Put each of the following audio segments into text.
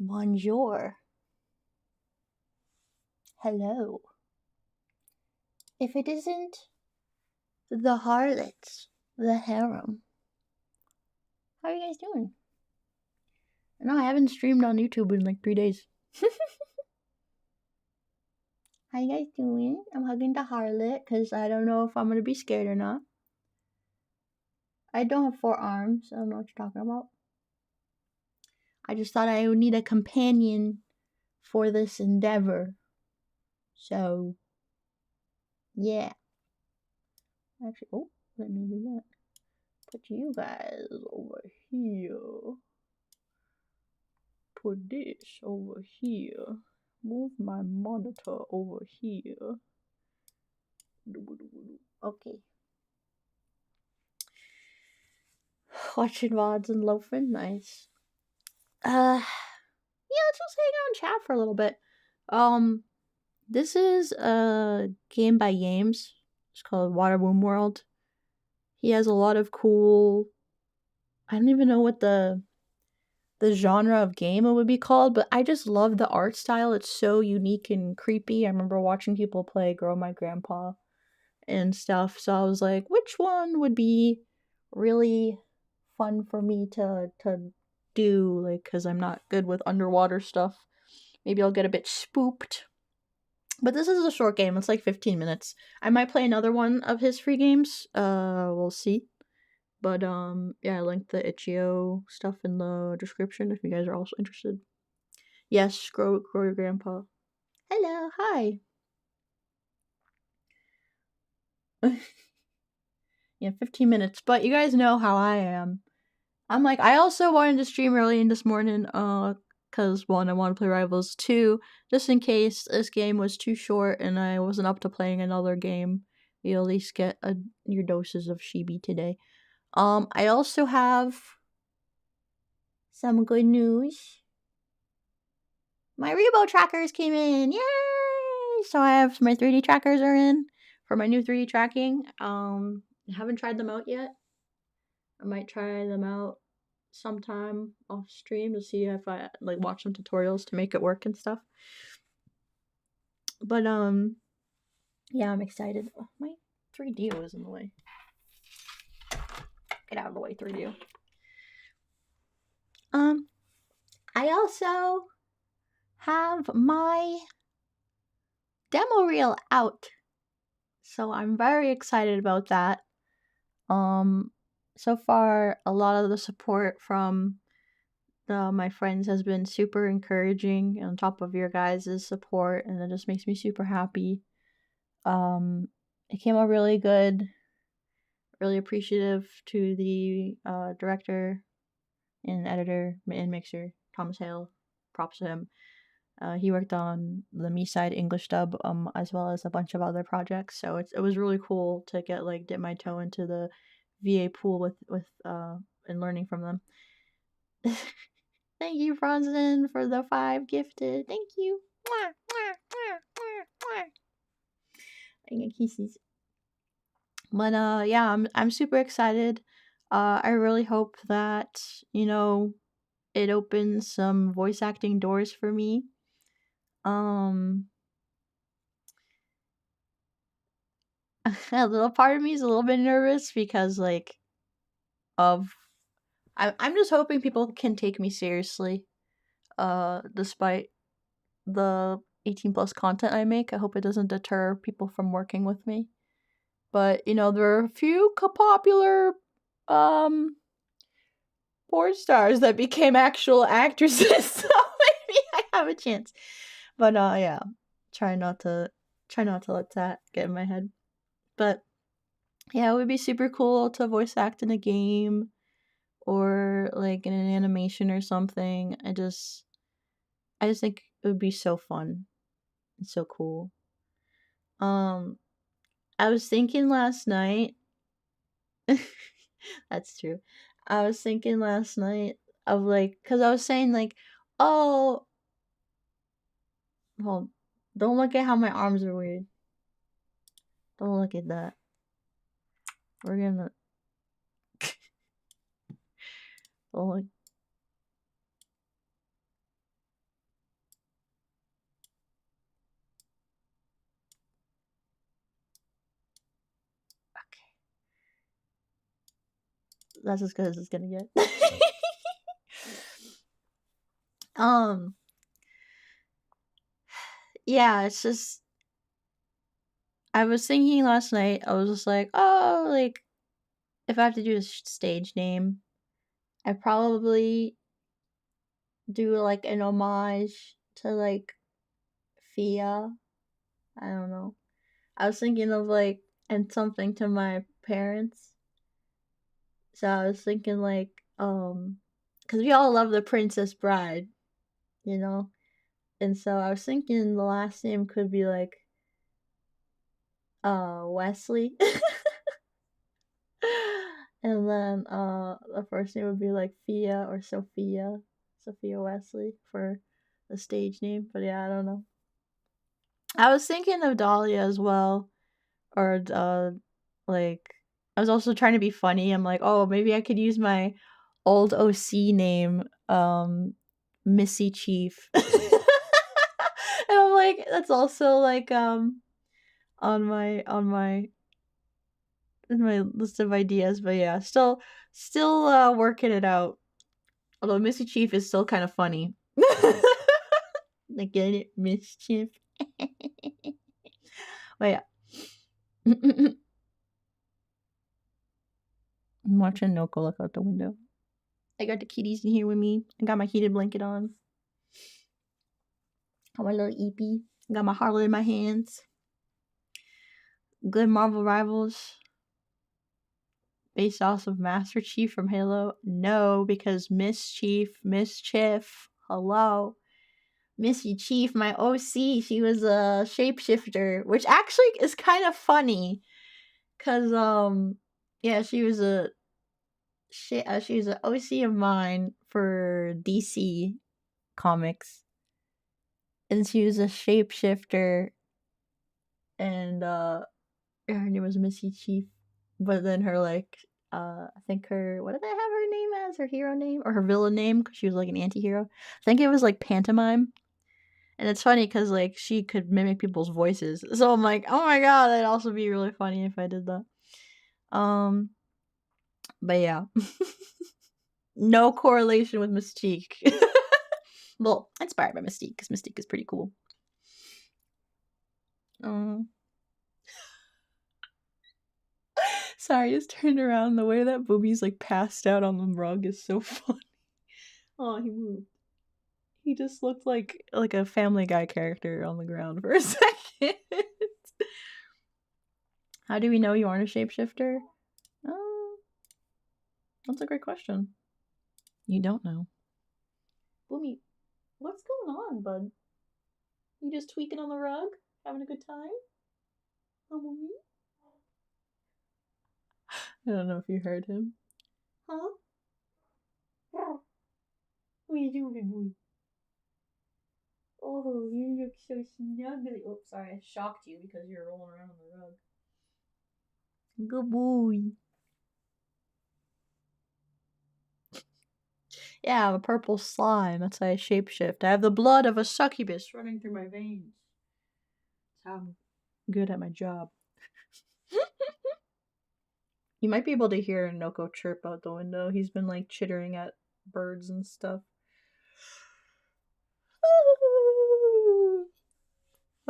Bonjour. Hello. If it isn't the harlots, the harem. How are you guys doing? No, I haven't streamed on YouTube in like 3 days. How you guys doing? I'm hugging the harlot because I don't know if I'm gonna be scared or not. I don't have 4 arms. I don't know what you're talking about. I just thought I would need a companion for this endeavor. So, yeah. Actually, oh, let me do that. Put you guys over here. Put this over here. Move my monitor over here. Okay. Watching VODs and loafing, nice. Yeah, let's just hang out and chat for a little bit. This is a game by Yames. It's called Water Womb World. He has a lot of cool. I don't even know what the genre of game it would be called, but I just love the art style. It's so unique and creepy. I remember watching people play Grow My Grandpa and stuff, so I was like, which one would be really fun for me to do, like, because I'm not good with underwater stuff. Maybe I'll get a bit spooked. But this is a short game. It's like 15 minutes. I might play another one of his free games. We'll see. But yeah, I linked the itch.io stuff in the description if you guys are also interested. Yes, grow your grandpa. Hello, hi. Yeah, 15 minutes. But you guys know how I am. I'm like, I also wanted to stream early in this morning, because 1, I want to play Rivals. 2, just in case this game was too short and I wasn't up to playing another game, you at least get your doses of Shibi today. I also have some good news. My Rebo trackers came in, yay! So I have my 3D trackers are in for my new 3D tracking. I haven't tried them out yet. I might try them out sometime off stream to see if I like watch some tutorials to make it work and stuff. But yeah, I'm excited. Oh, my 3D was in the way. Get out of the way, 3D. I also have my demo reel out, so I'm very excited about that. So far, a lot of the support from my friends has been super encouraging, on top of your guys' support, and it just makes me super happy. It came out really good. Really appreciative to the director and editor and mixer, Thomas Hale. Props to him. He worked on the Me Side English dub, as well as a bunch of other projects. So it was really cool to get dip my toe into the VA pool with and learning from them. Thank you, Franzen, for the 5 gifted. Thank you. Mwah, mwah, mwah, mwah, mwah. I get kisses. But yeah, I'm super excited. I really hope that it opens some voice acting doors for me. A little part of me is a little bit nervous because I'm just hoping people can take me seriously. Despite the 18 plus content I make, I hope it doesn't deter people from working with me. But there are a few popular porn stars that became actual actresses, so maybe I have a chance. But yeah, try not to let that get in my head. But yeah, it would be super cool to voice act in a game or like in an animation or something. I just think it would be so fun and so cool. I was thinking last night. That's true. I was thinking last night of because I was saying oh, hold, don't look at how my arms are weird. Don't look at that. We're gonna. Don't look. That's as good as it's gonna get. Yeah, it's just I was thinking last night, I was just like, oh, like, if I have to do a stage name, I probably do, like, an homage to, like, Fia. I don't know. I was thinking of, like, and something to my parents. So I was thinking, like, because we all love The Princess Bride, you know? And so I was thinking the last name could be, like, Wesley. And then the first name would be like Fia or Sophia Wesley for the stage name. But yeah, I don't know. I was thinking of Dahlia as well, or like I was also trying to be funny. I'm like, oh, maybe I could use my old OC name, Missy Chief. And I'm like, that's also like on my in my list of ideas. But yeah, still working it out. Although Missy Chief is still kind of funny. Like, get it, Mischief. But yeah. I'm watching Noko look out the window. I got the kitties in here with me. I got my heated blanket on. Got my little Eepee. Got my Harley in my hands. Good Marvel Rivals. Based off of Master Chief from Halo? No, because Mischief. Hello. Missy Chief, my OC, she was a shapeshifter, which actually is kind of funny. Cause yeah, she was an OC of mine for DC Comics, and she was a shapeshifter, and her name was Missy Chief. But then her I think her, what did I have her name as? Her hero name or her villain name? Because she was like an anti-hero. I think it was like Pantomime. And it's funny because like she could mimic people's voices. So I'm like, oh my god, that'd also be really funny if I did that. But yeah. No correlation with Mystique. Well, inspired by Mystique, because Mystique is pretty cool. Sorry, I just turned around. The way that Booby's like passed out on the rug is so funny. Oh, he moved. He just looked like a Family Guy character on the ground for a second. How do we know you aren't a shapeshifter? That's a great question. You don't know. Boomy, what's going on, bud? You just tweaking on the rug? Having a good time? Oh, Boomy? I don't know if you heard him. Huh? What are you doing, big boy? Oh, you look so snuggly. Oh, sorry, I shocked you because you're rolling around on the rug. Good boy. Yeah, I'm a purple slime. That's how I shapeshift. I have the blood of a succubus running through my veins. That's how I'm good at my job. You might be able to hear Noko chirp out the window. He's been like chittering at birds and stuff.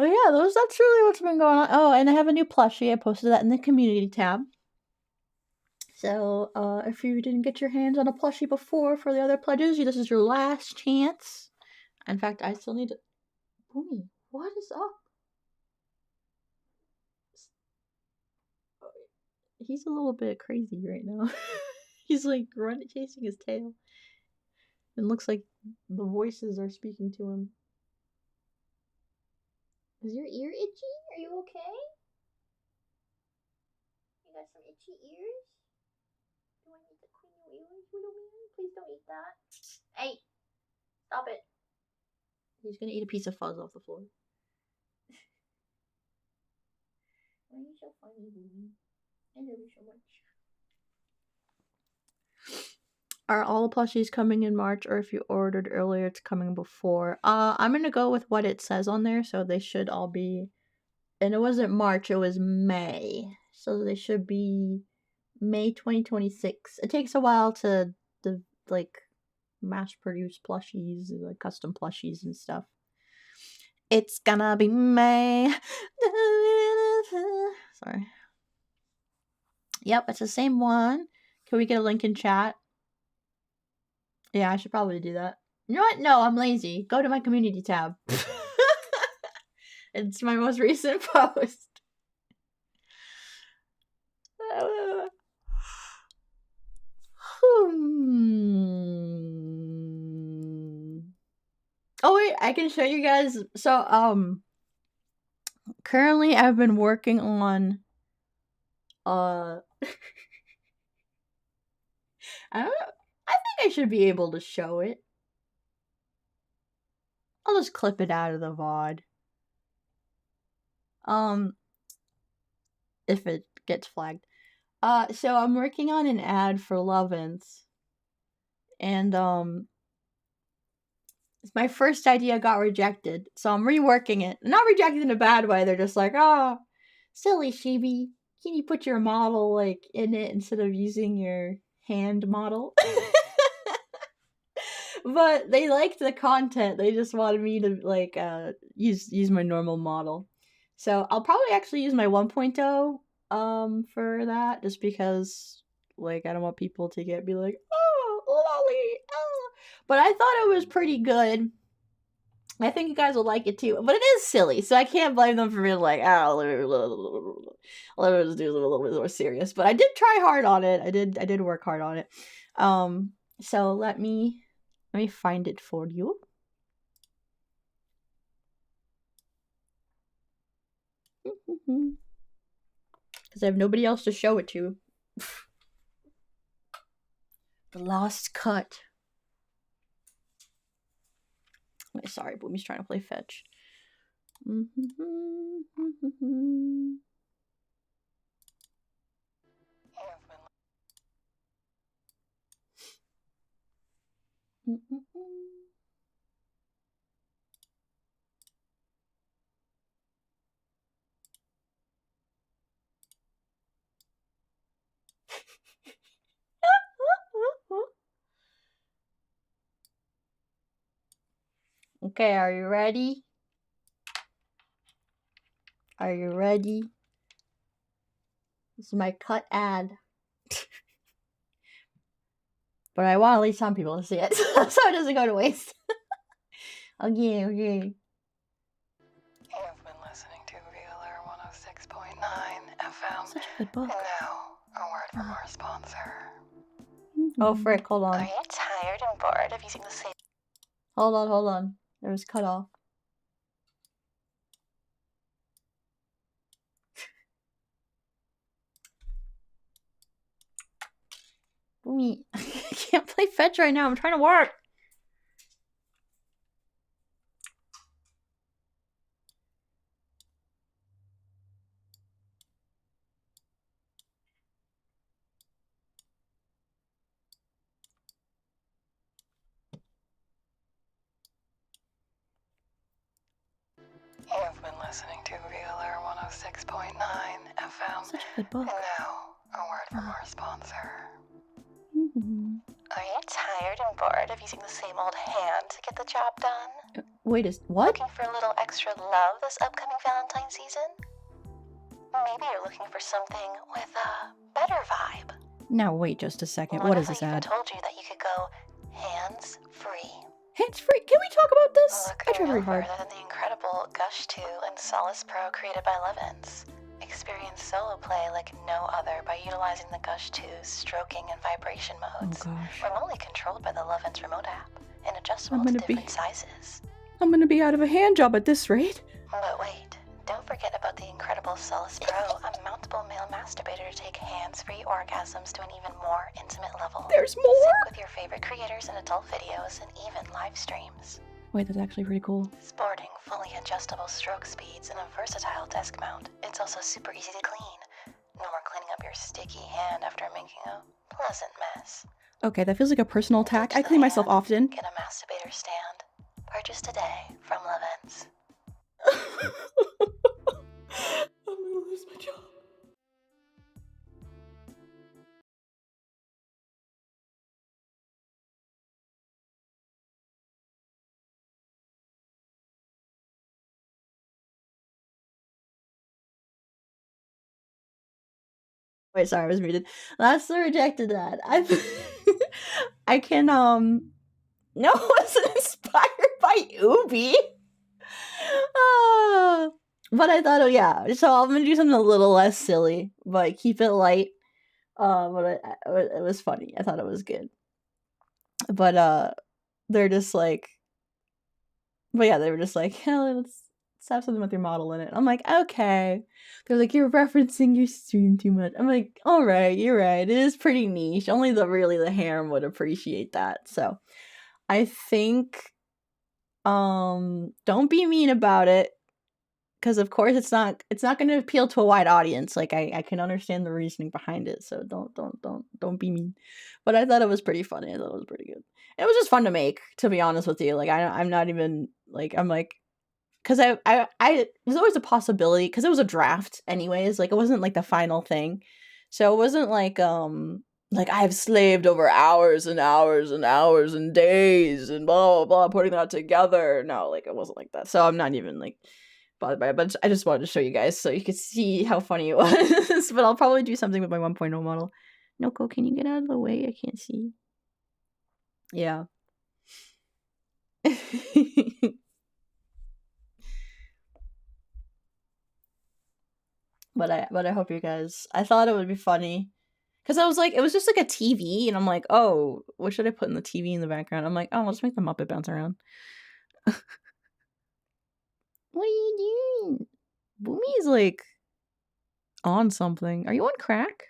Oh yeah, that's really what's been going on. Oh, and I have a new plushie. I posted that in the community tab. So, if you didn't get your hands on a plushie before for the other pledges, this is your last chance. In fact, I still need to... Boomy, what is up? He's a little bit crazy right now. He's like chasing his tail. It looks like the voices are speaking to him. Is your ear itchy? Are you okay? You got some itchy ears? Do I need to clean your ears, little man? Please don't eat that. Hey! Stop it. He's gonna eat a piece of fuzz off the floor. Why are you so funny, baby? I love you so much. Are all the plushies coming in March, or if you ordered earlier, it's coming before? I'm gonna go with what it says on there, so they should all be... And it wasn't March, it was May. So they should be May 2026. It takes a while to like mass produce plushies, like custom plushies and stuff. It's gonna be May. Sorry. Yep, it's the same one. Can we get a link in chat? Yeah, I should probably do that. You know what? No, I'm lazy. Go to my community tab. It's my most recent post. Oh wait, I can show you guys. So currently I've been working on I don't know. I think I should be able to show it. I'll just clip it out of the VOD. If it gets flagged. So I'm working on an ad for Lovin's. And my first idea got rejected. So I'm reworking it. Not rejected in a bad way. They're just like, oh, silly Shibi. Can you put your model like in it instead of using your hand model? But they liked the content. They just wanted me to like use my normal model. So I'll probably actually use my 1.0 for that, just because like I don't want people to be like, oh, lolly, oh. But I thought it was pretty good. I think you guys will like it too. But it is silly, so I can't blame them for being like, oh, let me just do a little bit more serious. But I did try hard on it. I did work hard on it. So let me find it for you. Because I have nobody else to show it to. The Lost Cut. Wait, sorry, Boomy's trying to play fetch. Okay, are you ready? Are you ready? This is my cut ad. But I want at least some people to see it, so it doesn't go to waste. Okay. You've been listening to VAllure 106.9 FM. Such a good book. And now, a word from our sponsor. Oh, frick, hold on. Are you tired and bored of using the same... Hold on. It was cut off. Boomy, I can't play fetch right now. I'm trying to work. You've been listening to VAllure 106.9 FM. Such a good book. And now, a word from our sponsor. Are you tired and bored of using the same old hand to get the job done? Wait, what? Looking for a little extra love this upcoming Valentine's season? Maybe you're looking for something with a better vibe. Now wait just a second. What is this ad? I told you that you could go hands-free. Hands-free? Can we talk about this? Look I try very hard. further than the incredible Gush 2 and Solace Pro created by Lovin's. Experience solo play like no other by utilizing the Gush 2's stroking and vibration modes. Oh gosh. Remotely controlled by the Lovin's remote app and adjustable to different sizes. I'm gonna be out of a hand job at this rate. But wait, don't forget about the incredible Solace Pro, a mountable male masturbator to take hands-free orgasms to an even more intimate level. There's more? Sync with your favorite creators in adult videos and even live streams. Wait, that's actually pretty cool. Sporting fully adjustable stroke speeds and a versatile desk mount, it's also super easy to clean. No more cleaning up your sticky hand after making a pleasant mess. Okay, that feels like a personal attack. I clean myself often. Get a masturbator stand. Purchase today from Lovin's. I'm gonna lose my job. Wait, sorry, I was muted. That's the rejected ad. I can no, it wasn't inspired by Ubi. But I thought, oh yeah, so I'm gonna do something a little less silly, but keep it light. But it was funny. I thought it was good. But they're just like, but yeah, they were just like, hell, let's have something with your model in it. I'm like, okay. They're like, you're referencing your stream too much. I'm like, all right, you're right. It is pretty niche. Only the HareM would appreciate that. So I think, don't be mean about it. Because of course it's not going to appeal to a wide audience. Like I can understand the reasoning behind it. So don't be mean. But I thought it was pretty funny. I thought it was pretty good. It was just fun to make, to be honest with you. Like I'm not even like, I'm like, because I there's always a possibility, because it was a draft anyways. Like it wasn't like the final thing, so it wasn't like I've slaved over hours and hours and hours and days and blah blah blah putting that together. No, like it wasn't like that. So I'm not even like bothered by it. But I just wanted to show you guys so you could see how funny it was. But I'll probably do something with my 1.0 model. Noko, can you get out of the way? I can't see. Yeah. But I hope you guys, I thought it would be funny, because I was like, it was just like a TV, and I'm like, oh, what should I put in the TV in the background? I'm like, oh, let's make the Muppet bounce around. What are you doing? Boomy's like on something. Are you on crack?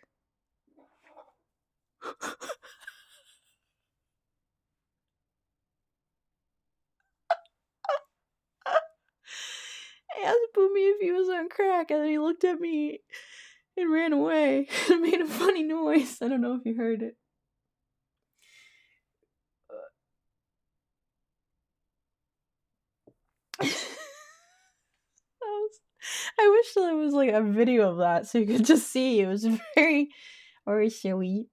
I asked Boomy if he was on crack, and then he looked at me and ran away and made a funny noise. I don't know if you heard it. I wish there was like a video of that so you could just see. It was very, very sweet.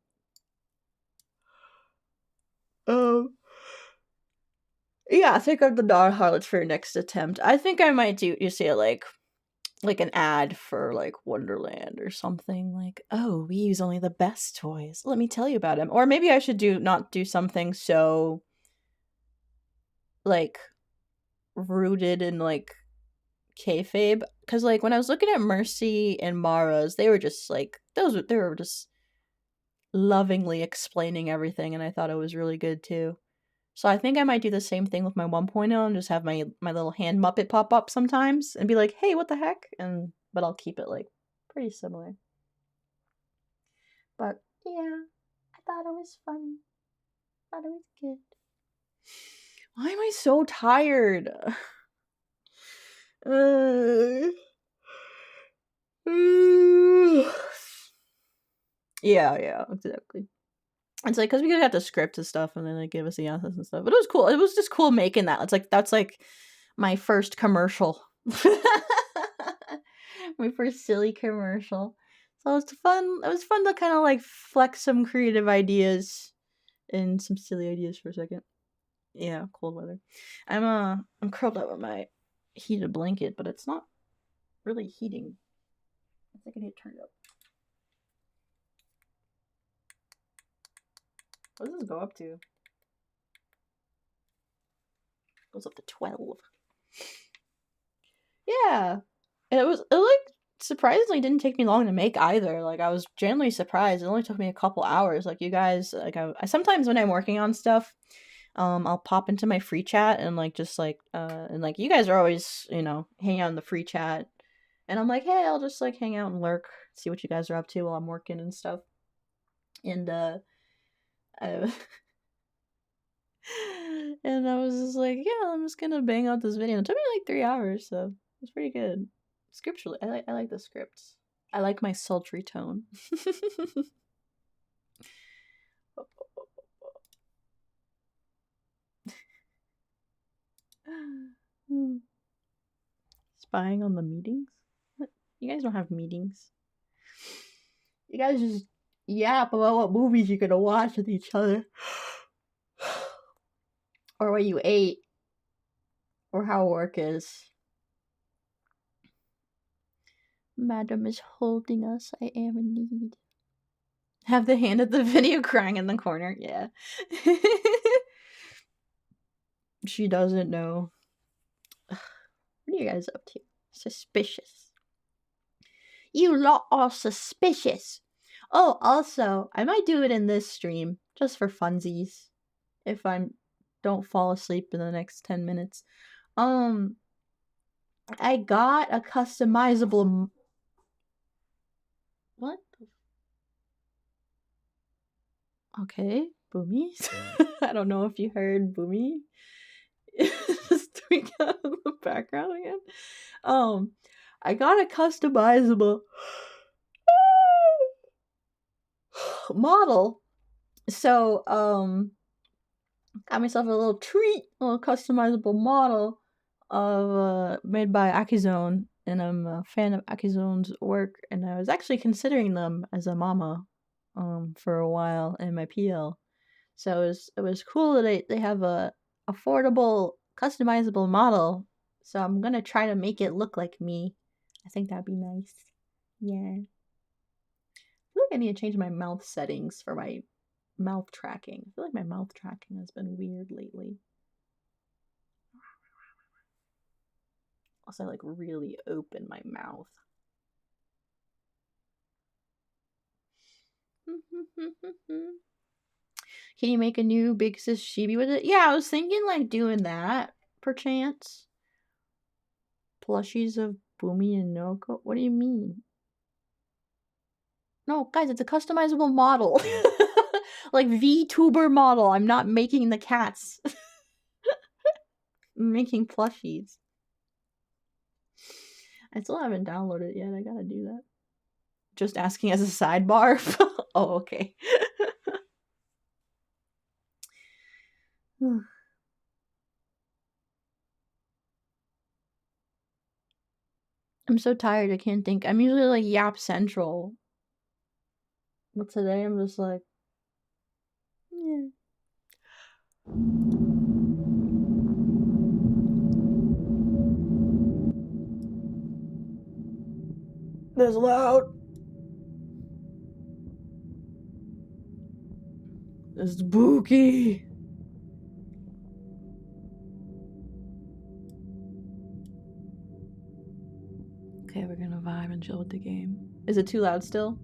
Yeah, think of the Dar Harlots for your next attempt. I think I might do, you see, like an ad for like Wonderland or something. Like, oh, we use only the best toys. Let me tell you about them. Or maybe I should not do something so like rooted in like kayfabe. Because like when I was looking at Mercy and Mara's, they were just like they were just lovingly explaining everything, and I thought it was really good too. So I think I might do the same thing with my 1.0 and just have my little hand Muppet pop up sometimes and be like, hey, what the heck? But I'll keep it like pretty similar. But yeah, I thought it was funny. I thought it was good. Why am I so tired? Yeah, exactly. It's like, because we got the script and stuff, and then they give us the answers and stuff. But it was cool. It was just cool making that. It's like, that's like my first commercial. My first silly commercial. So it was fun. It was fun to kind of like flex some creative ideas and some silly ideas for a second. Yeah, cold weather. I'm curled up with my heated blanket, but it's not really heating. I think I need to turn it up. What does this go up to? It goes up to 12. Yeah. And it like surprisingly didn't take me long to make either. Like I was genuinely surprised. It only took me a couple hours. Like you guys, like I sometimes when I'm working on stuff, I'll pop into my free chat and like just like and like you guys are always, you know, hang out in the free chat. And I'm like, hey, I'll just like hang out and lurk, see what you guys are up to while I'm working and stuff. And I and I was just like, yeah, I'm just gonna bang out this video. It took me like 3 hours, so it's pretty good. Scripturally, I like the scripts. I like my sultry tone. Spying on the meetings? What? You guys don't have meetings. You guys just yap about what movies you're gonna watch with each other. Or what you ate. Or how work is. Madam is holding us. I am in need. Have the hand at the video crying in the corner. Yeah. She doesn't know. Ugh, what are you guys up to? Suspicious. You lot are suspicious. Oh, also, I might do it in this stream, just for funsies. If I don't fall asleep in the next 10 minutes. I got a customizable... What? Okay, Boomy. I don't know if you heard Boomy. Just tweak out in the background again. I got a customizable model. So, got myself a little treat, a little customizable model of made by Akizone, and I'm a fan of Akizone's work, and I was actually considering them as a mama for a while in my PL. So it was cool that they have a affordable customizable model. So I'm gonna try to make it look like me. I think that'd be nice. Yeah. I feel like I need to change my mouth settings for my mouth tracking. I feel like my mouth tracking has been weird lately. Also, like really open my mouth. Can you make a new Big Sis Shibi with it? Yeah, I was thinking like doing that, perchance. Plushies of Boomy and Noko? What do you mean? No, guys, it's a customizable model. Like VTuber model. I'm not making the cats. I'm making plushies. I still haven't downloaded it yet. I gotta do that. Just asking as a sidebar? Oh, okay. I'm so tired, I can't think. I'm usually like Yap Central. But today I'm just like, yeah. That's loud. It's spooky. Okay, we're gonna vibe and chill with the game. Is it too loud still?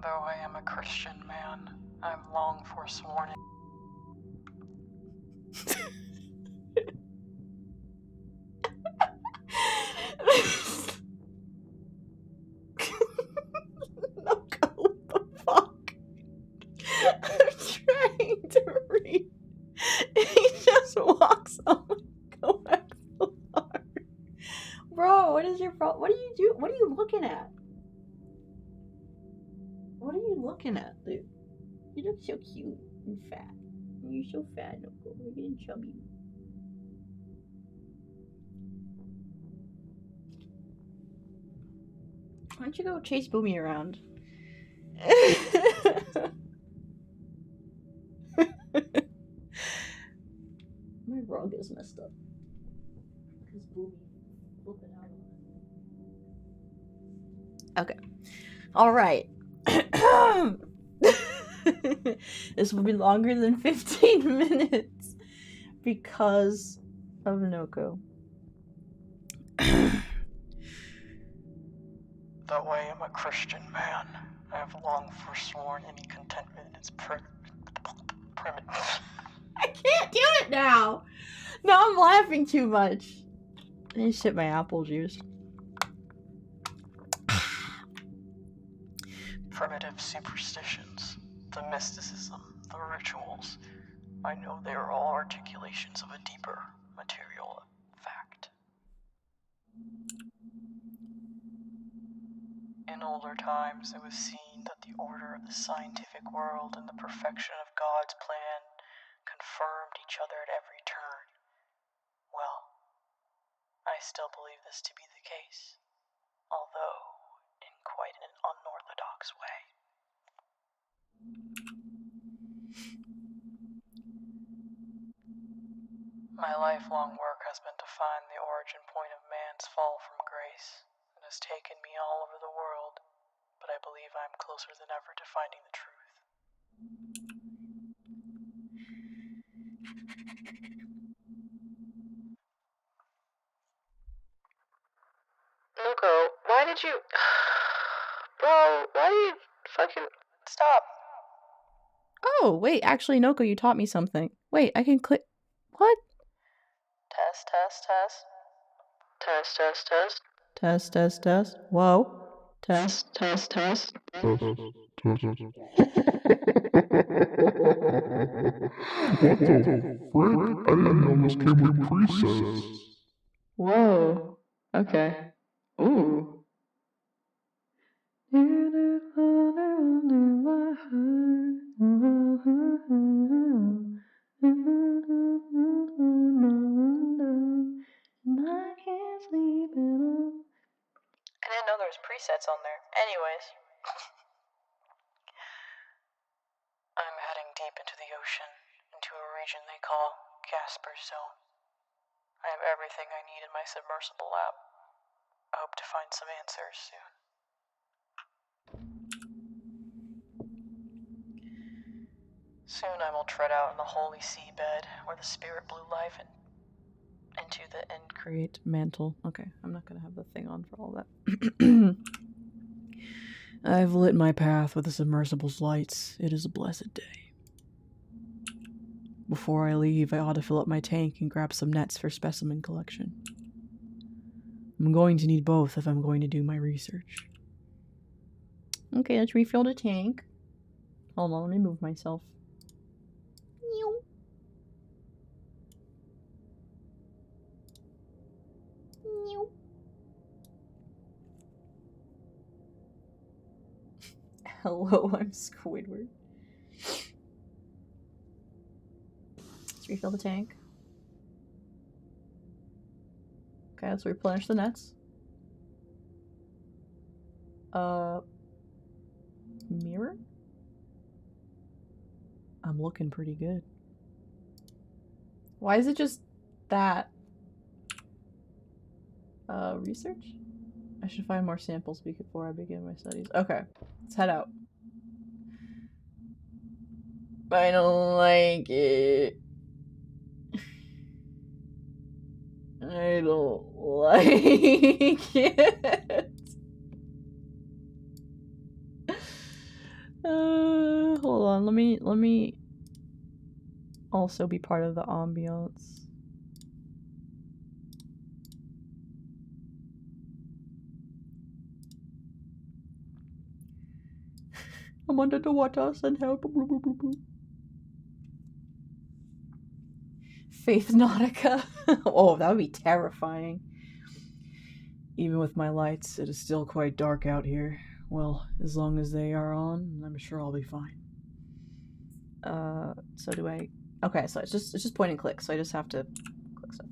Though I am a Christian man, I've long forsworn it. No, what the fuck? I'm trying to read. He just walks on my coaxial. Bro, what is your problem? What do you do? What are you looking at? What are you looking at, dude? You look so cute and fat. You're so fat, Noko. You're getting chubby. Why don't you go chase Boomy around? My rug is messed up. Because Boomy flipping out on it. Okay. Alright. This will be longer than 15 minutes because of Noko. Though I am a Christian man, I have long forsworn any contentment in its primitive. I can't do it now! Now I'm laughing too much. I need to sip my apple juice. Primitive superstitions, the mysticism, the rituals. I know they are all articulations of a deeper material fact. In older times, it was seen that the order of the scientific world and the perfection of God's plan confirmed each other at every turn. Well, I still believe this to be the case. although in quite an unorthodox way. My lifelong work has been to find the origin point of man's fall from grace. It has taken me all over the world, but I believe I am closer than ever to finding the truth. Nuko, why did you... Bro, why do you fucking... Stop! Oh, wait, actually, Noko, you taught me something. Wait, I can click... What? Test, test, test. Test, test, test. Test, test, test. Whoa. Test. Test, test. What the frick? I didn't know this came with presets. Whoa. Okay. Ooh. I didn't know there was presets on there. Anyways. I'm heading deep into the ocean, into a region they call Casper's Zone. I have everything I need in my submersible lab. I hope to find some answers soon. Soon I will tread out in the holy seabed, where the spirit blew life into the end. Create mantle. Okay, I'm not gonna have the thing on for all that. I've lit my path with the submersible's lights. It is a blessed day. Before I leave, I ought to fill up my tank and grab some nets for specimen collection. I'm going to need both if I'm going to do my research. Okay, let's refill the tank. Hold on, let me move myself. Hello, I'm Squidward. Let's refill the tank. Okay, let's replenish the nets. Mirror? I'm looking pretty good. Why is it just that? Research? I should find more samples before I begin my studies. Okay, let's head out. I don't like it. I don't like it. Hold on, let me also be part of the ambiance. I'm under the water, send help. Faith Nautica. Oh, that would be terrifying. Even with my lights, it is still quite dark out here. Well, as long as they are on, I'm sure I'll be fine. So do I... Okay, so it's just point and click, so I just have to click stuff.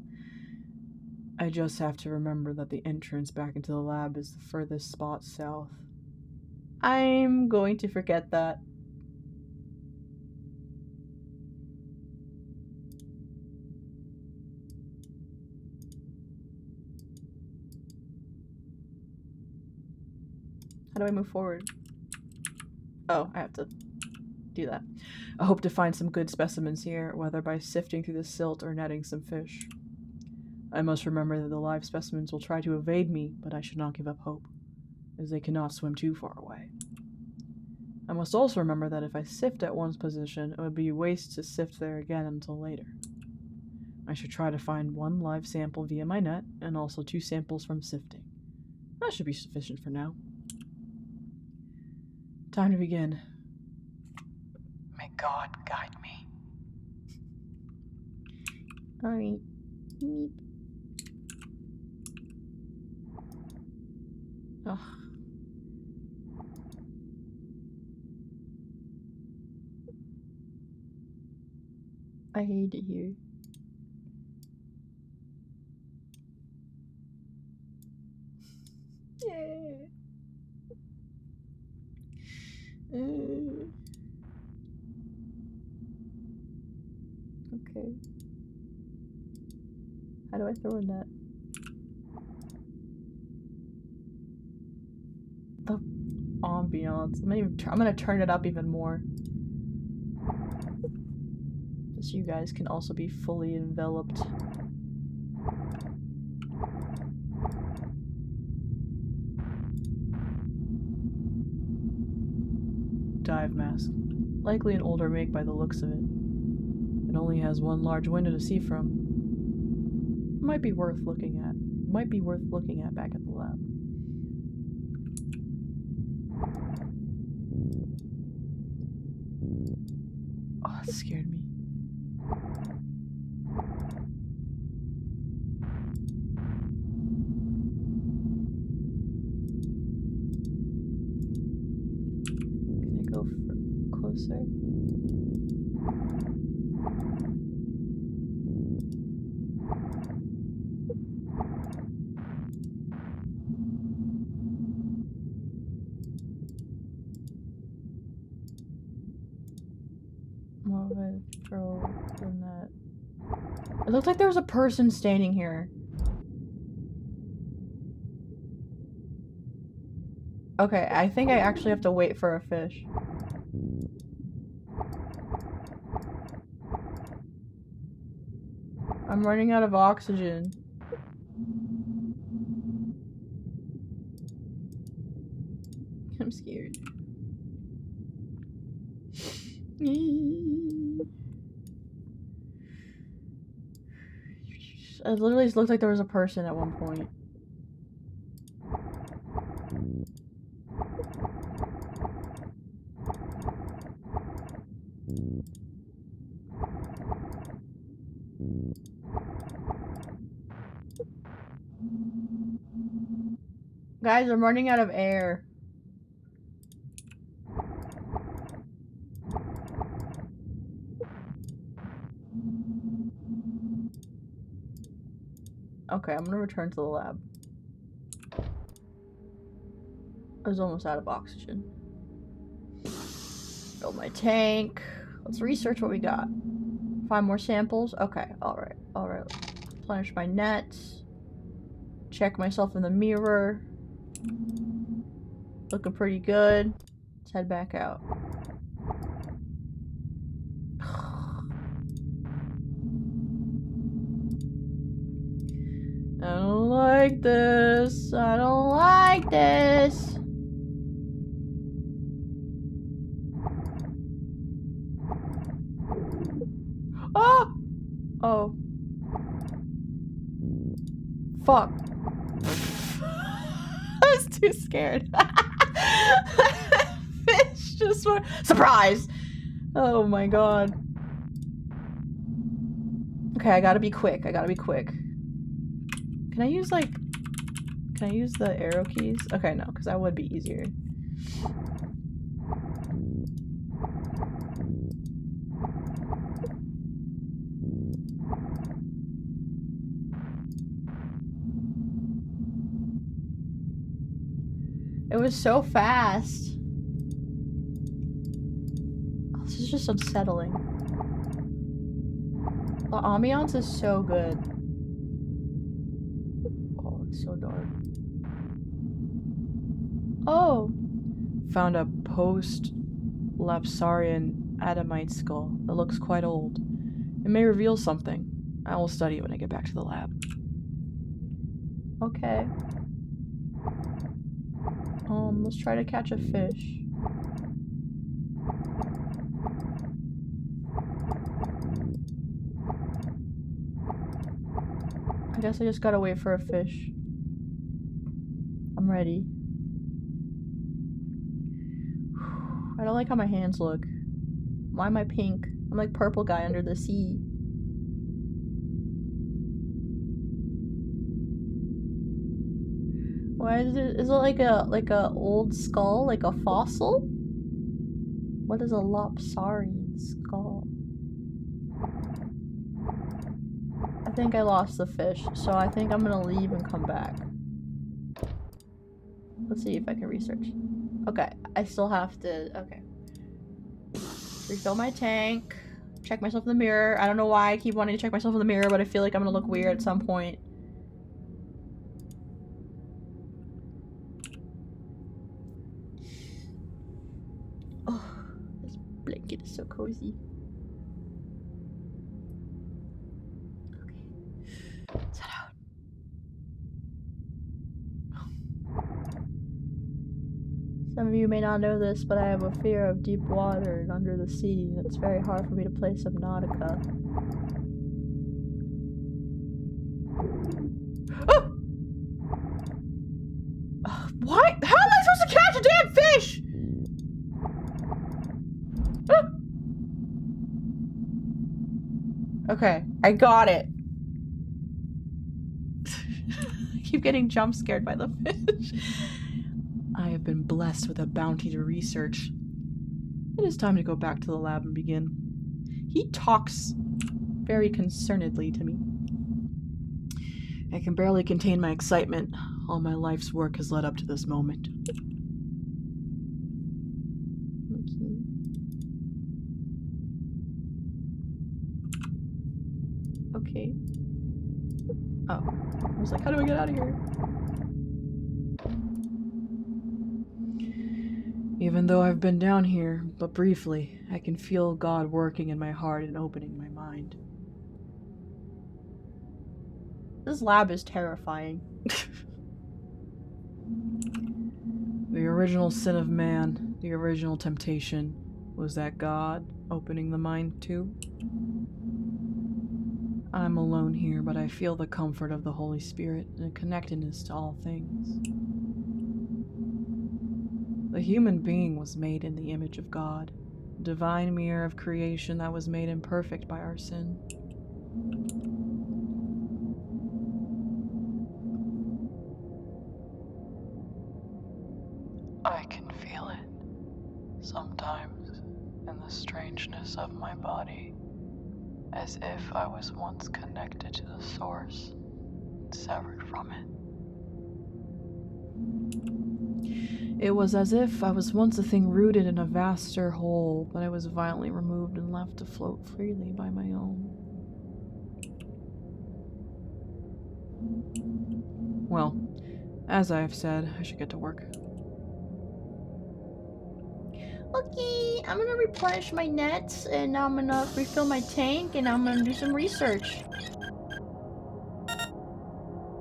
I just have to remember that the entrance back into the lab is the furthest spot south. I'm going to forget that. How do I move forward? Oh, I have to do that. I hope to find some good specimens here, whether by sifting through the silt or netting some fish. I must remember that the live specimens will try to evade me, but I should not give up hope, as they cannot swim too far away. I must also remember that if I sift at one's position, it would be a waste to sift there again until later. I should try to find one live sample via my net, and also 2 samples from sifting. That should be sufficient for now. Time to begin. May God guide me. Alright. Meep. Ugh. I hate it here. Yeah. Okay. How do I throw a net? The ambiance. I'm gonna turn it up even more. So you guys can also be fully enveloped. Dive mask. Likely an older make by the looks of it. It only has one large window to see from. Might be worth looking at. Might be worth looking at back at the lab. Oh, it scared me. Can I go closer? What if I throw the net? It looked like there was a person standing here. Okay, I think I actually have to wait for a fish. I'm running out of oxygen. I'm scared. It literally looked like there was a person at one point. Guys, I'm running out of air. Okay, I'm gonna return to the lab. I was almost out of oxygen. Fill my tank. Let's research what we got. Find more samples? Okay, alright, alright. Replenish my nets. Check myself in the mirror. Looking pretty good. Let's head back out. I don't like this. I don't like this. Oh! Oh. Fuck. I was too scared. Fish just went. Surprise! Oh my god. Okay, I gotta be quick. I gotta be quick. Can I use, like... Can I use the arrow keys? Okay, no, because that would be easier. It was so fast. Oh, this is just unsettling. The ambiance is so good. Oh, it's so dark. Oh! Found a post-Lapsarian Adamite skull that looks quite old. It may reveal something. I will study it when I get back to the lab. Okay. Let's try to catch a fish. I guess I just gotta wait for a fish. I'm ready. I don't like how my hands look. Why am I pink? I'm like purple guy under the sea. Why is it like a old skull? Like a fossil? What is a Lapsarian skull? I think I lost the fish, so I think I'm gonna leave and come back. Let's see if I can research. Okay, I still have to, okay. Refill my tank. check myself in the mirror. I don't know why I keep wanting to check myself in the mirror, but I feel like I'm gonna look weird at some point. Oh, this blanket is so cozy. Okay. Set out. Some of you may not know this, but I have a fear of deep water and under the sea. It's very hard for me to play Subnautica. Oh! Why? How am I supposed to catch a damn fish? Okay, I got it. I keep getting jump scared by the fish. I have been blessed with a bounty to research. It is time to go back to the lab and begin. He talks very concernedly to me. I can barely contain my excitement. All my life's work has led up to this moment. Okay. Oh. I was like, how do I get out of here? Even though I've been down here, but briefly, I can feel God working in my heart and opening my mind. This lab is terrifying. The original sin of man, the original temptation, was that God opening the mind too? I'm alone here, but I feel the comfort of the Holy Spirit and a connectedness to all things. The human being was made in the image of God, a divine mirror of creation that was made imperfect by our sin. I can feel it, sometimes, in the strangeness of my body, as if I was once connected to the source, and severed from it. It was as if I was once a thing rooted in a vaster whole, but I was violently removed and left to float freely by my own. Well, as I have said, I should get to work. Okay, I'm gonna replenish my nets, and I'm gonna refill my tank, and I'm gonna do some research.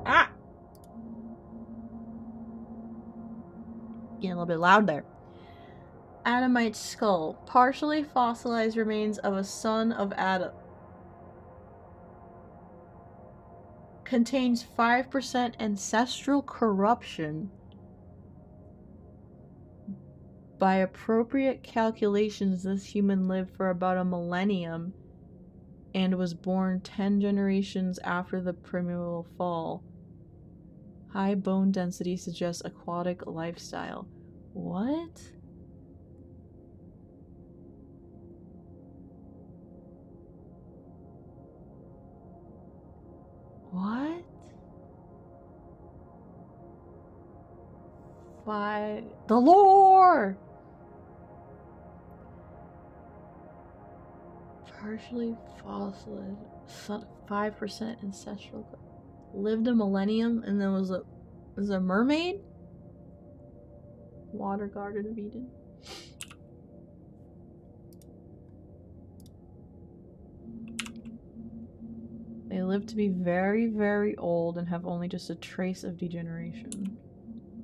Ah! Getting a little bit loud there. Adamite skull. Partially fossilized remains of a son of Adam. Contains 5% ancestral corruption. By appropriate calculations, this human lived for about a millennium and was born 10 generations after the primeval fall. High bone density suggests aquatic lifestyle. What? What? The lore! Partially fossilized, 5% ancestral. Lived a millennium and then was a mermaid? Water Garden of Eden. They live to be very, very old and have only just a trace of degeneration.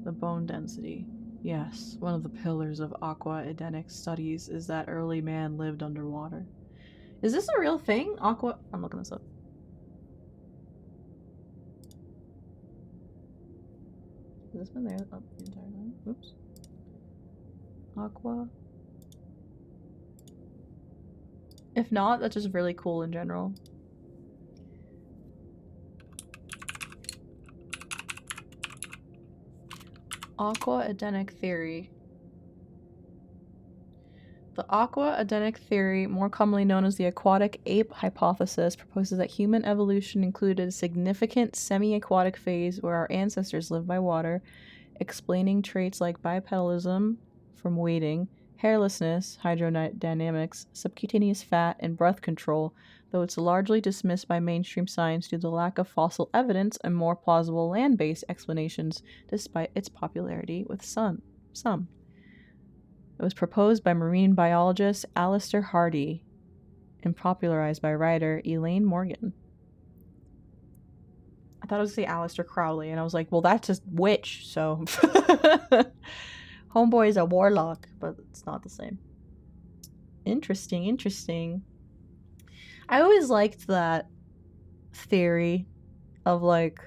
The bone density. Yes, one of the pillars of aqua-edenic studies is that early man lived underwater. Is this a real thing? I'm looking this up. Has this been there the entire time? Oops. Aqua. If not, that's just really cool in general. Aqua-edenic theory. The aqua-edenic theory, more commonly known as the aquatic ape hypothesis, proposes that human evolution included a significant semi-aquatic phase where our ancestors lived by water, explaining traits like bipedalism from wading hairlessness, hydrodynamics, subcutaneous fat, and breath control, though it's largely dismissed by mainstream science due to the lack of fossil evidence and more plausible land-based explanations despite its popularity with some. It was proposed by marine biologist Alistair Hardy and popularized by writer Elaine Morgan. I thought it was say Aleister Crowley, and I was like, well, that's a witch, so... Homeboy is a warlock, but it's not the same. Interesting. I always liked that theory of, like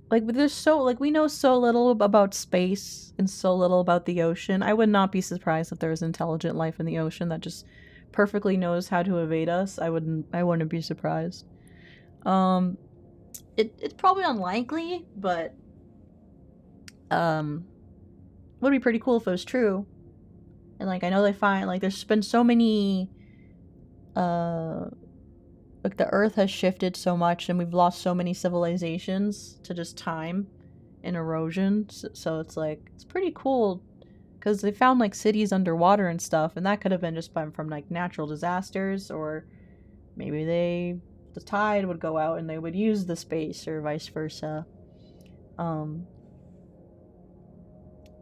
there's so, like, we know so little about space and so little about the ocean. I would not be surprised if there was intelligent life in the ocean that just perfectly knows how to evade us. I wouldn't be surprised. It's probably unlikely, but would be pretty cool if it was true. And, like, I know they find, like, there's been so many, like, the Earth has shifted so much and we've lost so many civilizations to just time and erosion. So it's, like, it's pretty cool because they found, like, cities underwater and stuff, and that could have been just from like, natural disasters, or maybe the tide would go out and they would use the space, or vice versa.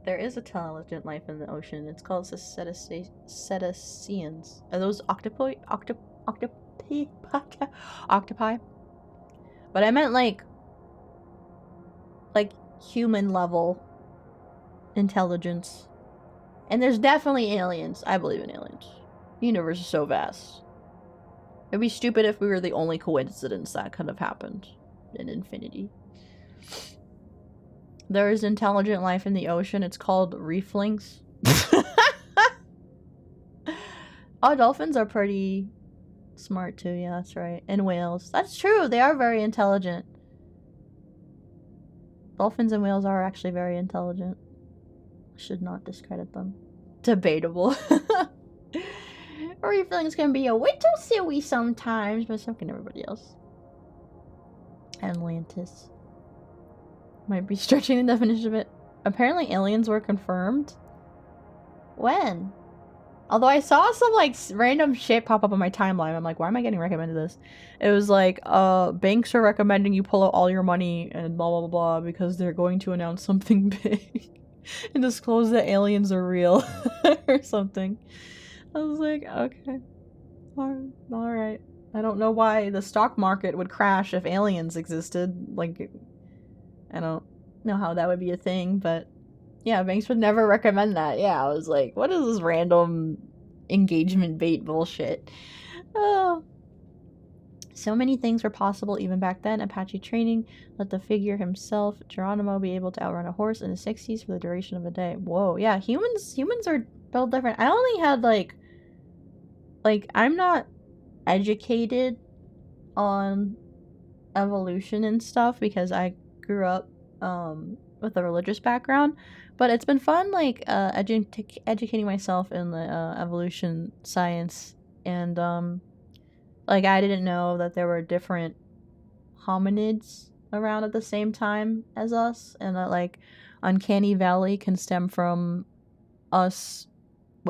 There is intelligent life in the ocean. It's called cetaceans. Are those octopi? Octopi? But I meant like human level intelligence. And there's definitely aliens. I believe in aliens. The universe is so vast. It'd be stupid if we were the only coincidence that could have happened in infinity. There is intelligent life in the ocean. It's called reeflings. Oh, dolphins are pretty smart too. Yeah, that's right. And whales. That's true. They are very intelligent. Dolphins and whales are actually very intelligent. Should not discredit them. Debatable. Reeflings can be a little silly sometimes, but so can everybody else. Atlantis. Might be stretching the definition of it. Apparently aliens were confirmed. When? Although I saw some, like, random shit pop up on my timeline. I'm like, why am I getting recommended this? It was like, banks are recommending you pull out all your money and blah, blah, blah, blah, because they're going to announce something big and disclose that aliens are real or something. I was like, okay. Alright. I don't know why the stock market would crash if aliens existed. Like, I don't know how that would be a thing, but yeah, banks would never recommend that. Yeah, I was like, what is this random engagement bait bullshit? Oh. So many things were possible even back then. Apache training let the figure himself, Geronimo, be able to outrun a horse in the 60s for the duration of a day. Whoa, yeah, humans are built different. I only had, like, I'm not educated on evolution and stuff because I grew up with a religious background, but it's been fun, like, educating myself in the evolution science, and like, I didn't know that there were different hominids around at the same time as us, and that, like, Uncanny Valley can stem from us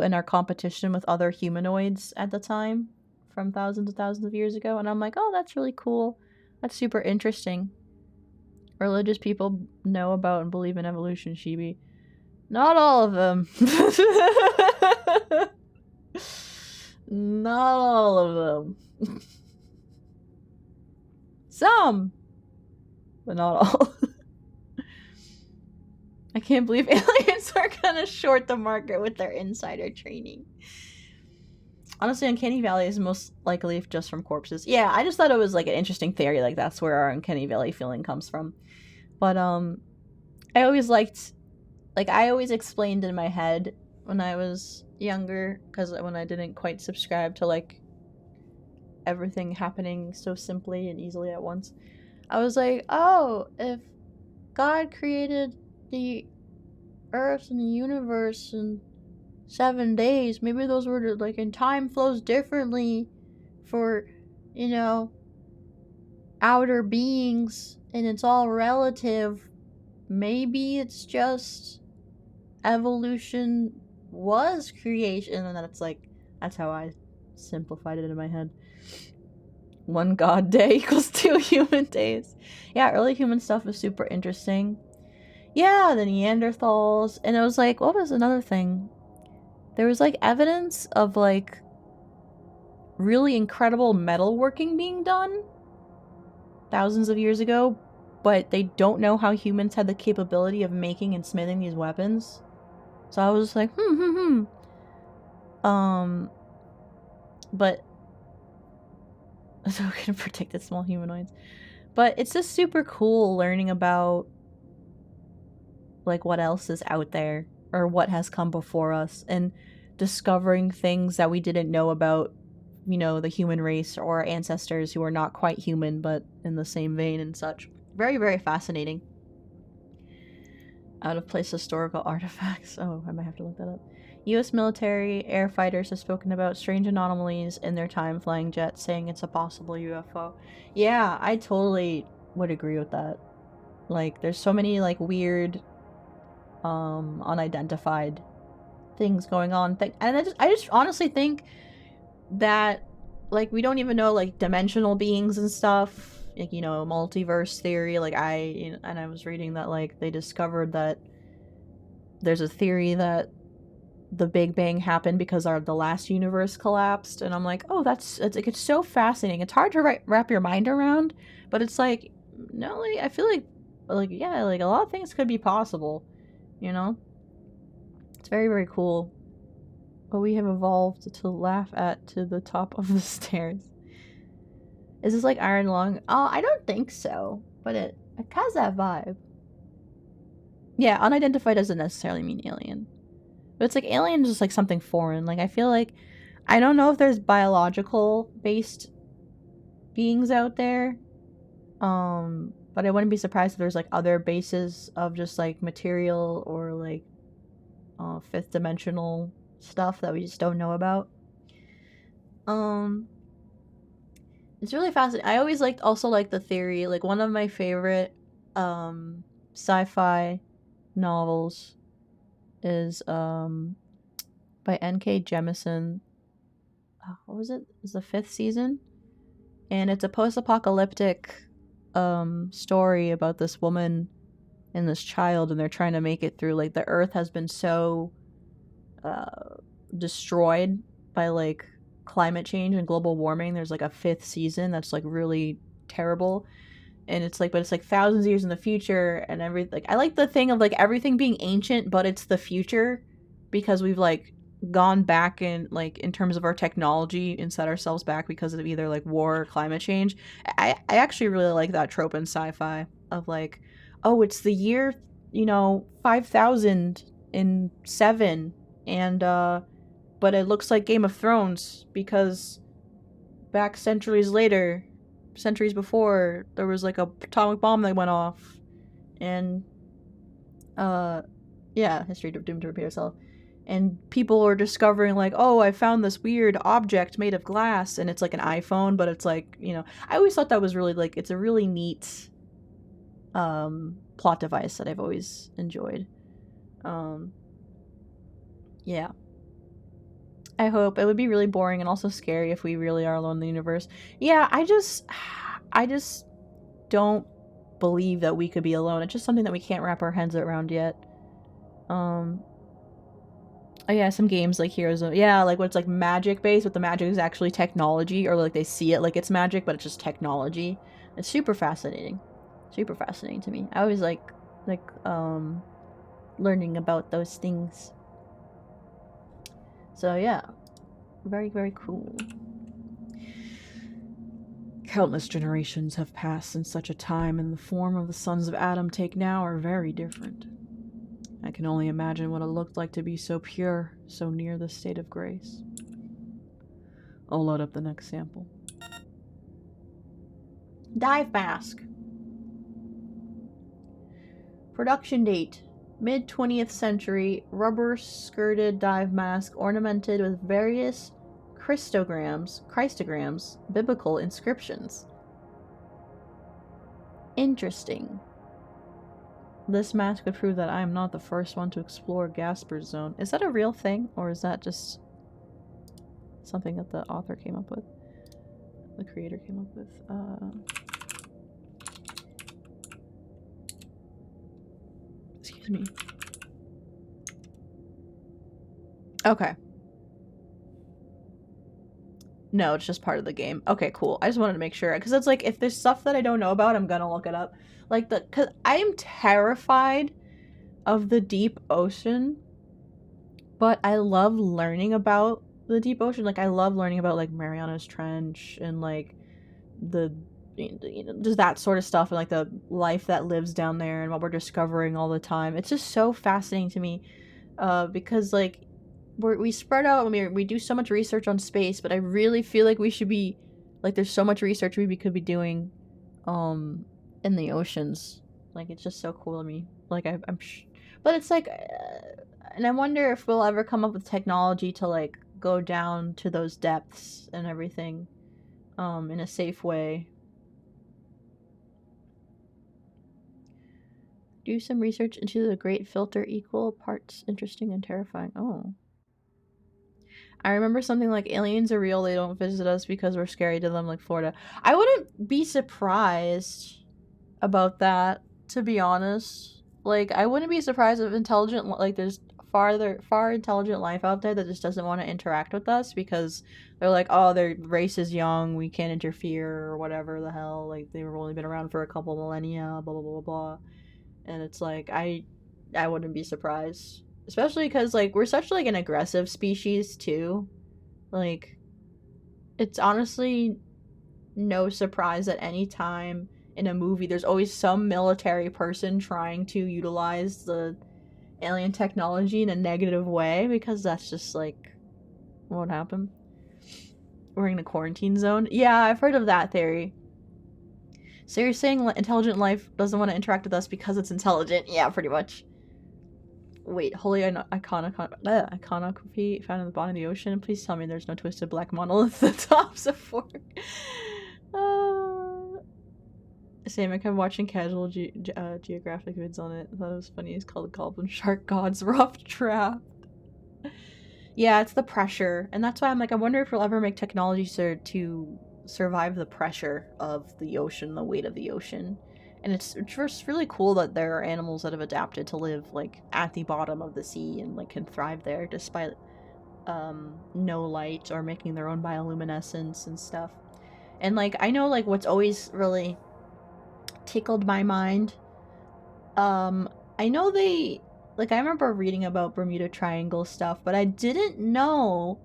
in our competition with other humanoids at the time from thousands and thousands of years ago. And I'm like, oh, that's really cool. That's super interesting. Religious people know about and believe in evolution, Shibi. Not all of them. Not all of them. Some, but not all. I can't believe aliens are gonna short the market with their insider training. Honestly, Uncanny Valley is most likely just from corpses. Yeah, I just thought it was, like, an interesting theory. Like, that's where our Uncanny Valley feeling comes from. But, I always liked, like, I always explained in my head when I was younger, because when I didn't quite subscribe to, like, everything happening so simply and easily at once, I was like, oh, if God created the Earth and the universe in 7 days, maybe those were, like, and time flows differently for, you know, outer beings, and it's all relative. Maybe it's just evolution was creation, and then it's like, that's how I simplified it in my head. 1 god day equals 2 human days. Yeah, early human stuff is super interesting. Yeah, the Neanderthals, and it was like, what was another thing? There was like evidence of like really incredible metalworking being done thousands of years ago, but they don't know how humans had the capability of making and smithing these weapons. So I was just like, but so we can predict the small humanoids. But it's just super cool learning about like what else is out there or what has come before us and discovering things that we didn't know about, you know, the human race or our ancestors who are not quite human but in the same vein and such. Very, very fascinating. Out of place historical artifacts. Oh, I might have to look that up. U.S. military air fighters have spoken about strange anomalies in their time flying jets, saying it's a possible UFO. Yeah, I totally would agree with that. Like, there's so many, like, weird, unidentified things going on. And I just honestly think that, like, we don't even know, like, dimensional beings and stuff. Like, you know, multiverse theory. Like, and I was reading that, like, they discovered that there's a theory that the Big Bang happened because the last universe collapsed, and I'm like, oh, it's so fascinating. It's hard to wrap your mind around, but it's like, no, like, I feel like yeah, like a lot of things could be possible, you know. It's very, very cool. But we have evolved to laugh at to the top of the stairs. Is this like Iron Lung? Oh, I don't think so, but it has that vibe. Yeah, unidentified doesn't necessarily mean alien. But it's like alien is just like something foreign. Like I feel like I don't know if there's biological based beings out there. But I wouldn't be surprised if there's like other bases of just like material or like fifth dimensional stuff that we just don't know about. It's really fascinating. I always also liked the theory. Like one of my favorite sci-fi novels is by N.K. Jemisin. What was it? It's the 5th season, and it's a post-apocalyptic story about this woman and this child, and they're trying to make it through. Like the Earth has been so destroyed by like climate change and global warming. There's like a 5th season that's like really terrible. And it's like, but it's like thousands of years in the future and everything. Like, I like the thing of like everything being ancient, but it's the future because we've like gone back in like in terms of our technology and set ourselves back because of either like war or climate change. I actually really like that trope in sci-fi of like, oh, it's the year, 5007 and but it looks like Game of Thrones because back centuries before, there was like a atomic bomb that went off, and yeah, history doomed to repeat itself. And people are discovering like, oh, I found this weird object made of glass, and it's like an iPhone, but it's like, I always thought that was really like, it's a really neat plot device that I've always enjoyed. Yeah. I hope. It would be really boring and also scary if we really are alone in the universe. Yeah, I just don't believe that we could be alone. It's just something that we can't wrap our heads around yet. Oh yeah, some games like Heroes of, yeah, like what's like magic based, but the magic is actually technology, or like they see it like it's magic, but it's just technology. It's super fascinating. Super fascinating to me. I always like learning about those things. So yeah, very, very cool. Countless generations have passed since such a time, and the form of the sons of Adam take now are very different. I can only imagine what it looked like to be so pure, so near the state of grace. I'll load up the next sample. Dive mask. Production date: mid-20th century, rubber-skirted dive mask ornamented with various Christograms, biblical inscriptions. Interesting. This mask would prove that I am not the first one to explore Gasper's zone. Is that a real thing, or is that just something that the author came up with? The creator came up with? Excuse me. Okay. No, it's just part of the game. Okay, cool. I just wanted to make sure, because it's like, if there's stuff that I don't know about, I'm gonna look it up. Like, because I am terrified of the deep ocean, but I love learning about the deep ocean. Like, I love learning about, like, Mariana's Trench and, like, the, you know, just that sort of stuff, and, like, the life that lives down there and what we're discovering all the time. It's just so fascinating to me, because, like, we spread out and we do so much research on space, but I really feel like we should be, like, there's so much research we could be doing in the oceans. Like, it's just so cool to me. Like, but it's like, and I wonder if we'll ever come up with technology to, like, go down to those depths and everything in a safe way. Do some research into the Great Filter, equal parts interesting and terrifying. Oh. I remember something like, aliens are real, they don't visit us because we're scary to them, like Florida. I wouldn't be surprised about that, to be honest. Like, I wouldn't be surprised if intelligent, like, there's far intelligent life out there that just doesn't want to interact with us because they're like, oh, their race is young, we can't interfere, or whatever the hell. Like, they've only been around for a couple millennia, blah, blah, blah, blah. And it's like, I wouldn't be surprised. Especially because, like, we're such, like, an aggressive species, too. Like, it's honestly no surprise at any time in a movie there's always some military person trying to utilize the alien technology in a negative way, because that's just, like, what would happen. We're in a quarantine zone. Yeah, I've heard of that theory. So you're saying intelligent life doesn't want to interact with us because it's intelligent? Yeah, pretty much. Wait, holy iconography found in the bottom of the ocean? Please tell me there's no twisted black monolith at the tops of fork. Same, I kept watching casual geographic vids on it. I thought it was funny. It's called the Goblin Shark God's Rough Draft. Yeah, it's the pressure. And that's why I'm like, I wonder if we'll ever make technology to survive the pressure of the ocean, the weight of the ocean. And it's just really cool that there are animals that have adapted to live, like, at the bottom of the sea and, like, can thrive there despite no light, or making their own bioluminescence and stuff. And, like, I know, like, what's always really tickled my mind, I know they, like, I remember reading about Bermuda Triangle stuff, but I didn't know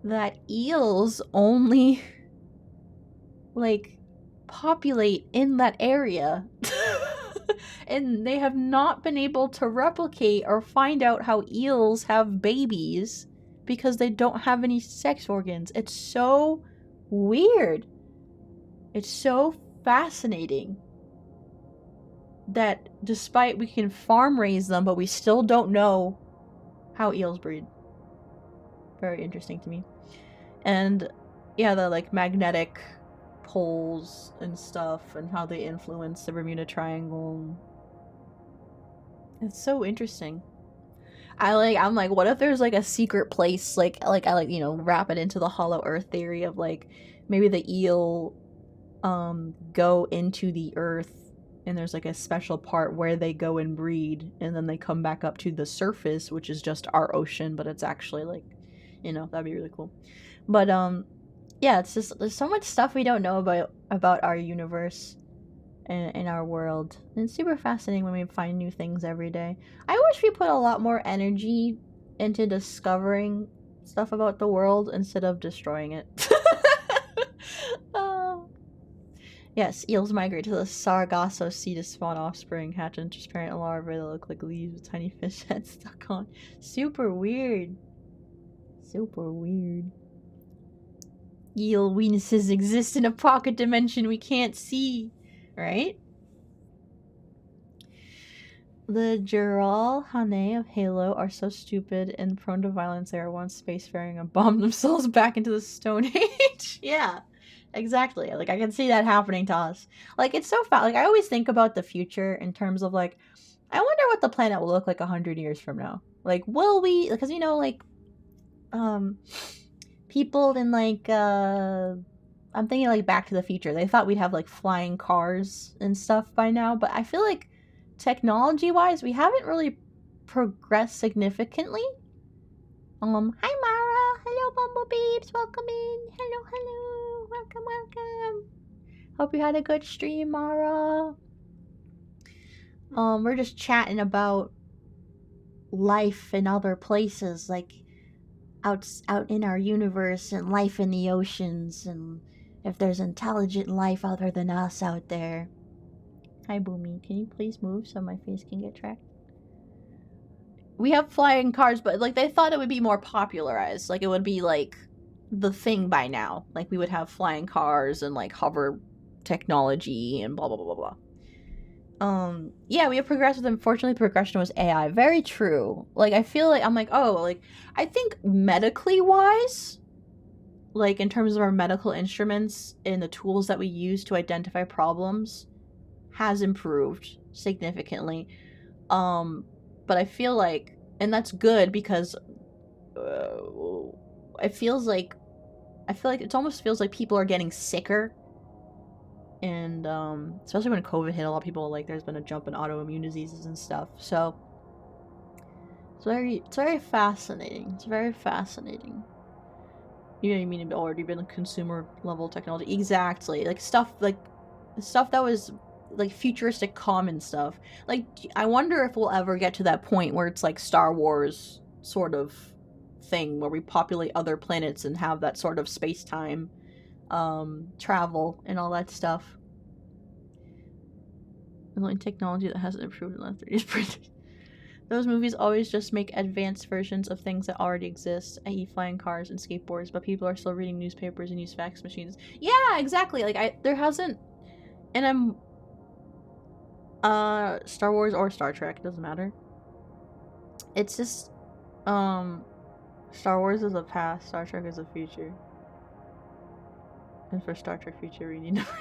that eels only, like, populate in that area. And they have not been able to replicate or find out how eels have babies because they don't have any sex organs. It's so weird. It's so fascinating that despite we can farm raise them, but we still don't know how eels breed. Very interesting to me. And yeah, the, like, magnetic poles and stuff and how they influence the Bermuda Triangle. It's so interesting. I'm like, what if there's, like, a secret place, like I, like, you know, wrap it into the hollow earth theory of, like, maybe the eel go into the earth and there's, like, a special part where they go and breed and then they come back up to the surface, which is just our ocean, but it's actually, like, you know, that'd be really cool. But yeah, it's just, there's so much stuff we don't know about our universe and our world. And it's super fascinating when we find new things every day. I wish we put a lot more energy into discovering stuff about the world instead of destroying it. Yes, eels migrate to the Sargasso Sea to spawn offspring, hatch in transparent larvae that look like leaves with tiny fish heads stuck on. Super weird. Super weird. Eel weenuses exist in a pocket dimension we can't see, right? The Jural Hane of Halo are so stupid and prone to violence they were once spacefaring and bombed themselves back into the Stone Age. Yeah. Exactly. Like, I can see that happening to us. Like, it's so fast. Like, I always think about the future in terms of, like, I wonder what the planet will look like 100 years from now. Like, will we... Because, you know, like, people in, like, I'm thinking, like, Back to the Future. They thought we'd have, like, flying cars and stuff by now. But I feel like, technology-wise, we haven't really progressed significantly. Hi, Mara. Hello, Bumblebeeps. Welcome in. Hello, hello. Welcome, welcome. Hope you had a good stream, Mara. We're just chatting about life in other places, like out in our universe and life in the oceans, and if there's intelligent life other than us out there. Hi, Boomy. Can you please move so my face can get tracked? We have flying cars, but like they thought it would be more popularized. Like it would be like the thing by now. Like we would have flying cars and like hover technology and blah blah blah blah blah. Yeah, we have progressed, but unfortunately progression was AI. Very true. Like I feel like I'm like, oh, like I think medically wise, like in terms of our medical instruments and the tools that we use to identify problems has improved significantly. But I feel like, and that's good because it feels like, I feel like it almost feels like people are getting sicker. And especially when COVID hit, a lot of people, like, there's been a jump in autoimmune diseases and stuff. So it's very fascinating. It's very fascinating. You know what I mean? It already been a consumer level technology. Exactly. Like stuff that was like futuristic common stuff. Like I wonder if we'll ever get to that point where it's like Star Wars sort of thing where we populate other planets and have that sort of space-time travel and all that stuff. The only technology that hasn't improved in the last 30 years printing. Those movies always just make advanced versions of things that already exist, i.e. flying cars and skateboards, but people are still reading newspapers and use fax machines. Yeah, exactly. Like there hasn't, and I'm Star Wars or Star Trek, doesn't matter. It's just Star Wars is the past, Star Trek is the future. And for Star Trek future reading numbers.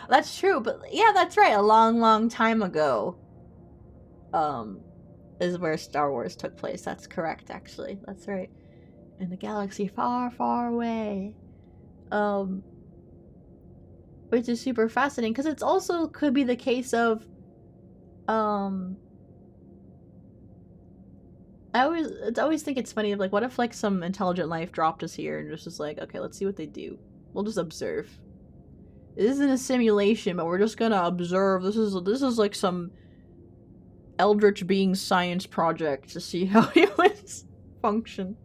That's true, but yeah, that's right. A long time ago is where Star Wars took place. That's correct, actually. That's right. In the galaxy far away. Which is super fascinating because it's also could be the case of I always think it's funny of like, what if like some intelligent life dropped us here and just was like, okay, let's see what they do. We'll just observe. This isn't a simulation, but we're just gonna observe. This is like some eldritch being science project to see how humans function.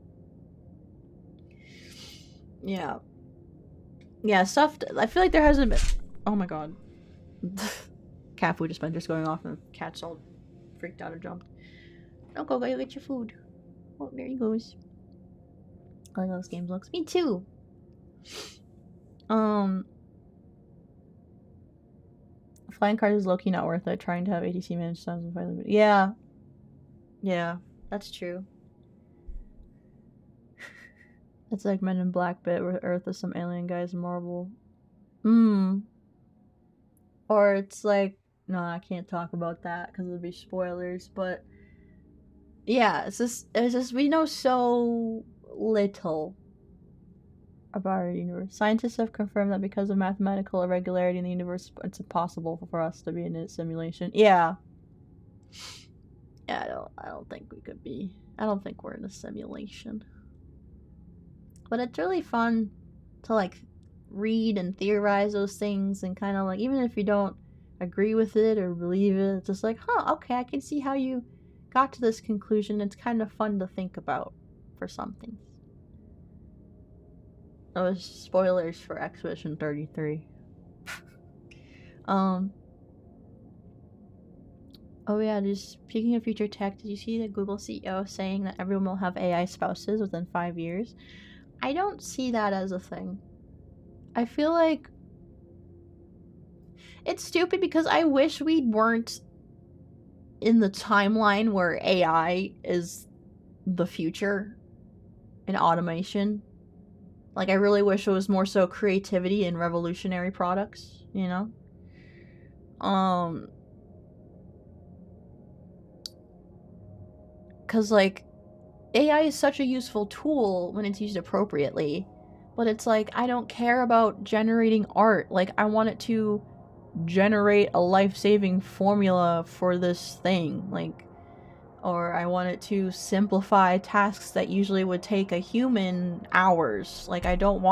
Yeah, stuff. I feel like there hasn't been. Oh my god, cat food dispenser's going off and the cat's all freaked out and jumped. Don't go get your food. Oh, there he goes. I like how this game looks. Me too. Flying cars is low-key not worth it. Trying to have ATC manage sounds and finally. Yeah, that's true. It's like Men in Black bit where Earth is some alien guy's Marvel. Or it's like, no, I can't talk about that because it'll be spoilers. But yeah, it's just we know so little about our universe. Scientists have confirmed that because of mathematical irregularity in the universe, it's impossible for us to be in a simulation. Yeah, I don't think we could be. I don't think we're in a simulation. But it's really fun to like read and theorize those things and kind of like, even if you don't agree with it or believe it, it's just like, huh, okay, I can see how you got to this conclusion. It's kind of fun to think about for something. Those spoilers for Expedition 33. Oh yeah, just speaking of future tech, did you see the Google CEO saying that everyone will have AI spouses within 5 years? I don't see that as a thing. I feel like it's stupid because I wish we weren't in the timeline where AI is the future in automation. Like, I really wish it was more so creativity and revolutionary products, you know? Because, like, AI is such a useful tool when it's used appropriately, but it's like, I don't care about generating art. Like, I want it to generate a life-saving formula for this thing, like, or I want it to simplify tasks that usually would take a human hours. Like, I don't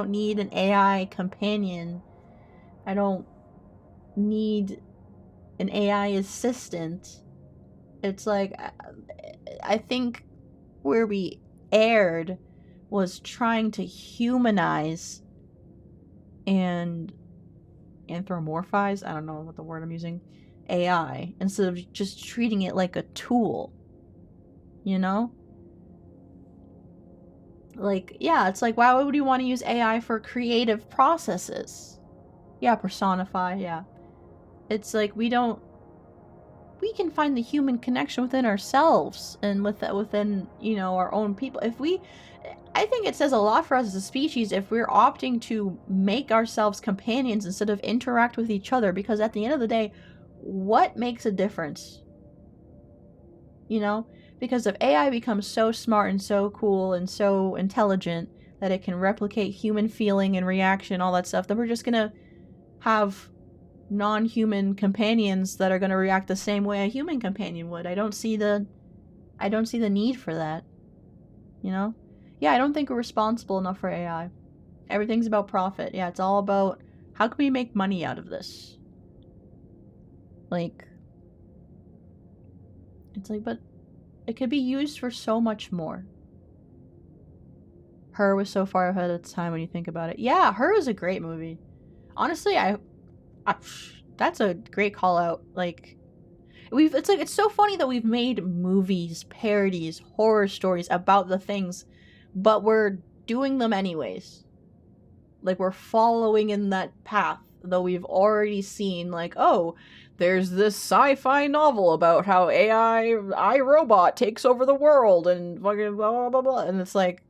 need an AI companion. I don't need an AI assistant. It's like, I think where we erred was trying to humanize and anthropomorphize, I don't know what the word I'm using, AI, instead of just treating it like a tool, you know? Like, yeah, it's like, why would you want to use AI for creative processes? Yeah, personify, yeah. It's like, we can find the human connection within ourselves and within, you know, our own people. I think it says a lot for us as a species if we're opting to make ourselves companions instead of interact with each other, because at the end of the day, what makes a difference? You know? Because if AI becomes so smart and so cool and so intelligent that it can replicate human feeling and reaction, all that stuff, then we're just gonna have non-human companions that are gonna react the same way a human companion would. I don't see the need for that. You know? Yeah, I don't think we're responsible enough for AI. Everything's about profit. Yeah, it's all about how can we make money out of this? Like, it's like, but it could be used for so much more. Her was so far ahead of its time when you think about it. Yeah, Her is a great movie. Honestly, that's a great call out. Like, it's so funny that we've made movies, parodies, horror stories about the things, but we're doing them anyways. Like, we're following in that path, though we've already seen, like, oh, there's this sci-fi novel about how iRobot takes over the world and fucking blah, blah, blah, blah. And it's like,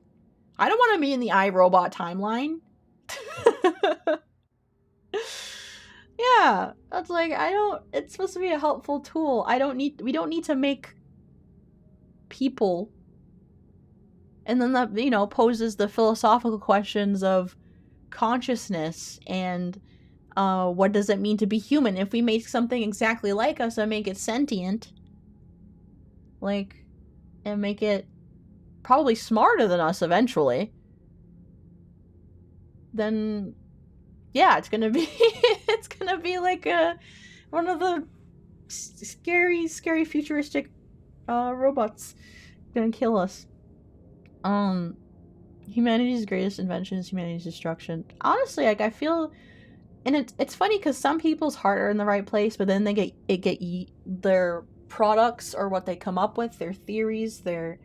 I don't want to be in the iRobot timeline. Yeah, that's like, it's supposed to be a helpful tool. We don't need to make people. And then that, you know, poses the philosophical questions of consciousness and what does it mean to be human? If we make something exactly like us and make it sentient, like, and make it probably smarter than us eventually, then yeah, it's gonna be it's gonna be like one of the scary futuristic robots gonna kill us. Humanity's greatest invention is humanity's destruction. Honestly, like, I feel, and it's funny because some people's heart are in the right place, but then they get their products or what they come up with, their theories, their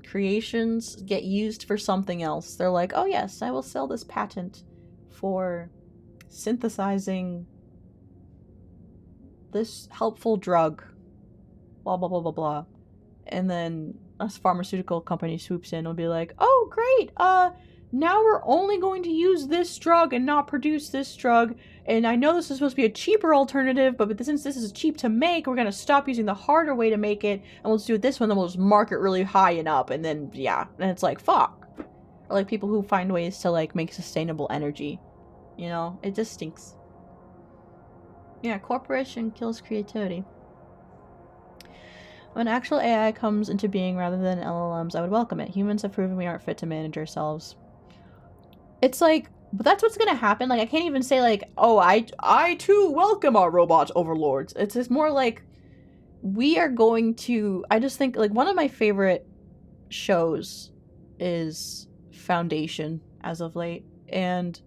creations get used for something else. They're like, oh yes, I will sell this patent for synthesizing this helpful drug, blah blah blah blah blah, and then a pharmaceutical company swoops in and will be like, oh great, now we're only going to use this drug and not produce this drug, and I know this is supposed to be a cheaper alternative, but since this is cheap to make, we're gonna stop using the harder way to make it, and we'll just do it this one, then we'll just mark it really high and up, and then, yeah, and it's like, fuck. Or like people who find ways to, like, make sustainable energy, you know? It just stinks. Yeah, corporation kills creativity. When actual AI comes into being rather than LLMs, I would welcome it. Humans have proven we aren't fit to manage ourselves. It's like, but that's what's gonna happen. Like, I can't even say, like, oh, I too welcome our robot overlords. It's just more like, we are going to, I just think, like, one of my favorite shows is Foundation as of late. And,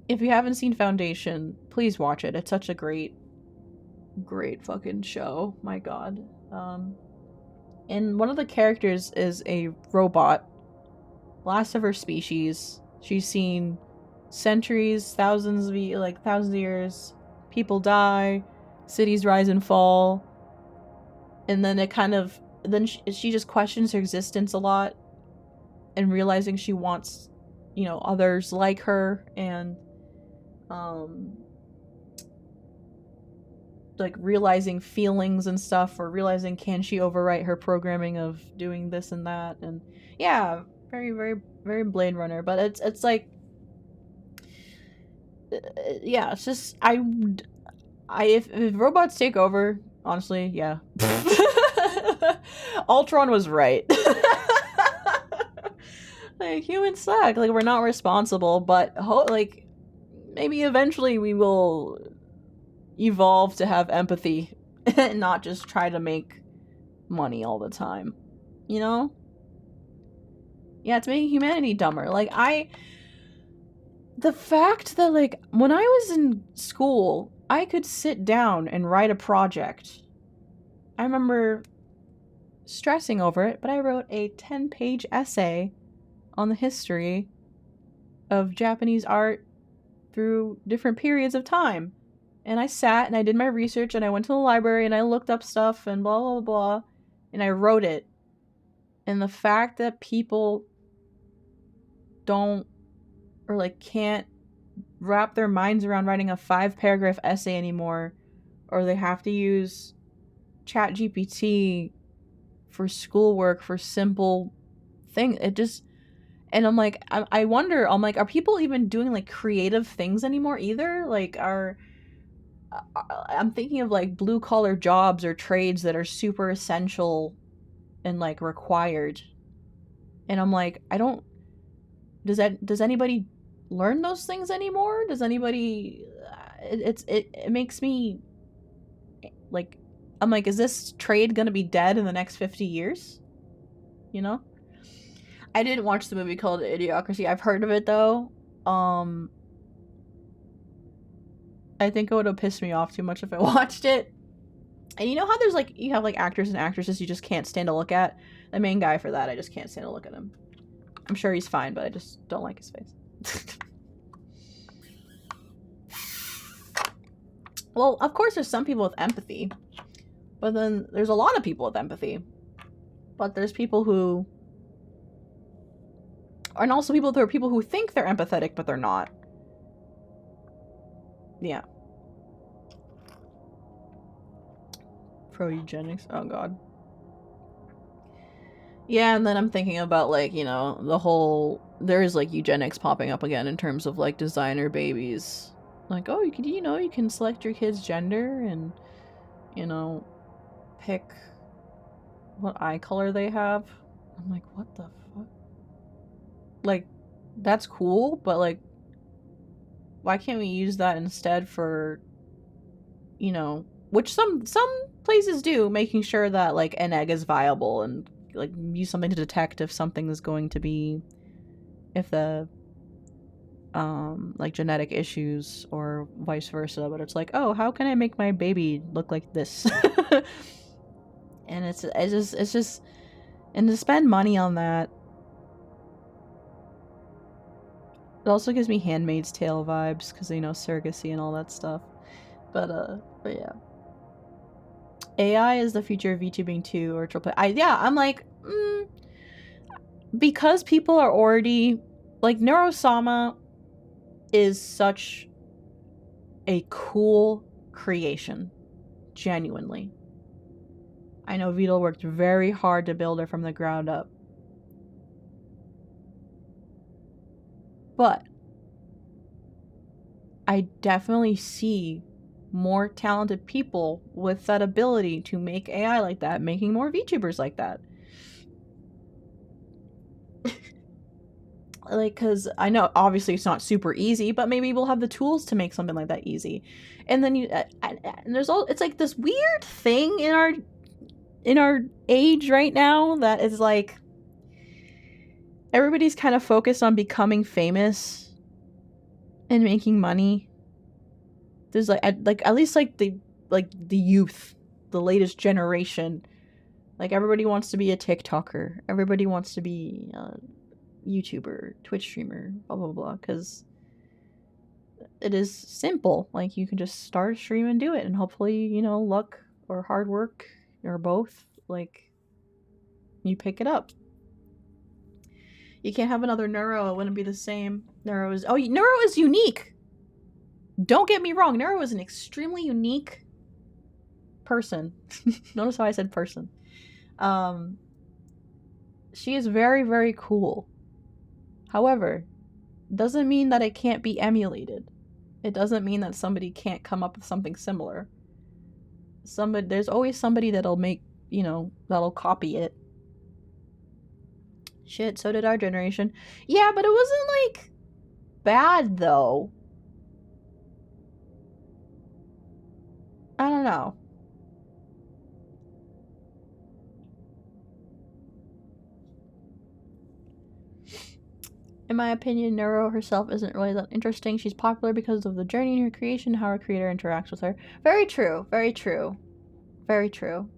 if you haven't seen Foundation, please watch it. It's such a great fucking show. My god. And one of the characters is a robot, last of her species. She's seen centuries, thousands of years, people die, cities rise and fall, and then it kind of, then she just questions her existence a lot, and realizing she wants, you know, others like her, and like realizing feelings and stuff, or realizing can she overwrite her programming of doing this and that. And yeah, very, very, very Blade Runner. But it's like, yeah, it's just if robots take over, honestly, yeah. Ultron was right. Like, humans suck. Like, we're not responsible, but like maybe eventually we will evolve to have empathy and not just try to make money all the time. You know? Yeah, it's making humanity dumber. Like, the fact that, like, when I was in school, I could sit down and write a project. I remember stressing over it, but I wrote a 10-page essay on the history of Japanese art through different periods of time. And I sat and I did my research and I went to the library and I looked up stuff and blah, blah, blah, and I wrote it. And the fact that people don't, or like can't wrap their minds around writing a 5-paragraph essay anymore, or they have to use ChatGPT for schoolwork, for simple things, it just, and I'm like, I wonder, I'm like, are people even doing like creative things anymore either? Like, I'm thinking of like blue collar jobs or trades that are super essential and like required. And I'm like, does anybody learn those things anymore? Does anybody, it makes me like, I'm like, is this trade gonna be dead in the next 50 years? You know? I didn't watch the movie called Idiocracy. I've heard of it though. I think it would have pissed me off too much if I watched it. And you know how there's like, you have like actors and actresses you just can't stand to look at? The main guy for that, I just can't stand to look at him. I'm sure he's fine, but I just don't like his face. Well, of course there's some people with empathy, but then there's a lot of people with empathy. But there's people who, and also there are people who think they're empathetic, but they're not. Yeah. Pro-eugenics, oh god. Yeah, and then I'm thinking about, like, you know, the whole, there is like eugenics popping up again in terms of like designer babies. Like, oh, you can select your kid's gender and, you know, pick what eye color they have. I'm like, what the fuck? Like, that's cool, but like, why can't we use that instead for, you know, which some places do, making sure that like an egg is viable and like use something to detect if something is going to be, if the like genetic issues or vice versa. But it's like, oh, how can I make my baby look like this? And it's just, and to spend money on that, it also gives me Handmaid's Tale vibes, because, you know, surrogacy and all that stuff. But yeah. AI is the future of VTubing too, or triple. I'm like, because people are already, like, Neurosama is such a cool creation, genuinely. I know Vito worked very hard to build her from the ground up. But I definitely see more talented people with that ability to make AI like that, making more VTubers like that. Like, because I know obviously it's not super easy, but maybe we'll have the tools to make something like that easy. And then and there's all, it's like this weird thing in our age right now that is like, everybody's kind of focused on becoming famous and making money. There's like at least like the youth, the latest generation, like everybody wants to be a TikToker, everybody wants to be a YouTuber, Twitch streamer, blah blah blah, because it is simple. Like, you can just start a stream and do it, and hopefully, you know, luck or hard work or both, like, you pick it up. You can't have another Neuro. It wouldn't be the same. Neuro is unique. Don't get me wrong. Neuro is an extremely unique person. Notice how I said person. She is very, very cool. However, doesn't mean that it can't be emulated. It doesn't mean that somebody can't come up with something similar. There's always somebody that'll make, that'll copy it. Shit, so did our generation. Yeah, but it wasn't, like, bad, though. I don't know. In my opinion, Neuro herself isn't really that interesting. She's popular because of the journey in her creation, how her creator interacts with her. Very true. Very true. Very true.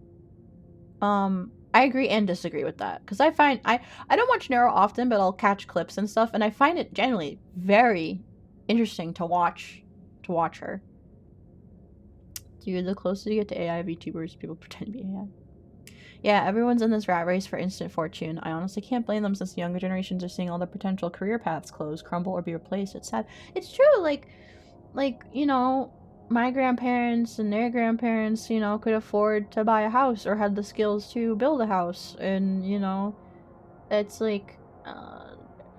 I agree and disagree with that. Because I find... I don't watch Neuro often, but I'll catch clips and stuff. And I find it generally very interesting to watch her. Dude, the closer you get to AI VTubers, people pretend to be AI. Yeah, everyone's in this rat race for instant fortune. I honestly can't blame them since the younger generations are seeing all their potential career paths close, crumble, or be replaced. It's sad. It's true, like, my grandparents and their grandparents, could afford to buy a house or had the skills to build a house. And, it's like,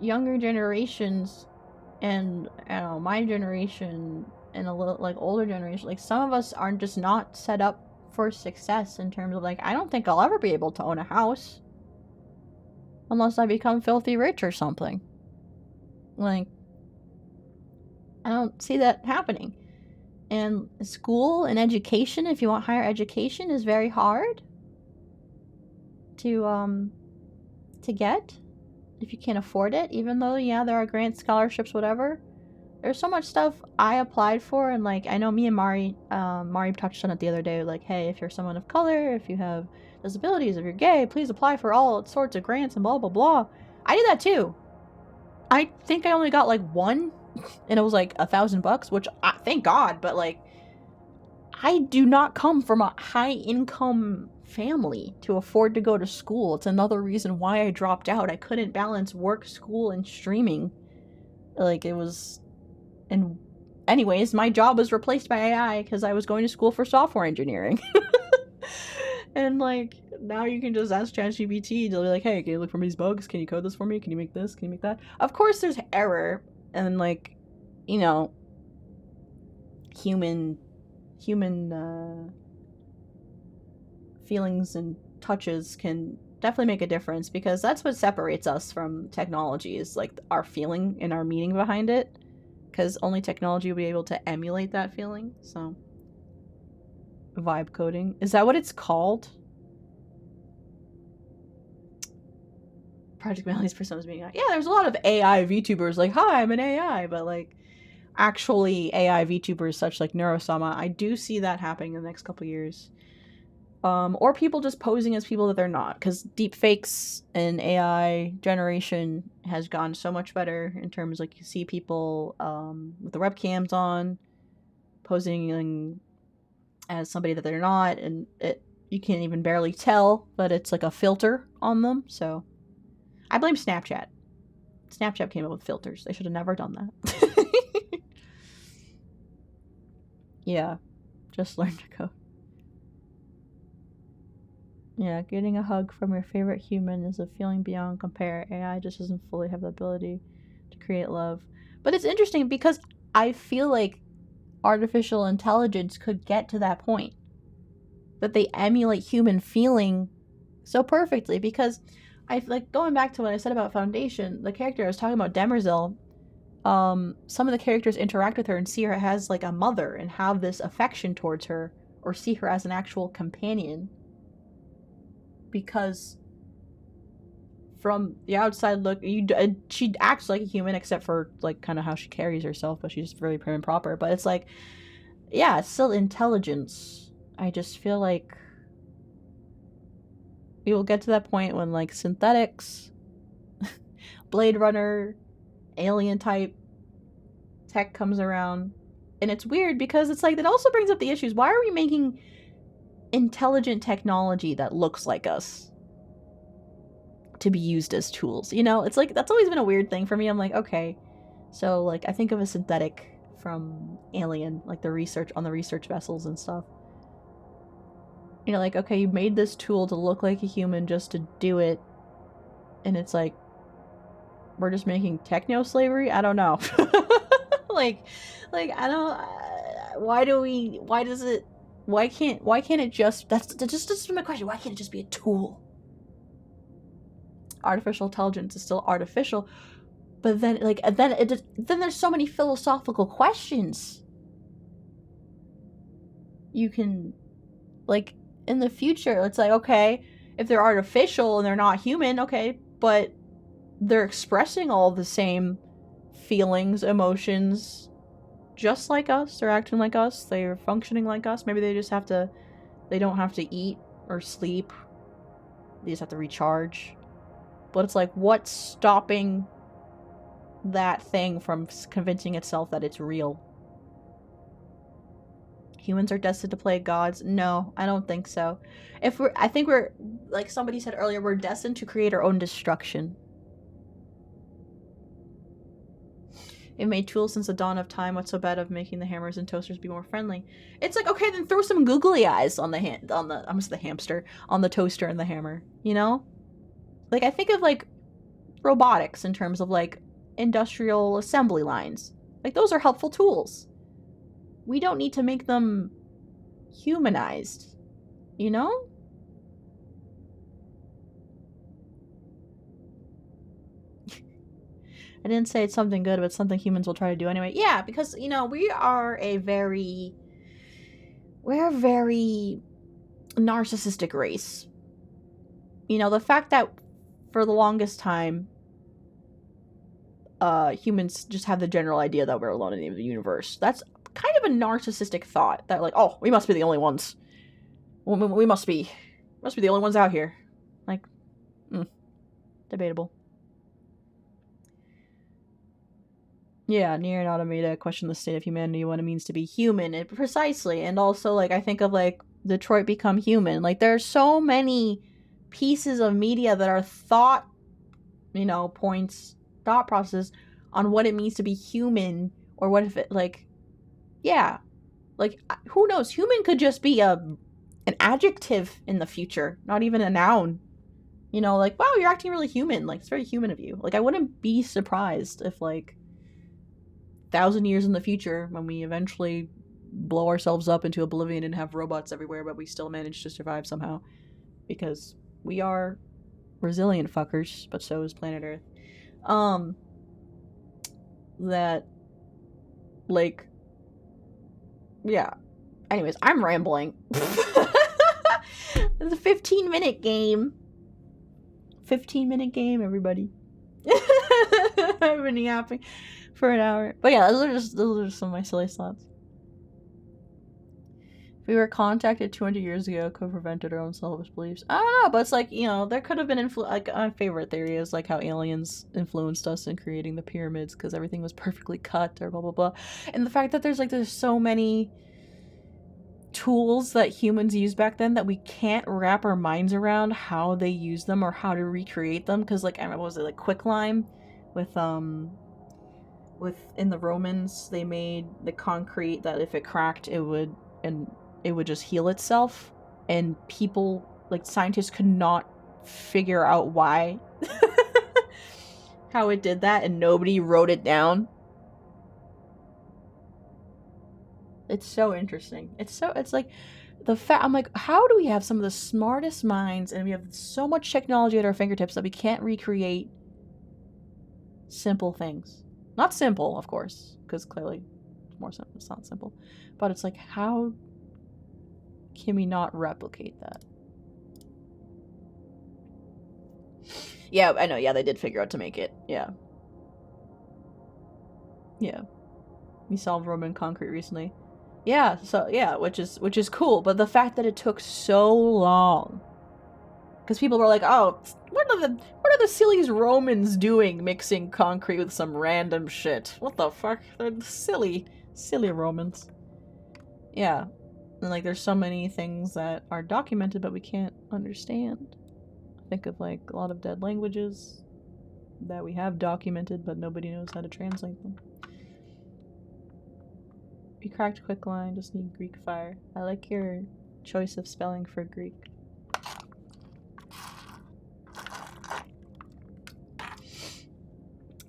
younger generations and, my generation and a little, like, older generation, like, some of us are just not set up for success in terms of, like, I don't think I'll ever be able to own a house unless I become filthy rich or something. Like, I don't see that happening. And school and education, if you want higher education, is very hard to get if you can't afford it, even though, yeah, there are grants, scholarships, whatever. There's so much stuff I applied for, and, like, I know me and Mari touched on it the other day, like, hey, if you're someone of color, if you have disabilities, if you're gay, please apply for all sorts of grants and blah, blah, blah. I did that too. I think I only got, like, one, and it was, like, $1,000, which, thank God, but, like, I do not come from a high-income family to afford to go to school. It's another reason why I dropped out. I couldn't balance work, school, and streaming. Like, it was... And anyways, my job was replaced by AI because I was going to school for software engineering. And, like, now you can just ask ChatGPT to be like, hey, can you look for these bugs? Can you code this for me? Can you make this? Can you make that? Of course there's error. And, like, human feelings and touches can definitely make a difference, because that's what separates us from technology, is, like, our feeling and our meaning behind it. Because only technology will be able to emulate that feeling. So, vibe coding. Is that what it's called? Project Mally's personas being AI. Yeah, there's a lot of AI VTubers, like, hi, I'm an AI, but, like, actually AI VTubers such like Neurosama, I do see that happening in the next couple years. Or people just posing as people that they're not, because deepfakes and AI generation has gone so much better in terms, like, you see people with the webcams on posing as somebody that they're not, and you can't even barely tell, but it's like a filter on them. So I blame Snapchat. Snapchat came up with filters. They should have never done that. Yeah, just learn to code. Yeah, getting a hug from your favorite human is a feeling beyond compare. AI just doesn't fully have the ability to create love. But it's interesting because I feel like artificial intelligence could get to that point. That they emulate human feeling so perfectly. Because, like, going back to what I said about Foundation, the character I was talking about, Demerzel, some of the characters interact with her and see her as, like, a mother and have this affection towards her, or see her as an actual companion. Because from the outside look, she acts like a human, except for, like, kind of how she carries herself, but she's really prim and proper. But it's like, yeah, it's still intelligence. I just feel like we will get to that point when, like, synthetics, Blade Runner, alien type tech comes around. And it's weird because it's like, that also brings up the issues. Why are we making intelligent technology that looks like us? to be used as tools, you know? It's like, that's always been a weird thing for me. I'm like, okay, so like I think of a synthetic from Alien, like the research on the research vessels and stuff. You know, like, okay, you made this tool to look like a human just to do it, and it's like, we're just making techno slavery? I don't know. like I don't, why can't it just, that's just my question, why can't it just be a tool? Artificial intelligence is still artificial, but then, like, then there's so many philosophical questions you can, like, in the future, it's like, okay, if they're artificial and they're not human, okay, but they're expressing all the same feelings, emotions, just like us. They're acting like us. They're functioning like us. Maybe they just have to, they don't have to eat or sleep. They just have to recharge. But it's like, what's stopping that thing from convincing itself that it's real? Humans are destined to play gods? No, I don't think so. I think we're, like somebody said earlier, we're destined to create our own destruction. It made tools since the dawn of time. What's so bad of making the hammers and toasters be more friendly? It's like, okay, then throw some googly eyes on the hamster, on the toaster and the hammer, you know? Like, I think of, like, robotics in terms of, like, industrial assembly lines. Like, those are helpful tools. We don't need to make them humanized, you know? I didn't say it's something good, but it's something humans will try to do anyway. Yeah, because, you know, we're a very narcissistic race. You know, the fact that for the longest time, humans just have the general idea that we're alone in the universe. That's kind of a narcissistic thought, that like, oh, we must be the only ones. We must be the only ones out here. Like, debatable. Yeah, Nier and Automata question the state of humanity, what it means to be human, precisely. And also, like, I think of, like, Detroit Become Human. Like, there are so many pieces of media that are thought, you know, thought process on what it means to be human, or what if it, like, yeah, like, who knows? Human could just be an adjective in the future, not even a noun. You know, like, wow, you're acting really human. Like, it's very human of you. Like, I wouldn't be surprised if, like, 1,000 years in the future, when we eventually blow ourselves up into oblivion and have robots everywhere, but we still manage to survive somehow, because we are resilient fuckers, but so is planet Earth. That, like, yeah. Anyways, I'm rambling. It's a 15-minute game. 15-minute game, everybody. I've been yapping for an hour. But yeah, those are just some of my silly thoughts. If we were contacted 200 years ago, could have prevented our own selfish beliefs. I don't know, but it's like, you know, there could have been like, my favorite theory is like how aliens influenced us in creating the pyramids because everything was perfectly cut or blah blah blah. And the fact that there's so many tools that humans used back then that we can't wrap our minds around how they use them or how to recreate them, because like, I remember, what was it, like quicklime with in the Romans, they made the concrete that if it cracked it would just heal itself, and people, like scientists, could not figure out why how it did that, and nobody wrote it down. It's so interesting. It's like I'm like, how do we have some of the smartest minds and we have so much technology at our fingertips that we can't recreate simple things? Not simple, of course, because clearly it's more simple. It's not simple, but it's like, how can we not replicate that? Yeah, I know. Yeah, they did figure out to make it. Yeah. We solved Roman concrete recently. Yeah, so yeah, which is cool, but the fact that it took so long, because people were like, oh, what are the silliest Romans doing mixing concrete with some random shit? What the fuck? They're silly Romans. Yeah. And like, there's so many things that are documented but we can't understand. Think of like a lot of dead languages that we have documented, but nobody knows how to translate them. You cracked Quicklime, just need Greek fire. I like your choice of spelling for Greek.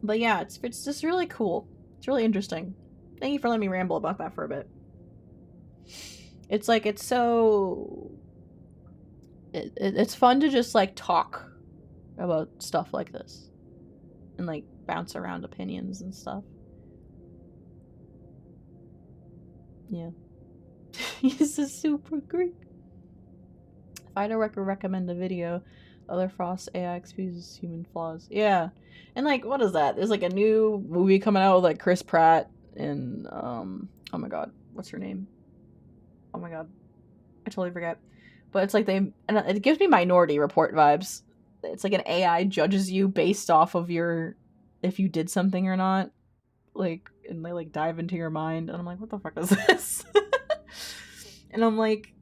But yeah, it's just really cool. It's really interesting. Thank you for letting me ramble about that for a bit. It's like, it's so... It's fun to just like talk about stuff like this. And like bounce around opinions and stuff. Yeah. This is super Greek. If I had to recommend a video, Other Frost AI exposes human flaws. Yeah. And like, what is that? There's like a new movie coming out with like Chris Pratt and oh my god, what's her name? Oh my god. I totally forget. But it's like and it gives me Minority Report vibes. It's like an AI judges you based off of if you did something or not. Like, and they like dive into your mind, and I'm like, what the fuck is this? And I'm like,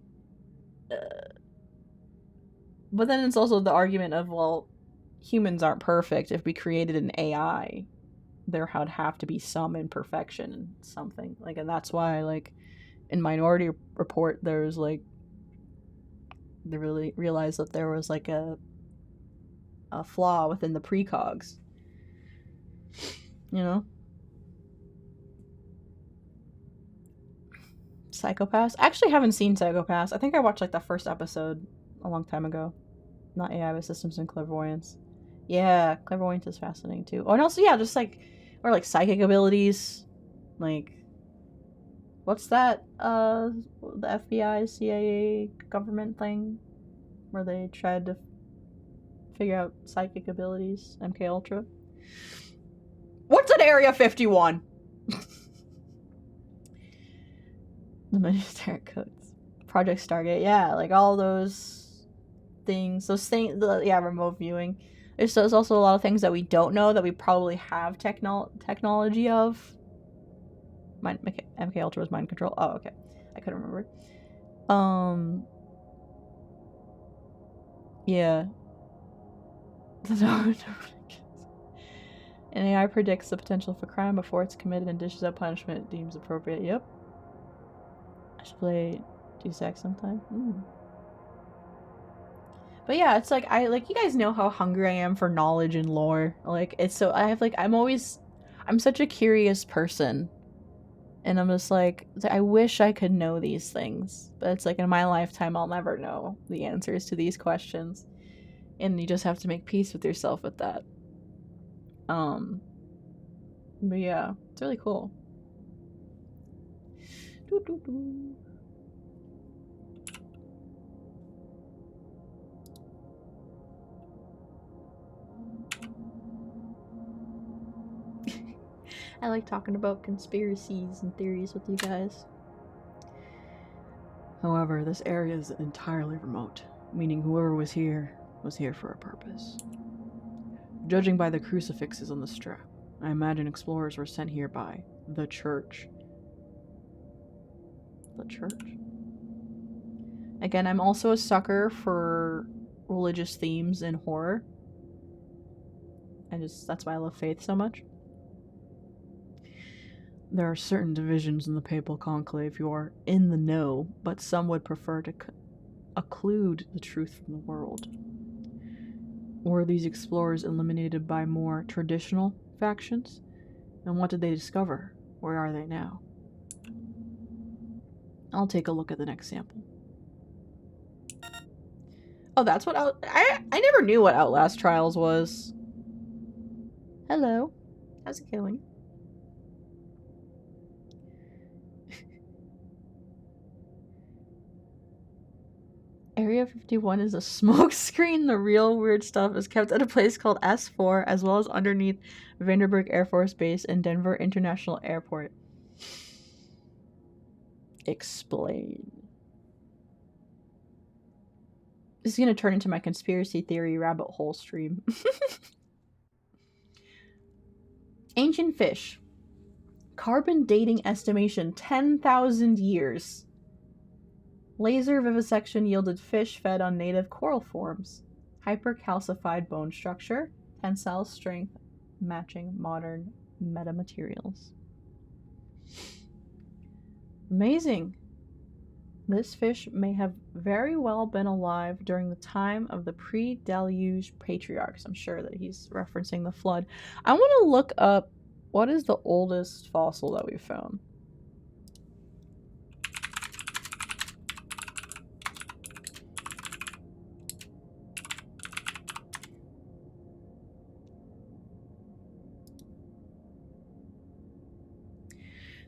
but then it's also the argument of, well, humans aren't perfect. If we created an AI, there would have to be some imperfection in something. Like, and that's why, like, in Minority Report, there's like, they really realized that there was like a flaw within the precogs. You know? Psychopaths? I actually haven't seen Psychopaths. I think I watched like the first episode a long time ago. Not AI, but Systems and Clairvoyance. Yeah, Clairvoyance is fascinating too. Oh, and also, yeah, just like, or like psychic abilities. Like, what's that? The FBI, CIA, government thing where they tried to figure out psychic abilities? MK Ultra. What's an Area 51? The Ministerial Codes. Project Stargate. Yeah, like all those things. Those things, yeah, remote viewing. There's also a lot of things that we don't know that we probably have technology of. MK Ultra was mind control. Oh, okay. I couldn't remember. Yeah. An AI predicts the potential for crime before it's committed and dishes out punishment it deems appropriate. Yep. I should play D-Sax sometime. But yeah, it's like, you guys know how hungry I am for knowledge and lore. Like, it's so, I'm such a curious person. And I'm just like, I wish I could know these things. But it's like, in my lifetime, I'll never know the answers to these questions. And you just have to make peace with yourself with that. But yeah, it's really cool. I like talking about conspiracies and theories with you guys. However, this area is entirely remote, meaning whoever was here for a purpose. Judging by the crucifixes on the strap, I imagine explorers were sent here by the church. The church? Again, I'm also a sucker for religious themes in horror. That's why I love Faith so much. There are certain divisions in the Papal Conclave who are in the know, but some would prefer to occlude the truth from the world. Were these explorers eliminated by more traditional factions? And what did they discover? Where are they now? I'll take a look at the next sample. Oh, that's what I never knew what Outlast Trials was. Hello. How's it going? Area 51 is a smoke screen. The real weird stuff is kept at a place called S4, as well as underneath Vandenberg Air Force Base and Denver International Airport. Explain. This is going to turn into my conspiracy theory rabbit hole stream. Ancient fish. Carbon dating estimation 10,000 years. Laser vivisection yielded fish fed on native coral forms. hypercalcified bone structure, tensile strength matching modern metamaterials. Amazing. This fish may have very well been alive during the time of the pre-deluge patriarchs. I'm sure that he's referencing the flood. I want to look up what is the oldest fossil that we've found.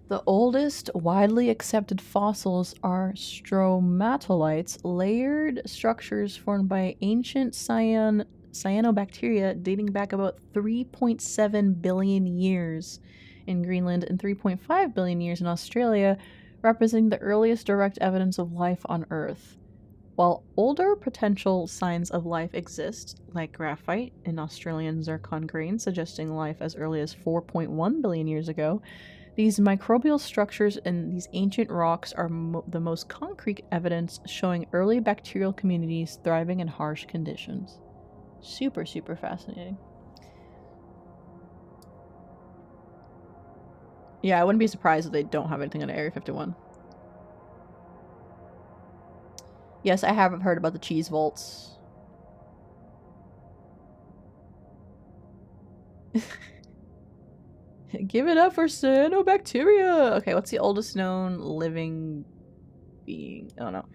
The oldest widely accepted fossils are stromatolites, layered structures formed by ancient cyanobacteria dating back about 3.7 billion years in Greenland and 3.5 billion years in Australia, representing the earliest direct evidence of life on Earth. While older potential signs of life exist, like graphite in Australian zircon grains suggesting life as early as 4.1 billion years ago, these microbial structures in these ancient rocks are the most concrete evidence showing early bacterial communities thriving in harsh conditions. Super, super fascinating. Yeah, I wouldn't be surprised if they don't have anything on Area 51. Yes, I have heard about the cheese vaults. Give it up for cyanobacteria! Okay, what's the oldest known living being? Oh no.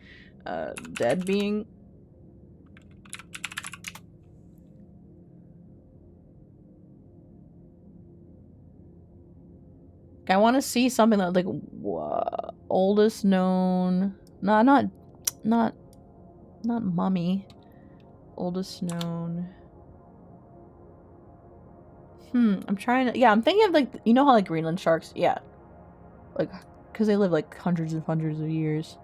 Dead being? I want to see something that, like, oldest known... No, not mummy. Oldest known... I'm trying to... Yeah, I'm thinking of, like, you know how, like, Greenland sharks... Yeah. Like, because they live, like, hundreds and hundreds of years.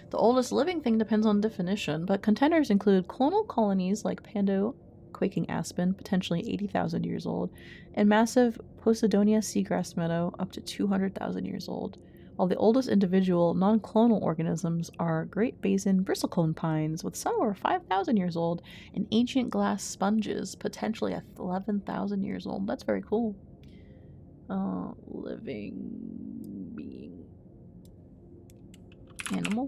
The oldest living thing depends on definition, but contenders include clonal colonies like Pando quaking aspen, potentially 80,000 years old, and massive Posidonia seagrass meadow, up to 200,000 years old. While the oldest individual non-clonal organisms are Great Basin bristlecone pines, with some over 5,000 years old, and ancient glass sponges, potentially 11,000 years old. That's very cool. Living being. Animal?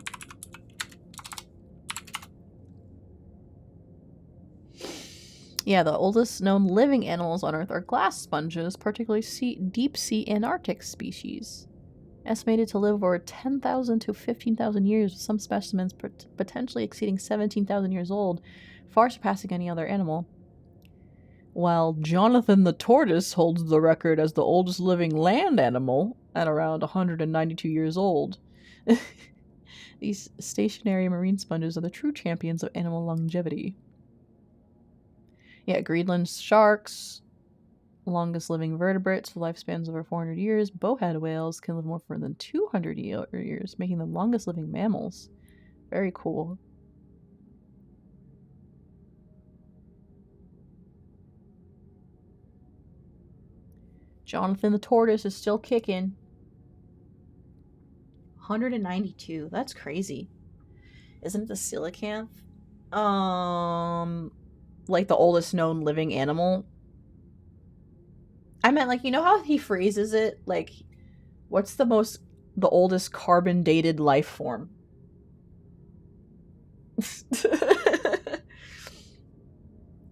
Yeah, the oldest known living animals on Earth are glass sponges, particularly deep-sea Antarctic species. Estimated to live over 10,000 to 15,000 years, with some specimens potentially exceeding 17,000 years old, far surpassing any other animal. While Jonathan the tortoise holds the record as the oldest living land animal at around 192 years old. These stationary marine sponges are the true champions of animal longevity. Yeah, Greenland sharks, longest living vertebrates with lifespans over 400 years. Bowhead whales can live more than 200 years, making them longest living mammals. Very cool. Jonathan the tortoise is still kicking. 192. That's crazy. Isn't it the coelacanth? Like the oldest known living animal. I meant, like, you know how he phrases it? Like, what's the oldest carbon dated life form?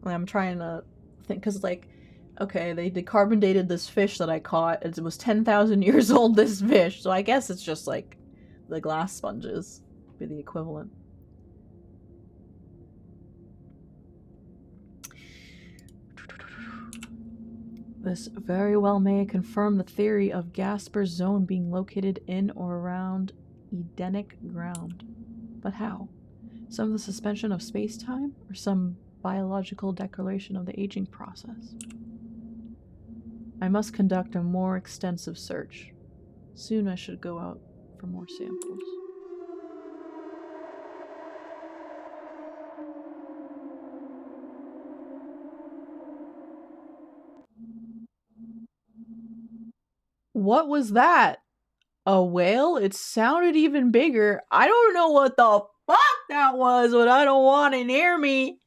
I'm trying to think, because, like, okay, they carbon dated this fish that I caught. It was 10,000 years old, this fish. So I guess it's just, like, the glass sponges be the equivalent. This very well may confirm the theory of Gasper's zone being located in or around Edenic ground. But how? Some of the suspension of space-time, or some biological declaration of the aging process? I must conduct a more extensive search. Soon I should go out for more samples. What was that? A whale? It sounded even bigger. I don't know what the fuck that was, but I don't want it near me.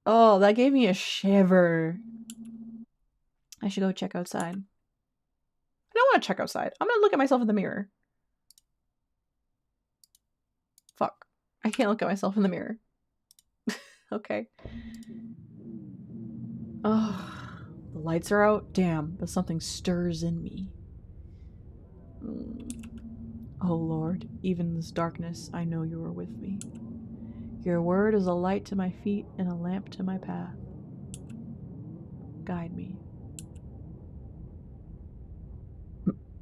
Oh, that gave me a shiver. I should go check outside. I don't want to check outside. I'm gonna look at myself in the mirror. Fuck. I can't look at myself in the mirror. Okay. Oh, the lights are out. Damn, but something stirs in me. Oh Lord, even in this darkness, I know you are with me. Your word is a light to my feet and a lamp to my path. Guide me.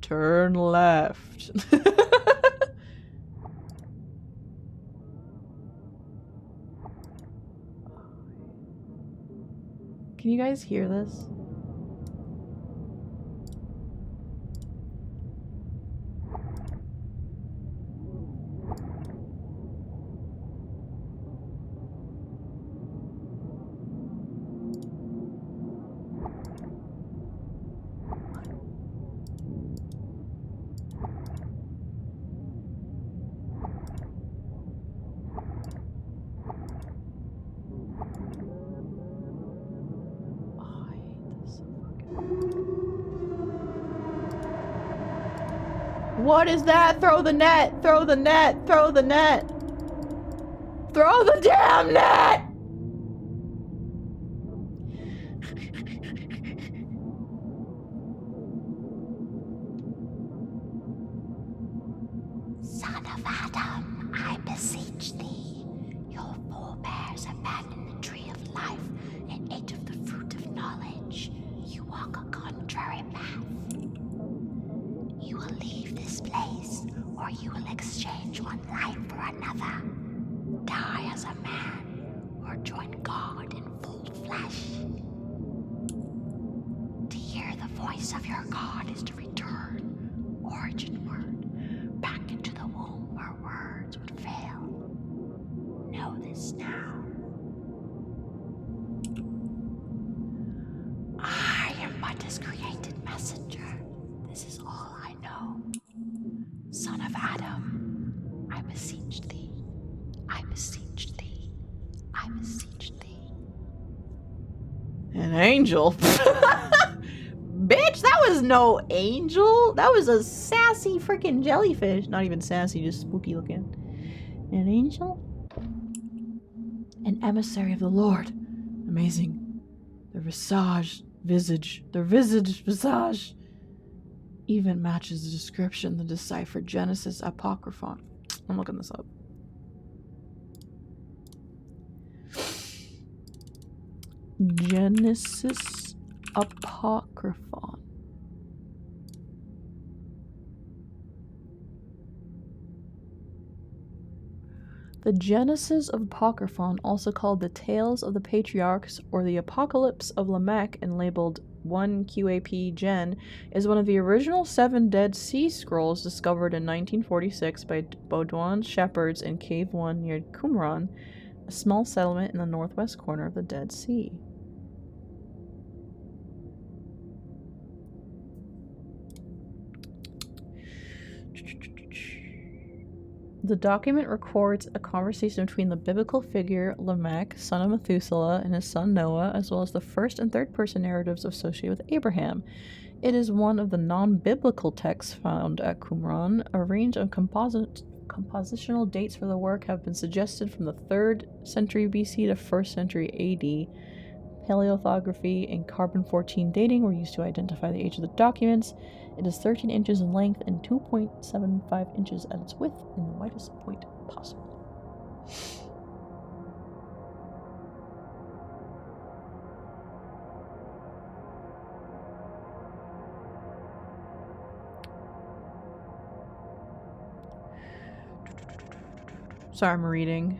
Turn left. Can you guys hear this? What is that? Throw the net! Throw the net! Throw the net! Throw the damn net! Son of Adam, I beseech thee. Your forebears abandoned the tree of life and ate of the fruit of knowledge. You walk a contrary path. You will leave this place, or you will exchange one life for another. Die as a man, or join God in full flesh. To hear the voice of your God is to return, origin-ward, back into the womb where words would fail. Know this now. I am but his created messenger. This is all I know. Son of Adam, I beseech thee. I beseech thee. I beseech thee. An angel? Bitch, that was no angel. That was a sassy freaking jellyfish. Not even sassy, just spooky looking. An angel? An emissary of the Lord. Amazing. Their visage even matches the description, the deciphered Genesis Apocryphon. I'm looking this up. Genesis Apocryphon. The Genesis of Apocryphon, also called the Tales of the Patriarchs or the Apocalypse of Lamech and labeled 1 QAP Gen, is one of the original 7 Dead Sea Scrolls discovered in 1946 by Baudouin shepherds in Cave 1 near Qumran, a small settlement in the northwest corner of the Dead Sea. The document records a conversation between the biblical figure Lamech, son of Methuselah, and his son Noah, as well as the first and third person narratives associated with Abraham. It is one of the non-biblical texts found at Qumran. A range of compositional dates for the work have been suggested from the 3rd century BC to 1st century AD. Paleothography and carbon-14 dating were used to identify the age of the documents. It is 13 inches in length and 2.75 inches at its width in the widest point possible. Sorry, I'm reading.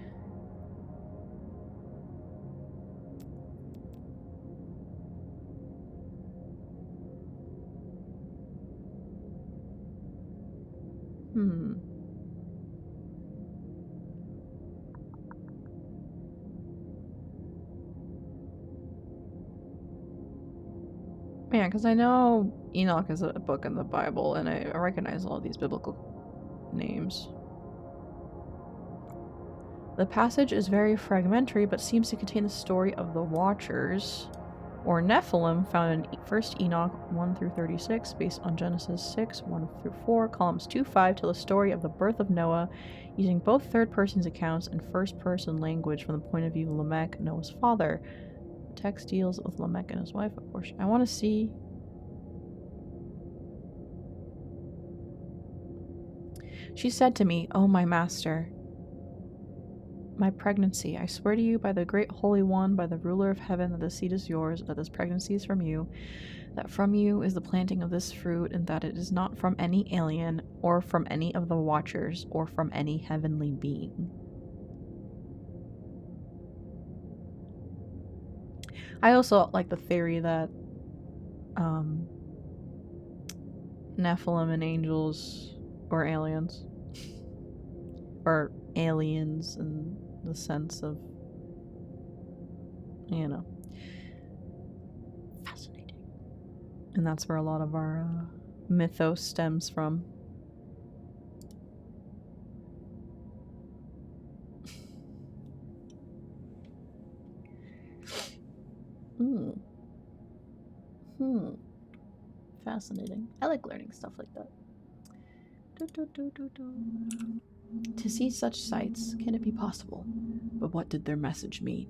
Yeah, because I know Enoch is a book in the Bible, and I recognize all these biblical names. The passage is very fragmentary, but seems to contain the story of the Watchers, or Nephilim, found in 1st Enoch 1-36, based on Genesis 6, 1-4, columns 2-5, tell the story of the birth of Noah, using both third-person accounts and first-person language from the point of view of Lamech, Noah's father. The text deals with Lamech and his wife, of course. I want to see... She said to me, "O my master, my pregnancy, I swear to you by the great Holy One, by the ruler of heaven, that the seed is yours, that this pregnancy is from you, that from you is the planting of this fruit, and that it is not from any alien, or from any of the Watchers, or from any heavenly being." I also like the theory that Nephilim and angels or aliens, or aliens in the sense of, you know, fascinating. And that's where a lot of our mythos stems from. Fascinating. I like learning stuff like that. To see such sights, can it be possible? But what did their message mean?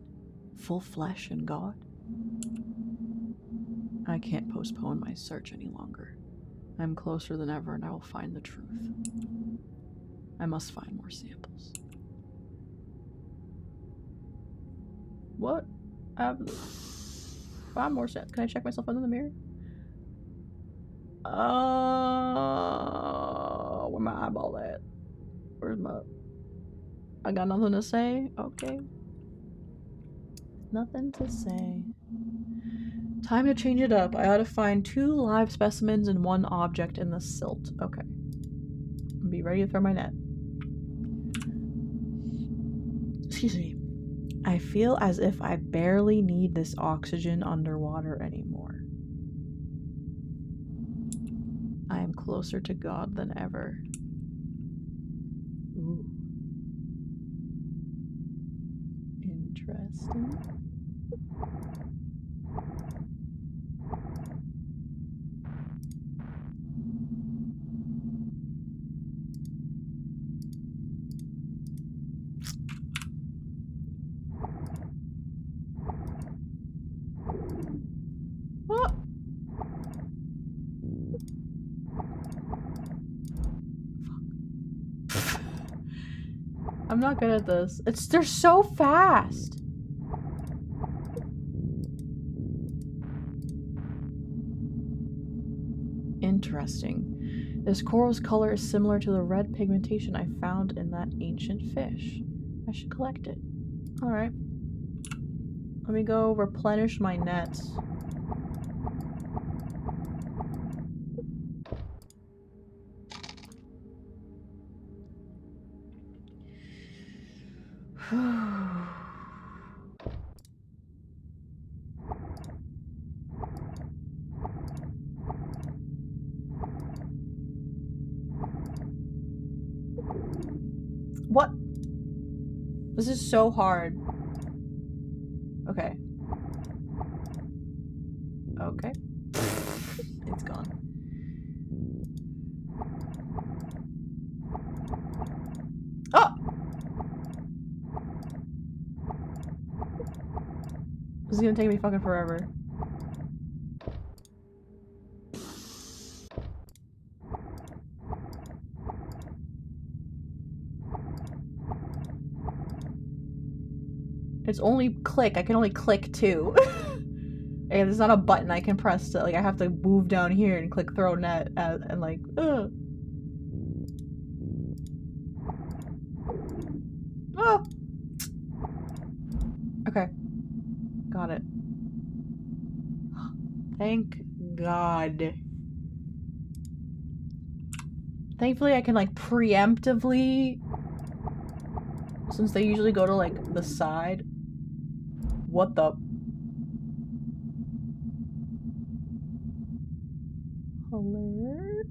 Full flesh and God? I can't postpone my search any longer. I'm closer than ever, and I will find the truth. I must find more samples. What? Find more samples. Can I check myself in the mirror? Where my eyeball at? Where's my... I got nothing to say? Okay. Nothing to say. Time to change it up. I ought to find 2 live specimens and 1 object in the silt. Okay. Be ready to throw my net. Excuse me. I feel as if I barely need this oxygen underwater anymore. I am closer to God than ever. Ooh. Interesting. What? I'm not good at this. They're so fast. Interesting. This coral's color is similar to the red pigmentation I found in that ancient fish. I should collect it. Alright. Let me go replenish my nets. What? This is so hard. Okay. Okay. It's gone. Oh! This is gonna take me fucking forever. It's only click. I can only click 2. And there's not a button I can press to, like, I have to move down here and click throw net and like, ugh. Oh! Okay. Got it. Thank God. Thankfully I can, like, preemptively, since they usually go to, like, the side. What the? color.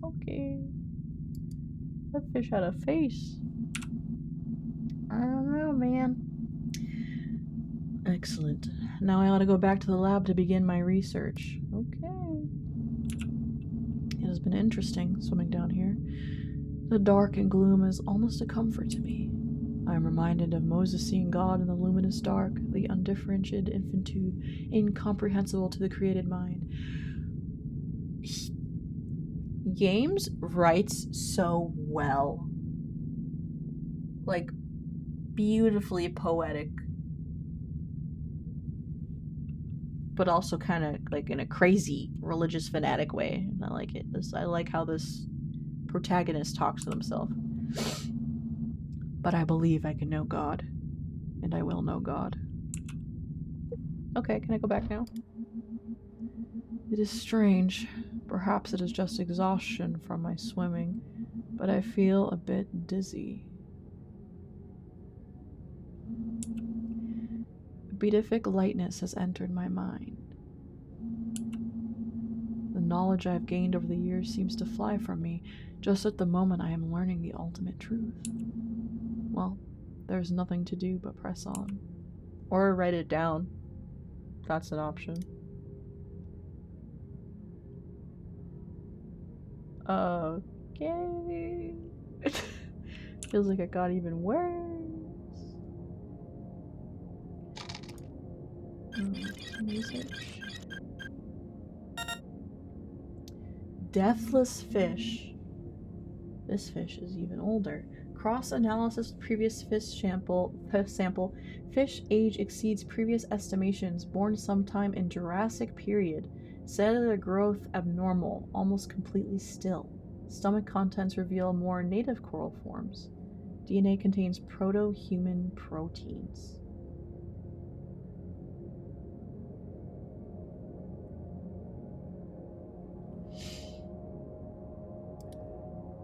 Okay. That fish had a face. I don't know, man. Excellent. Now I ought to go back to the lab to begin my research. Okay. It has been interesting swimming down here. The dark and gloom is almost a comfort to me. I am reminded of Moses seeing God in the luminous dark, the undifferentiated infinitude, incomprehensible to the created mind. Yames writes so well. Like, beautifully poetic. But also kind of, like, in a crazy, religious, fanatic way. And I like it. I like how this protagonist talks to himself. But I believe I can know God. And I will know God. Okay, can I go back now? It is strange. Perhaps it is just exhaustion from my swimming, but I feel a bit dizzy. A beatific lightness has entered my mind. The knowledge I have gained over the years seems to fly from me, just at the moment I am learning the ultimate truth. Well, there's nothing to do but press on. Or write it down. That's an option. Okay. Feels like it got even worse. Research. Deathless fish. This fish is even older. Cross-analysis of previous fish sample. Fish age exceeds previous estimations. Born sometime in Jurassic period. Cellular growth abnormal, almost completely still. Stomach contents reveal more native coral forms. DNA contains proto-human proteins.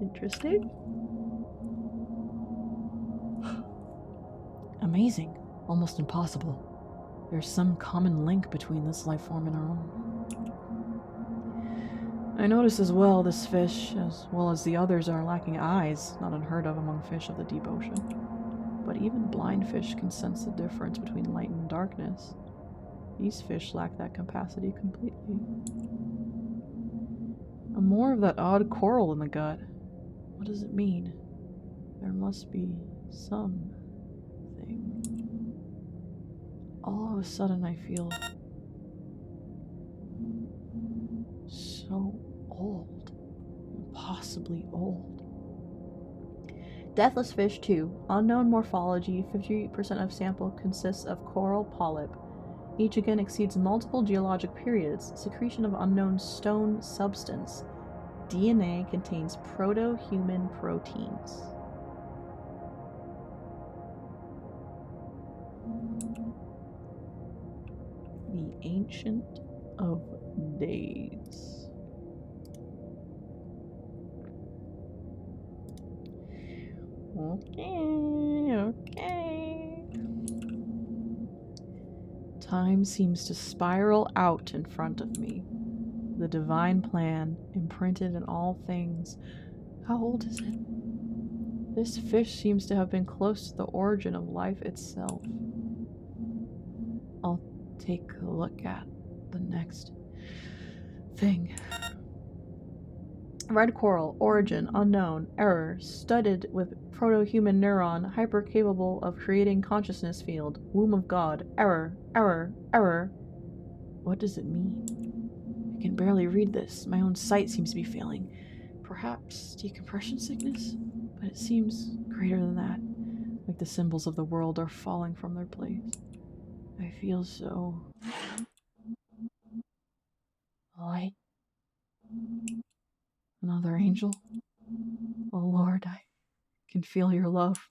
Interesting. Amazing. Almost impossible. There's some common link between this life form and our own. I notice as well this fish, as well as the others, are lacking eyes, not unheard of among fish of the deep ocean. But even blind fish can sense the difference between light and darkness. These fish lack that capacity completely. And more of that odd coral in the gut. What does it mean? There must be something. All of a sudden I feel so old. Impossibly old. Deathless fish 2. Unknown morphology. 50% of sample consists of coral polyp. Each again exceeds multiple geologic periods. Secretion of unknown stone substance. DNA contains proto-human proteins. The Ancient of Days. Okay. Time seems to spiral out in front of me. The divine plan, imprinted in all things. How old is it? This fish seems to have been close to the origin of life itself. I'll take a look at the next thing. Red coral, origin unknown, error, studded with proto-human neuron, hyper-capable of creating consciousness field, womb of God, error, error, error. What does it mean? I can barely read this. My own sight seems to be failing. Perhaps decompression sickness? But it seems greater than that. Like the symbols of the world are falling from their place. I feel so... light. Another angel? Oh Lord, I can feel your love.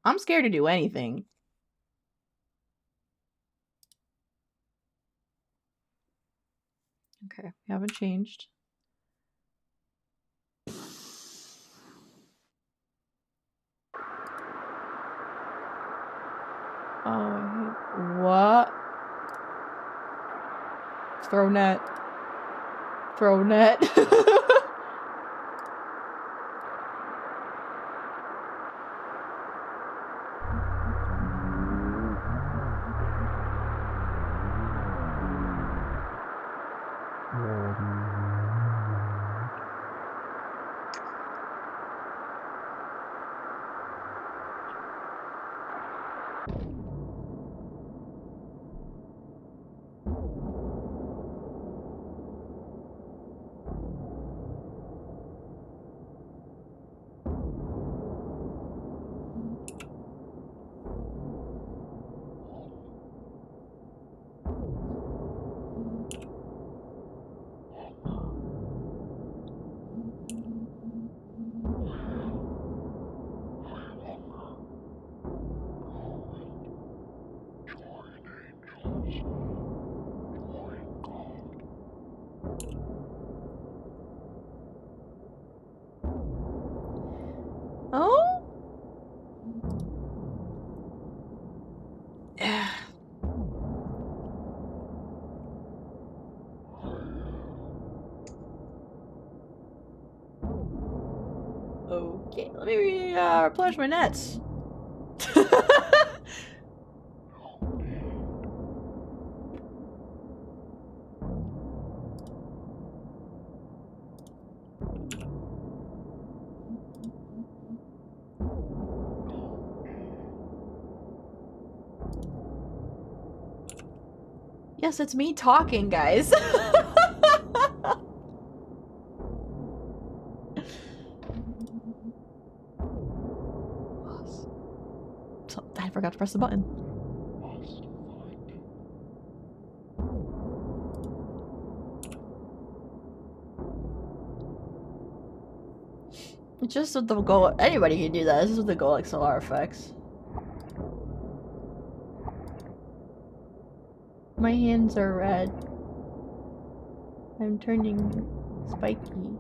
I'm scared to do anything. Okay, we haven't changed. Oh, what? Throw net. Throw net. Oh? Okay, let me replenish my nets. Yes, it's me talking, guys. So, I forgot to press the button. It's just with the goal. Anybody can do that. This is with the goal XLR effects. My hands are red. I'm turning spiky.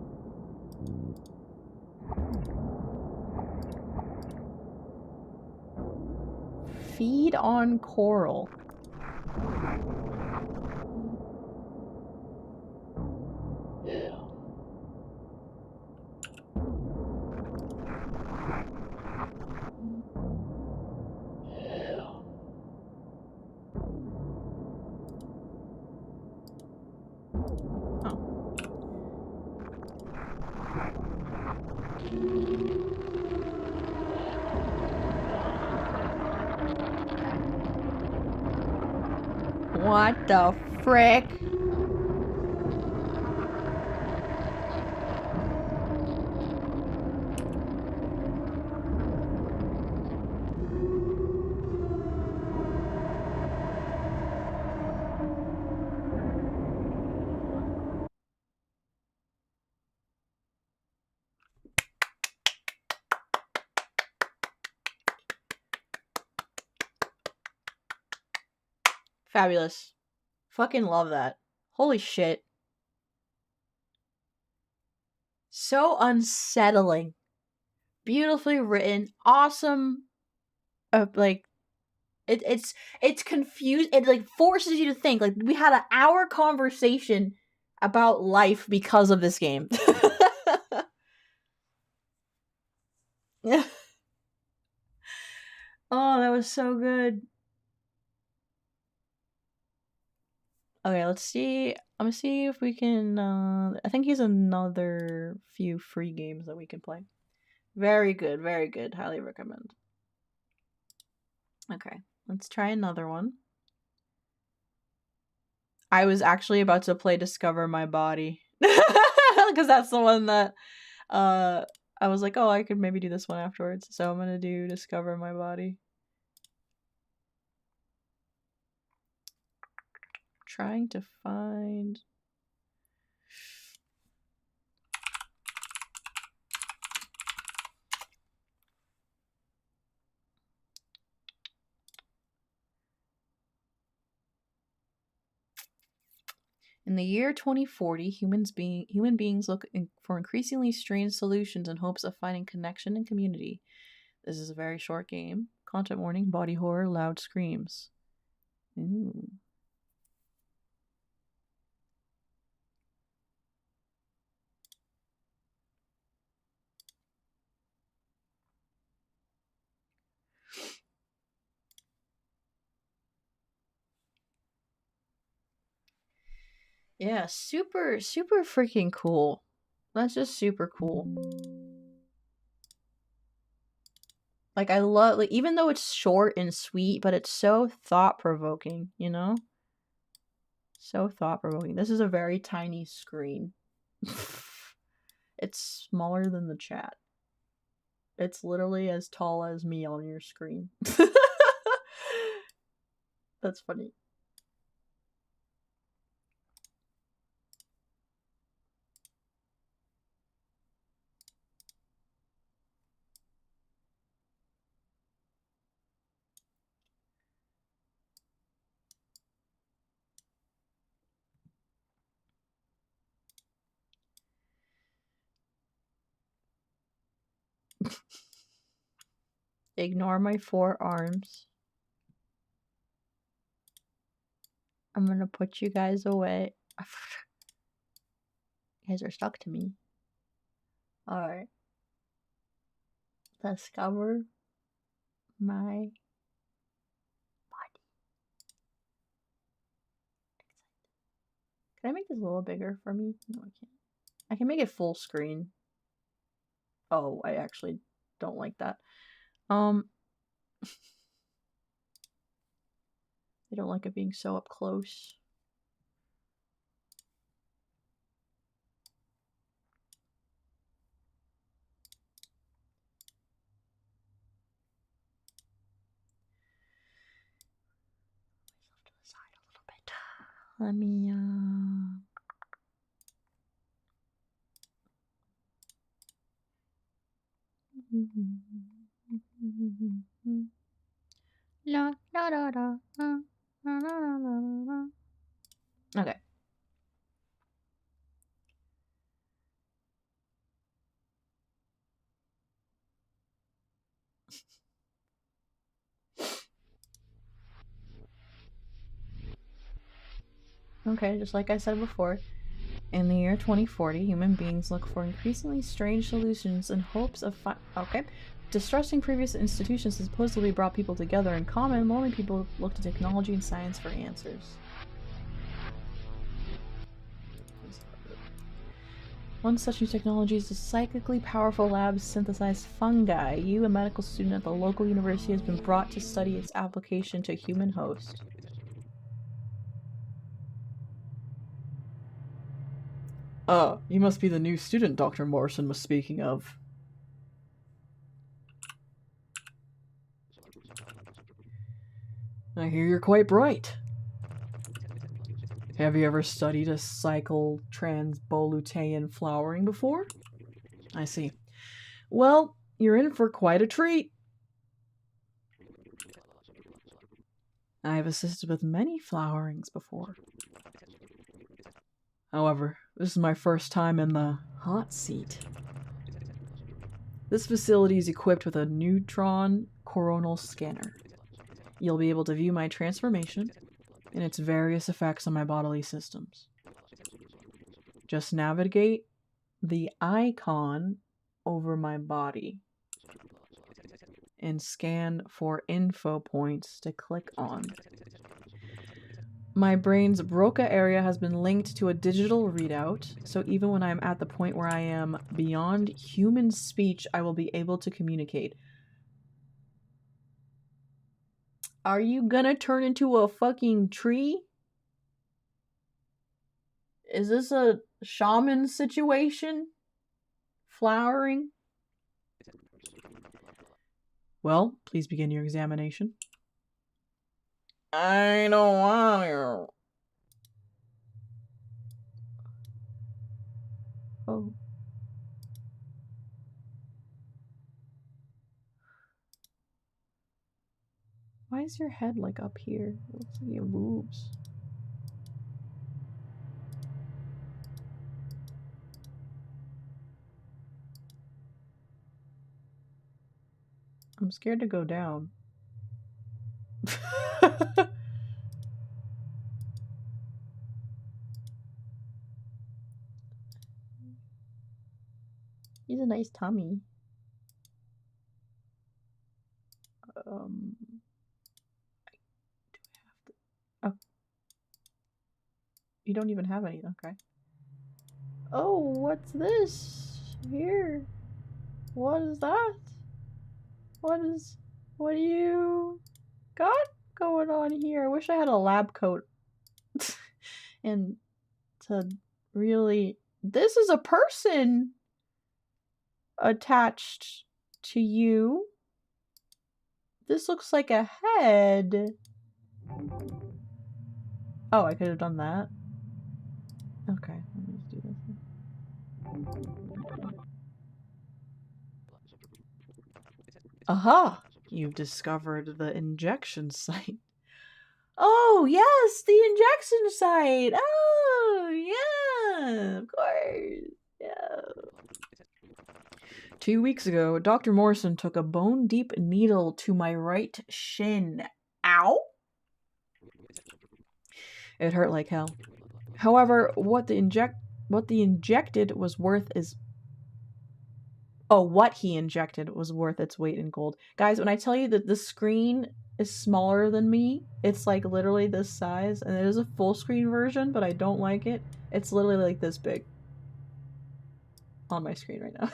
Feed on coral. What the frick? Fabulous. Fucking love that. Holy shit. So unsettling. Beautifully written. Awesome. Like, it's confused. It like forces you to think. Like, we had an hour conversation about life because of this game. Oh, that was so good. Okay, let's see. I'm gonna see if we can, I think he's another few free games that we can play. Very good, very good. Highly recommend. Okay, let's try another one. I was actually about to play Discover My Body. Because that's the one that, I was like, oh, I could maybe do this one afterwards. So I'm gonna do Discover My Body. Trying to find... In the year 2040, human beings look for increasingly strange solutions in hopes of finding connection and community. This is a very short game. Content warning, body horror, loud screams. Ooh. Yeah, super freaking cool. That's just super cool. Like, I love, like, even though it's short and sweet, but it's so thought-provoking, you know? So thought-provoking. This is a very tiny screen. It's smaller than the chat. It's literally as tall as me on your screen. That's funny. Ignore my 4 arms. I'm gonna put you guys away. You guys are stuck to me. Alright. Discover my body. Can I make this a little bigger for me? No, I can't. I can make it full screen. Oh, I actually don't like that. I don't like it being so up close. To the side a little bit. Let me la la la la la la la la. Okay. Okay, just like I said before, in the year 2040, human beings look for increasingly strange solutions in hopes of distrusting previous institutions that supposedly brought people together in common. Lonely people look to technology and science for answers. One such new technology is the psychically powerful lab's synthesized fungi. You, a medical student at the local university, has been brought to study its application to a human host. You must be the new student Dr. Morrison was speaking of. I hear you're quite bright. Have you ever studied a cycle transbolutanean flowering before? I see. Well, you're in for quite a treat. I have assisted with many flowerings before. However, this is my first time in the hot seat. This facility is equipped with a neutron coronal scanner. You'll be able to view my transformation and its various effects on my bodily systems. Just navigate the icon over my body and scan for info points to click on. My brain's Broca area has been linked to a digital readout, so even when I'm at the point where I am beyond human speech, I will be able to communicate. Are you gonna turn into a fucking tree? Is this a shaman situation? Flowering? Well, please begin your examination. I don't want to. Oh. Why is your head like up here? It looks like you have boobs. I'm scared to go down. He's a nice tummy. I do have to. Oh. You don't even have any. Okay. Oh, what's this? Here. What is that? What do you got going on here? I wish I had a lab coat. And to really... This is a person attached to you. This looks like a head. Oh, I could have done that. Okay, let me just do this. Aha! You've discovered the injection site. Oh, yes, the injection site! Oh, yeah, of course. Yeah. 2 weeks ago, Dr. Morrison took a bone-deep needle to my right shin. Ow! It hurt like hell. However, what he injected was worth its weight in gold. Guys, when I tell you that the screen is smaller than me, it's like literally this size, and it is a full screen version, but I don't like it. It's literally like this big on my screen right now.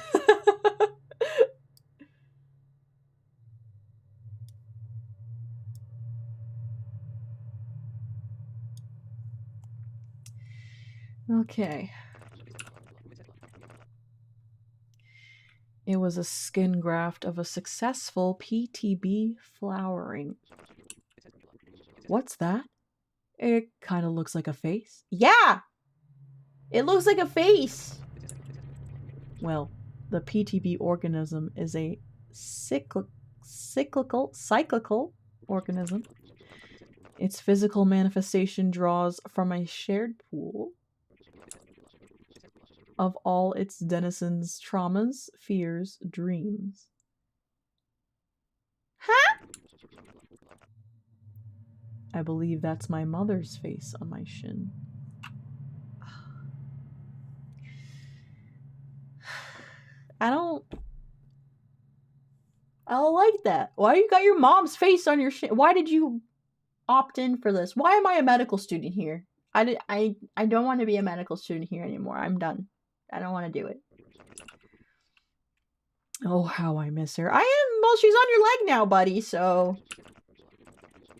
Okay. It was a skin graft of a successful PTB flowering. What's that? It kind of looks like a face. Yeah! It looks like a face! Well, the PTB organism is a cyclical organism. Its physical manifestation draws from a shared pool of all its denizens' traumas, fears, dreams. Huh? I believe that's my mother's face on my shin. I don't like that. Why you got your mom's face on your shin? Why did you opt in for this? Why am I a medical student here? I don't want to be a medical student here anymore. I'm done. I don't want to do it. Oh, how I miss her. Well, she's on your leg now, buddy, so...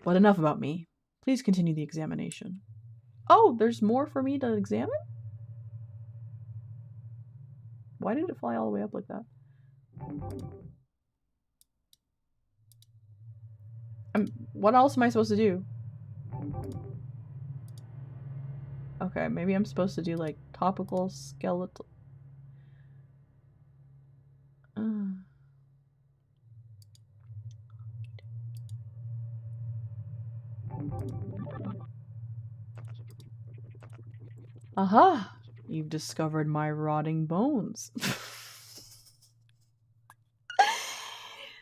But enough about me. Please continue the examination. Oh, there's more for me to examine? Why did it fly all the way up like that? What else am I supposed to do? Okay, maybe I'm supposed to do, like, topical skeletal... Aha! You've discovered my rotting bones.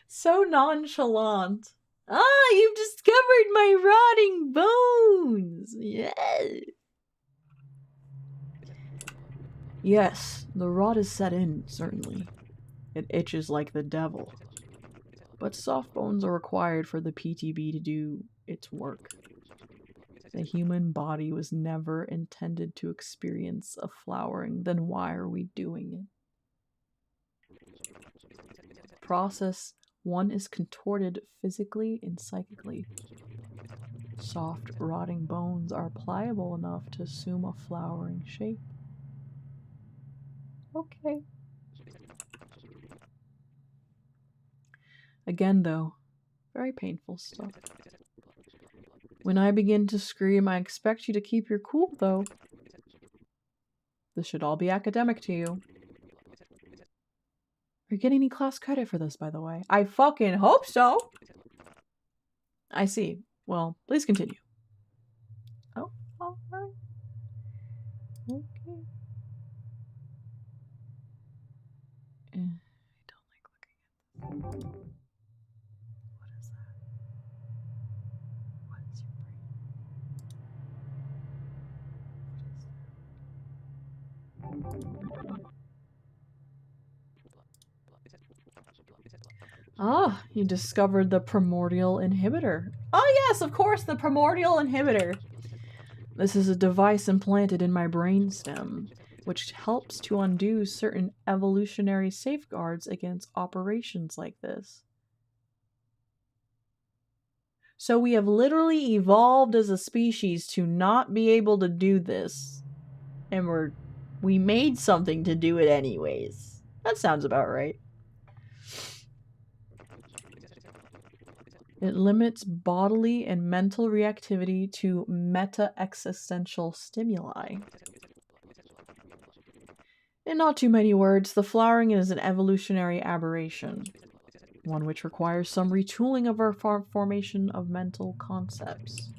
So nonchalant. Ah, you've discovered my rotting bones! Yes! Yes, the rot is set in, certainly. It itches like the devil. But soft bones are required for the PTB to do its work. The human body was never intended to experience a flowering, then why are we doing it? Process 1 is contorted physically and psychically. Soft, rotting bones are pliable enough to assume a flowering shape. Okay. Again, though, very painful stuff. When I begin to scream, I expect you to keep your cool, though. This should all be academic to you. Are you getting any class credit for this, by the way? I fucking hope so! I see. Well, please continue. Oh, alright. Okay. I don't like looking at this. What is that? What is your brain? Ah, you discovered the primordial inhibitor. Oh yes, of course, the primordial inhibitor. This is a device implanted in my brainstem, which helps to undo certain evolutionary safeguards against operations like this. So we have literally evolved as a species to not be able to do this. And we made something to do it anyways. That sounds about right. It limits bodily and mental reactivity to meta-existential stimuli. In not too many words, the flowering is an evolutionary aberration, one which requires some retooling of our formation of mental concepts.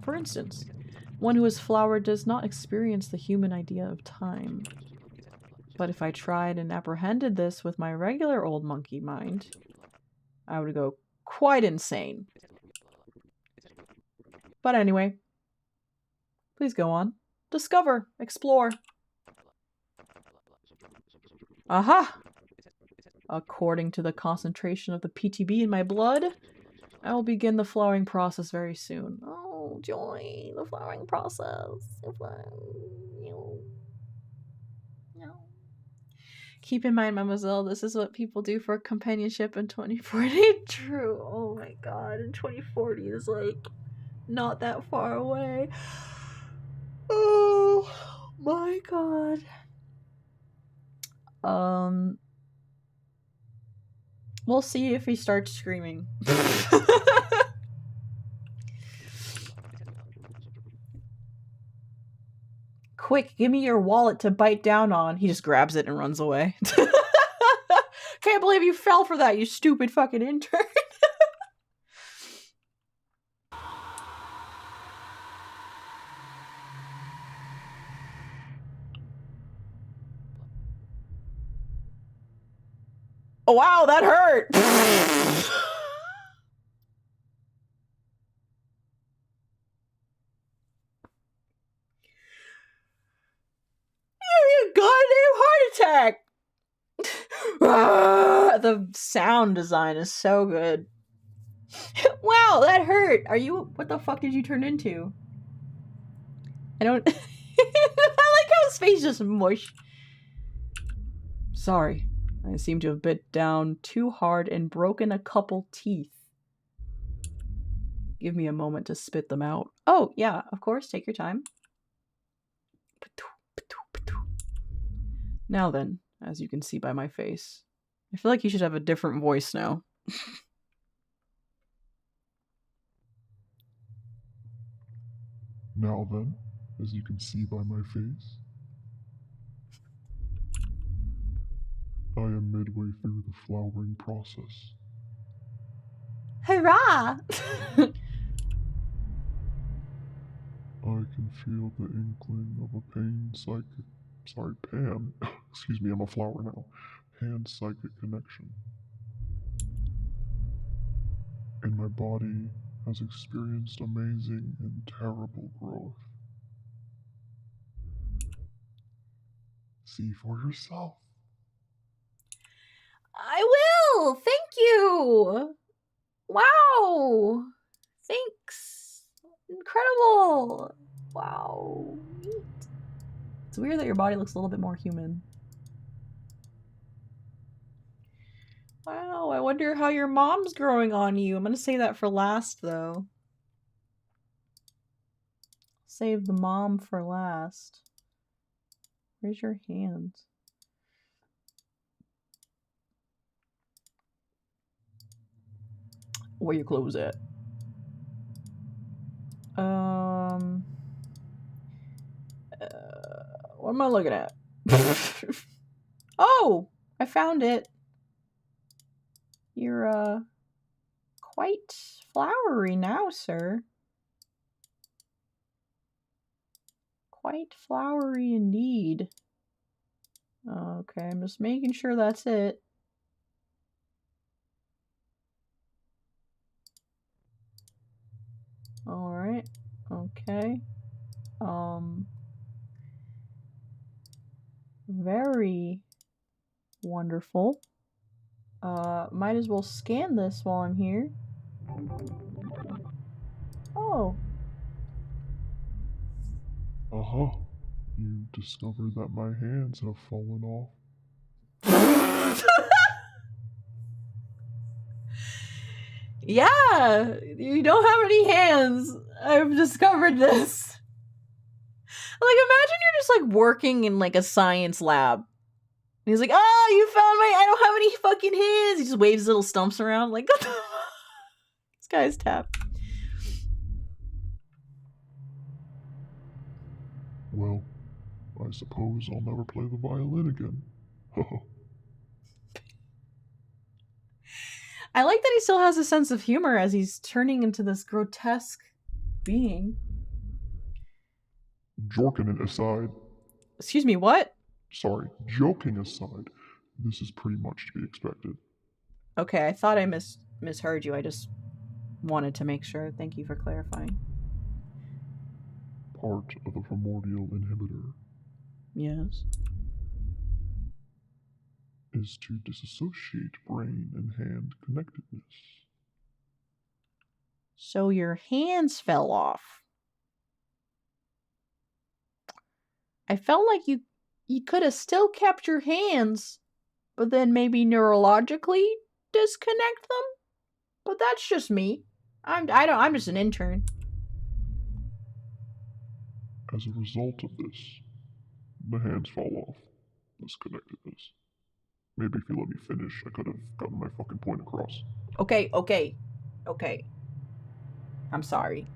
For instance, one who is flowered does not experience the human idea of time. But if I tried and apprehended this with my regular old monkey mind, I would go quite insane. But anyway, please go on. Discover, explore. Aha! According to the concentration of the PTB in my blood, I will begin the flowering process very soon. Oh, joy, the flowering process. Keep in mind, Mademoiselle, this is what people do for companionship in 2040. True. Oh my god, and 2040 is like not that far away. Oh my god. We'll see if he starts screaming. Quick, give me your wallet to bite down on. He just grabs it and runs away. Can't believe you fell for that, you stupid fucking intern. Oh, wow, that hurt! You goddamn heart attack! The sound design is so good. Wow, that hurt! Are you... What the fuck did you turn into? I don't... I like how his face just mush. Sorry. I seem to have bit down too hard and broken a couple teeth. Give me a moment to spit them out. Oh, yeah, of course, take your time. Now then, as you can see by my face, I feel like you should have a different voice now. Now then, as you can see by my face, I am midway through the flowering process. Hurrah! I can feel the inkling of a pan, excuse me, I'm a flower now, pan-psychic connection. And my body has experienced amazing and terrible growth. See for yourself. I will! Thank you! Wow! Thanks! Incredible! Wow. Neat. It's weird that your body looks a little bit more human. Wow, I wonder how your mom's growing on you. I'm gonna save that for last, though. Save the mom for last. Where's your hand? Where your clothes at? What am I looking at? Oh! I found it. You're, quite flowery now, sir. Quite flowery indeed. Okay, I'm just making sure that's it. Alright. Okay. Very wonderful. Might as well scan this while I'm here. Oh. Aha! You discovered that my hands have fallen off. Yeah, you don't have any hands. I've discovered this. Like, imagine you're just like working in like a science lab. And he's like, "Oh, you found I don't have any fucking hands." He just waves his little stumps around like, what the fuck? This guy's tapped. Well, I suppose I'll never play the violin again. I like that he still has a sense of humor as he's turning into this grotesque being. Joking aside. Excuse me, what? Sorry, joking aside, this is pretty much to be expected. Okay, I thought I misheard you. I just wanted to make sure. Thank you for clarifying. Part of the primordial inhibitor. Yes. Is to disassociate brain and hand connectedness. So your hands fell off. I felt like you could have still kept your hands, but then maybe neurologically disconnect them. But that's just me. I'm just an intern. As a result of this, the hands fall off. Disconnectedness. Maybe if you let me finish, I could have gotten my fucking point across. Okay. I'm sorry.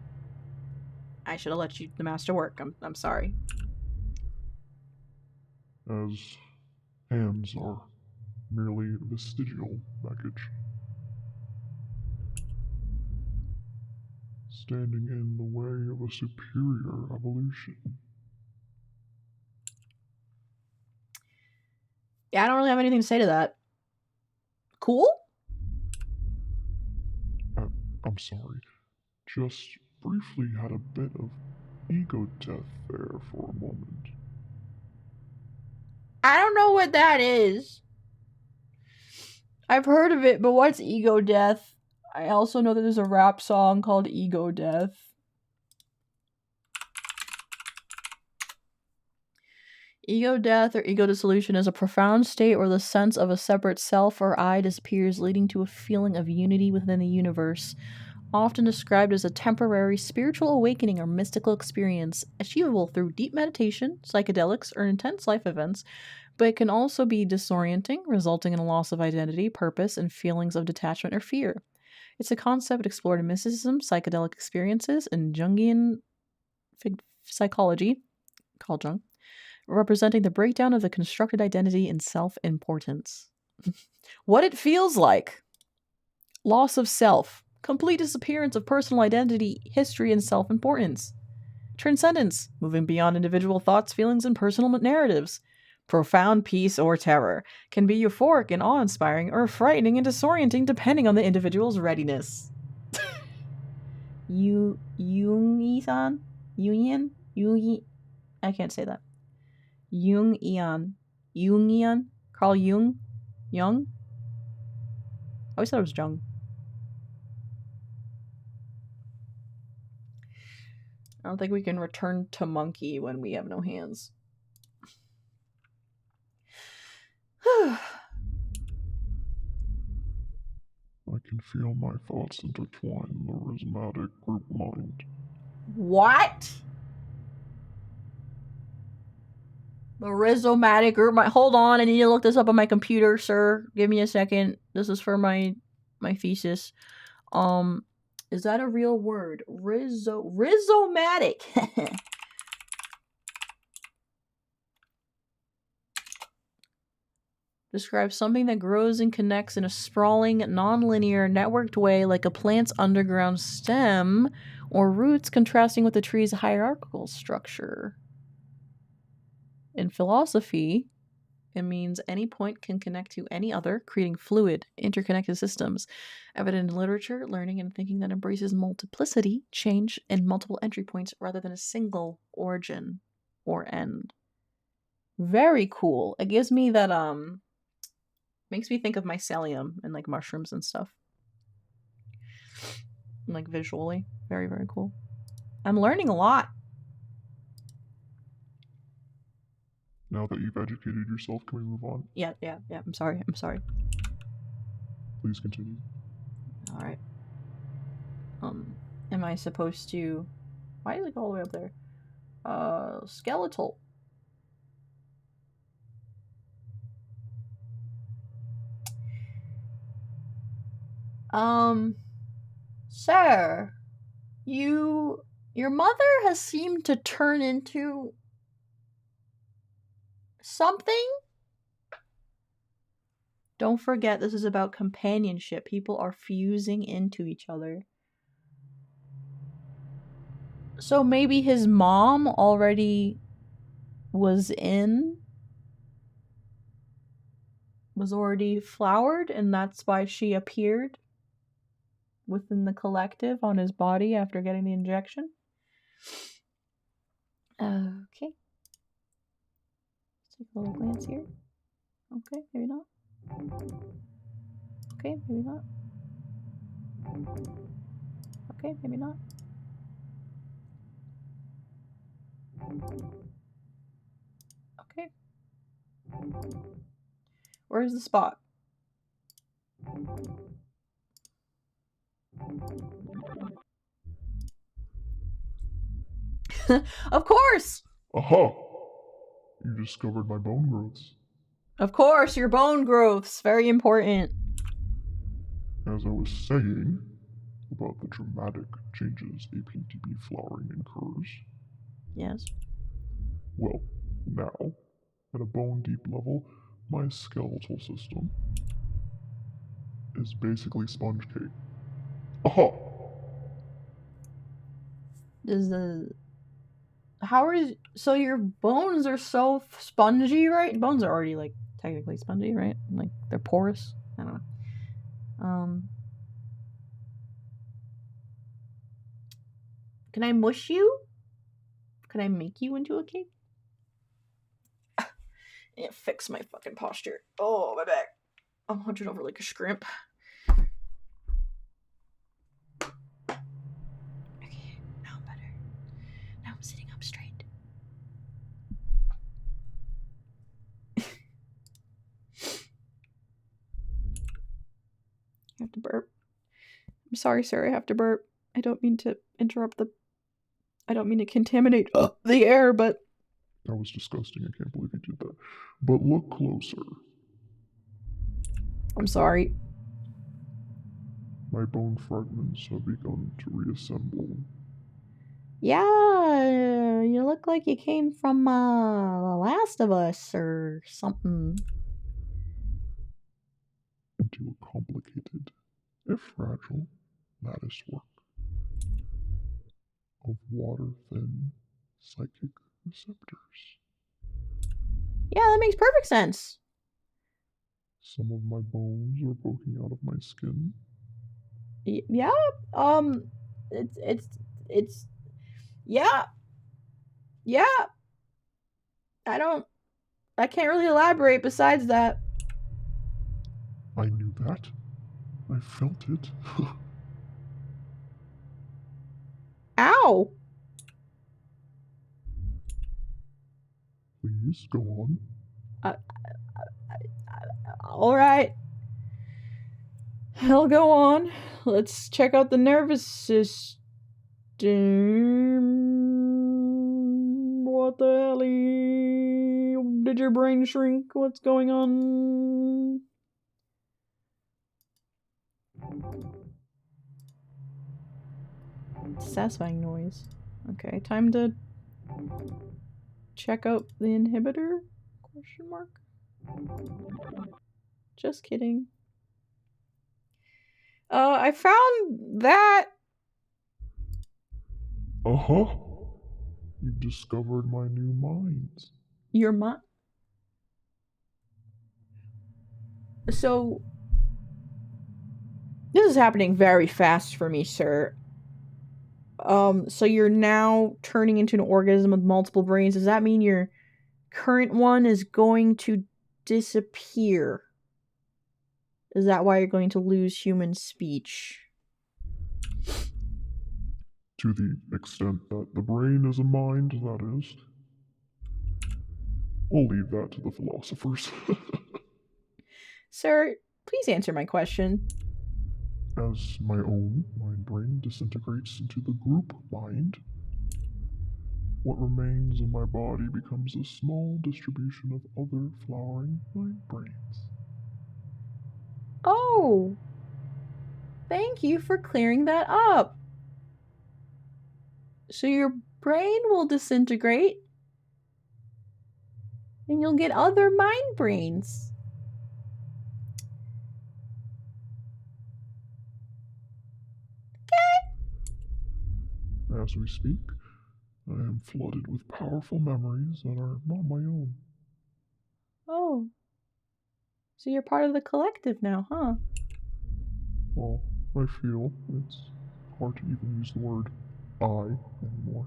I should have let you the master work. I'm sorry. As hands are merely vestigial baggage. Standing in the way of a superior evolution. Yeah, I don't really have anything to say to that. Cool? I'm sorry. Just briefly had a bit of ego death there for a moment. I don't know what that is. I've heard of it, but what's ego death? I also know that there's a rap song called Ego Death. Ego death or ego dissolution is a profound state where the sense of a separate self or I disappears, leading to a feeling of unity within the universe. Often described as a temporary spiritual awakening or mystical experience, achievable through deep meditation, psychedelics, or intense life events, but it can also be disorienting, resulting in a loss of identity, purpose, and feelings of detachment or fear. It's a concept explored in mysticism, psychedelic experiences, and Jungian psychology, called Jung, representing the breakdown of the constructed identity and self-importance. What it feels like. Loss of self. Complete disappearance of personal identity, history, and self-importance. Transcendence. Moving beyond individual thoughts, feelings, and personal narratives. Profound peace or terror. Can be euphoric and awe-inspiring, or frightening and disorienting depending on the individual's readiness. Jungi-san? Jungian? Jungi? I can't say that. Jungian. Carl Jung? Jung? I always thought it was Jung. I don't think we can return to monkey when we have no hands. I can feel my thoughts intertwine in the rhizomatic group mind. What? The rhizomatic group mind. Hold on, I need to look this up on my computer, sir. Give me a second. This is for my thesis. Is that a real word? Rhizomatic. Describes something that grows and connects in a sprawling, non-linear, networked way like a plant's underground stem or roots, contrasting with the tree's hierarchical structure. In philosophy, it means any point can connect to any other, creating fluid, interconnected systems. Evident in literature, learning, and thinking that embraces multiplicity, change, and multiple entry points rather than a single origin or end. Very cool. It gives me that, makes me think of mycelium and like mushrooms and stuff. Like visually. Very, very cool. I'm learning a lot. Now that you've educated yourself, can we move on? Yeah. I'm sorry. Please continue. All right. Am I supposed to? Why does it go all the way up there? Skeletal. Sir, your mother has seemed to turn into something? Don't forget, this is about companionship. People are fusing into each other. So maybe his mom already was already flowered, and that's why she appeared within the collective on his body after getting the injection. Okay. Let's take a little glance here. Okay, maybe not. Okay, maybe not. Okay, maybe not. Okay. Where's the spot? Of course! Aha! You discovered my bone growths. Of course, your bone growths. Very important. As I was saying about the dramatic changes a PTB flowering incurs. Yes. Well, now, at a bone deep level, my skeletal system is basically sponge cake. Aha! So your bones are so spongy, right? Bones are already, like, technically spongy, right? Like, they're porous. I don't know. Can I mush you? Can I make you into a cake? Yeah, fix my fucking posture. Oh, my back. I'm hunched over like a shrimp. Okay, now I'm better. Now I'm sitting up straight. I have to burp. I'm sorry, sir. I have to burp. I don't mean to interrupt I don't mean to contaminate the air, but... That was disgusting. I can't believe you did that. But look closer. I'm sorry. My bone fragments have begun to reassemble. Yeah, you look like you came from The Last of Us or something. Into a complicated, if fragile, lattice work of water-thin psychic receptors. Yeah, that makes perfect sense. Some of my bones are poking out of my skin. Yeah, it's yeah. I can't really elaborate besides that. I knew that. I felt it. Ow! Please, go on. Alright. I'll go on. Let's check out the nervous system. What the hell? Did your brain shrink? What's going on? Satisfying noise. Okay, time to check out the inhibitor? Question mark? Just kidding. I found that. Uh-huh. You've discovered my new mind. Your mind? So, this is happening very fast for me, sir. So you're now turning into an organism with multiple brains. Does that mean your current one is going to disappear? Is that why you're going to lose human speech? To the extent that the brain is a mind, that is. We'll leave that to the philosophers. Sir, please answer my question. As my own mind brain disintegrates into the group mind, what remains of my body becomes a small distribution of other flowering mind brains. Oh, thank you for clearing that up. So your brain will disintegrate, and you'll get other mind brains. As we speak, I am flooded with powerful memories that are not my own. Oh. So you're part of the collective now, huh? Well, I feel it's hard to even use the word I anymore.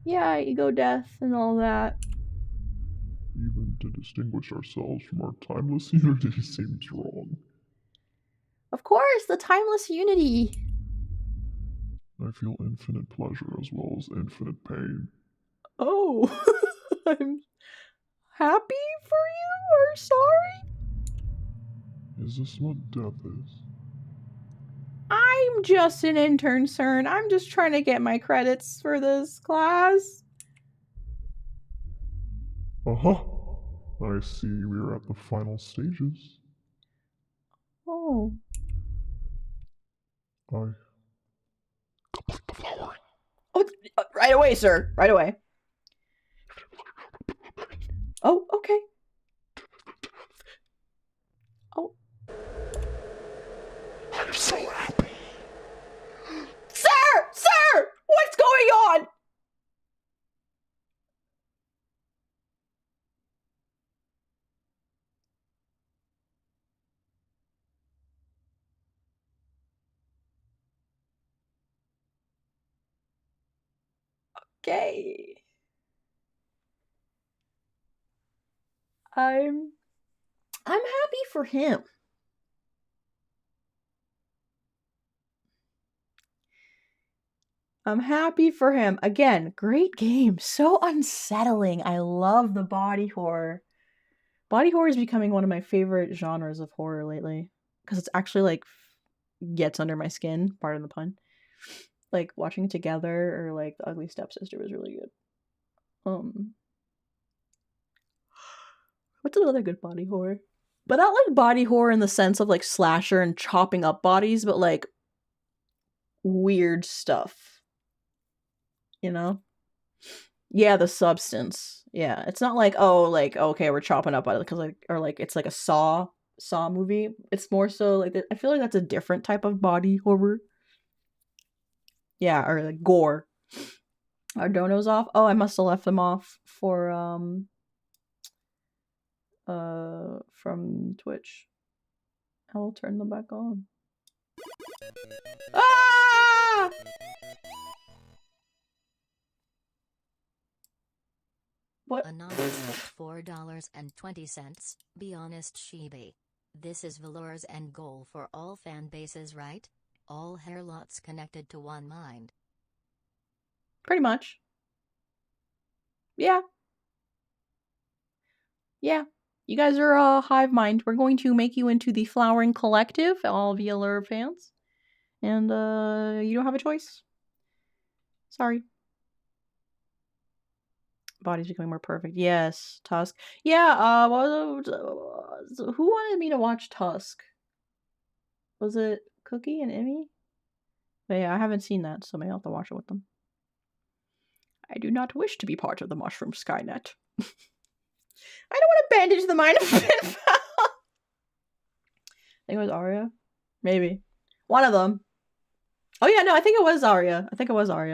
Yeah, ego death and all that. Even to distinguish ourselves from our timeless unity seems wrong. Of course, the timeless unity. I feel infinite pleasure as well as infinite pain. Oh, I'm happy for you or sorry? Is this what death is? I'm just an intern, CERN. I'm just trying to get my credits for this class. Uh-huh. I see we're at the final stages. Oh. I complete the flowering. Oh, right away, sir. Right away. Oh, okay. Oh. I'm so happy. Sir! Sir! What's going on? Okay. I'm happy for him. I'm happy for him. Again, great game. So unsettling. I love the body horror. Body horror is becoming one of my favorite genres of horror lately. Because it's actually like gets under my skin, pardon the pun. Like watching it together or like The Ugly Stepsister was really good. What's another good body horror? But not like body horror in the sense of like slasher and chopping up bodies, but like weird stuff. You know? Yeah, the substance. Yeah, it's not like, oh, like, okay, we're chopping up because like, or like it's like a Saw movie. It's more so like I feel like that's a different type of body horror. Yeah, or like gore. Are donos off? Oh, I must have left them off for from Twitch. I will turn them back on. Ah! What? Anonymous $4.20. Be honest, Shibi. This is VAllure's end goal for all fan bases, right? All hair lots connected to one mind. Pretty much. Yeah. Yeah. You guys are a hive mind. We're going to make you into the Flowering Collective, all VAllure fans. And you don't have a choice. Sorry. Body's becoming more perfect. Yes, Tusk. Yeah, who wanted me to watch Tusk? Was it Cookie and Immy? But yeah, I haven't seen that, so maybe I'll have to watch it with them. I do not wish to be part of the Mushroom Skynet. I don't want to bandage the mind of Finfowl. I think it was Arya. Maybe. One of them. Oh yeah, no, I think it was Arya.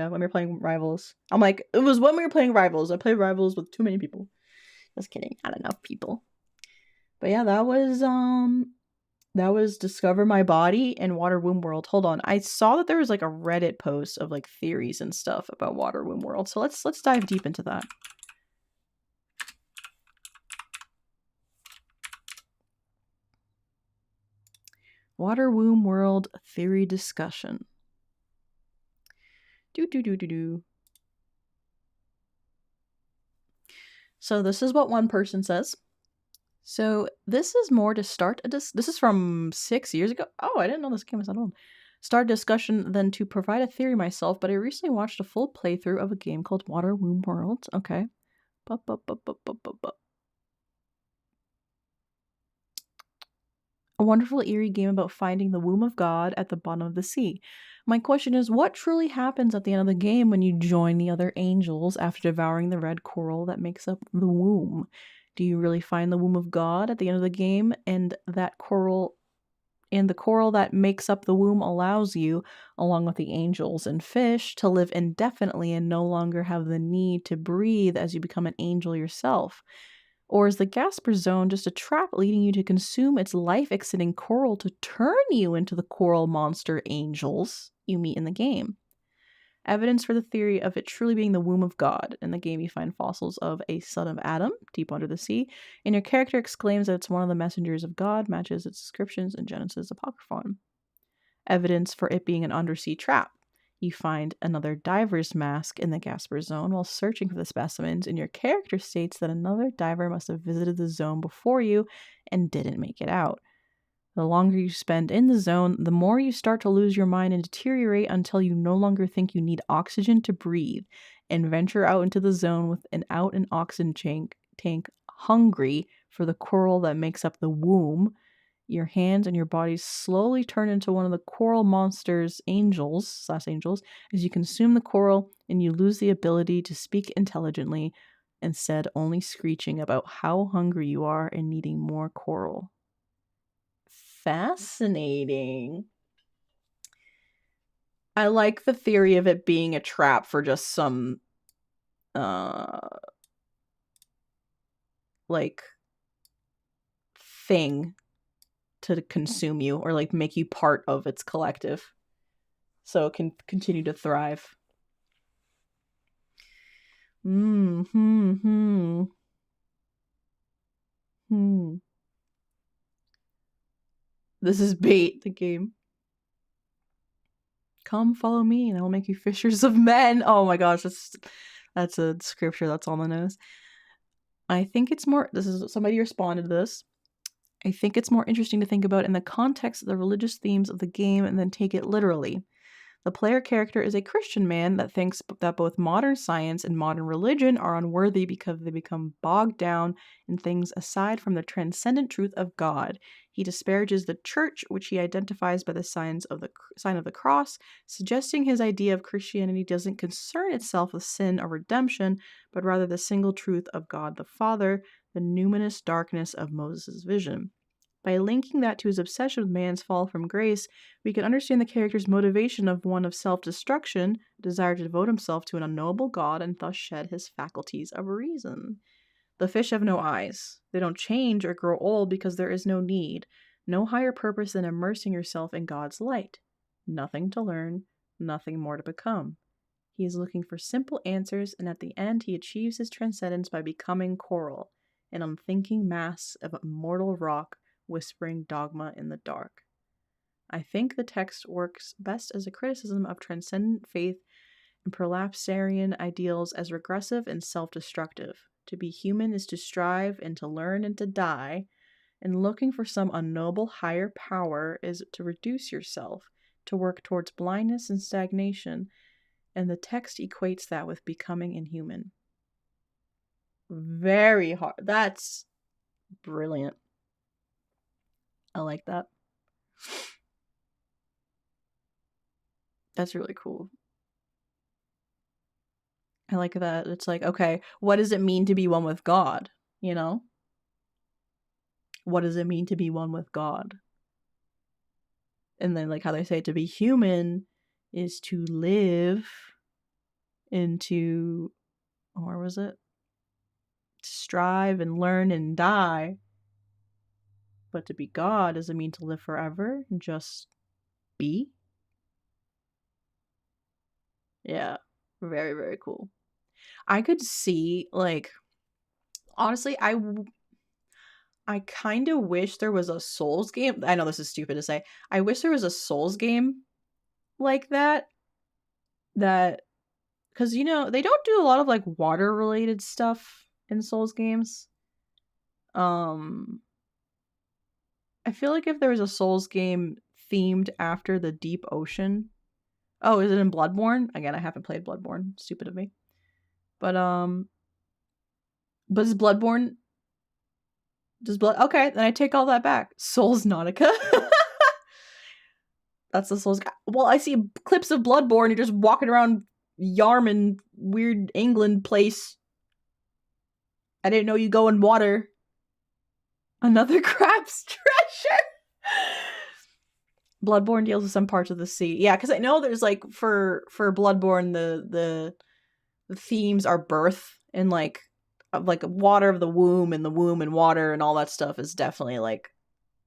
When we were playing Rivals. I'm like, it was when we were playing Rivals. I played Rivals with too many people. Just kidding, not enough people. But yeah, that was Discover My Body and Water Womb World. Hold on, I saw that there was like a Reddit post of like theories and stuff about Water Womb World. So let's dive deep into that. Water Womb World theory discussion. So this is what one person says. So this is more to start a this is from 6 years ago. Oh, I didn't know this game was that old. Start a discussion than to provide a theory myself, but I recently watched a full playthrough of a game called Water Womb Worlds. Okay. A wonderful, eerie game about finding the womb of God at the bottom of the sea. My question is, what truly happens at the end of the game when you join the other angels after devouring the red coral that makes up the womb? Do you really find the womb of God at the end of the game, and that coral and the coral that makes up the womb allows you, along with the angels and fish, to live indefinitely and no longer have the need to breathe as you become an angel yourself? Or is the Gasper Zone just a trap leading you to consume its life-extending coral to turn you into the coral monster angels you meet in the game? Evidence for the theory of it truly being the womb of God. In the game, you find fossils of a son of Adam deep under the sea, and your character exclaims that it's one of the messengers of God, matches its descriptions in Genesis Apocryphon. Evidence for it being an undersea trap. You find another diver's mask in the Gasper Zone while searching for the specimens, and your character states that another diver must have visited the zone before you and didn't make it out. The longer you spend in the zone, the more you start to lose your mind and deteriorate until you no longer think you need oxygen to breathe, and venture out into the zone without an oxygen tank, hungry for the coral that makes up the womb. Your hands and your body slowly turn into one of the coral monsters, angels, as you consume the coral and you lose the ability to speak intelligently, instead only screeching about how hungry you are and needing more coral. Fascinating. I like the theory of it being a trap for just some like thing to consume you or like make you part of its collective so it can continue to thrive. This is Bait, the game. Come follow me and I will make you fishers of men. Oh my gosh, that's a scripture that's on the nose. I think it's more, this is somebody responded to this. I think it's more interesting to think about in the context of the religious themes of the game and then take it literally. The player character is a Christian man that thinks that both modern science and modern religion are unworthy because they become bogged down in things aside from the transcendent truth of God. He disparages the church, which he identifies by the sign of the cross, suggesting his idea of Christianity doesn't concern itself with sin or redemption, but rather the single truth of God the Father, the numinous darkness of Moses' vision. By linking that to his obsession with man's fall from grace, we can understand the character's motivation of one of self-destruction, desire to devote himself to an unknowable God, and thus shed his faculties of reason. The fish have no eyes. They don't change or grow old because there is no need, no higher purpose than immersing yourself in God's light. Nothing to learn, nothing more to become. He is looking for simple answers, and at the end he achieves his transcendence by becoming coral, an unthinking mass of immortal rock, whispering dogma in the dark. I think the text works best as a criticism of transcendent faith and prolapsarian ideals as regressive and self-destructive. To be human is to strive and to learn and to die, and looking for some unknowable higher power is to reduce yourself, to work towards blindness and stagnation, and the text equates that with becoming inhuman. Very hard. That's brilliant. I like that. That's really cool. I like that. It's like, okay, what does it mean to be one with God? You know? What does it mean to be one with God? And then, like how they say to be human is to live into, where was it? To strive and learn and die. But to be God doesn't mean to live forever and just be. Yeah, very, very cool. I could see, like, honestly, I kind of wish there was a Souls game. I know this is stupid to say. I wish there was a Souls game like that. Because, you know, they don't do a lot of, like, water-related stuff in Souls games. I feel like if there was a Souls game themed after the deep ocean. Oh, is it in Bloodborne? Again, I haven't played Bloodborne. Stupid of me. But is Bloodborne okay, then I take all that back. Souls Nautica. That's the Souls. Well, I see clips of Bloodborne. You're just walking around Yarm, weird England place. I didn't know you go in water. Another crab's treasure. Bloodborne deals with some parts of the sea. Yeah, because I know there's like for Bloodborne the themes are birth and like water of the womb and water and all that stuff is definitely like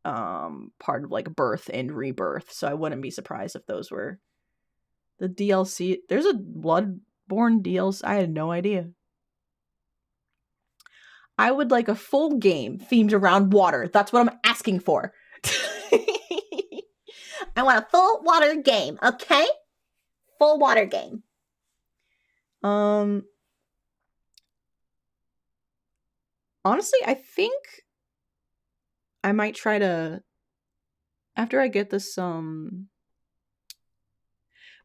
part of like birth and rebirth. So I wouldn't be surprised if those were the DLC. There's a Bloodborne DLC. I had no idea. I would like a full game themed around water. That's what I'm asking for. I want a full water game, okay? Full water game. Honestly, I think I might try to, after I get this, Boomy,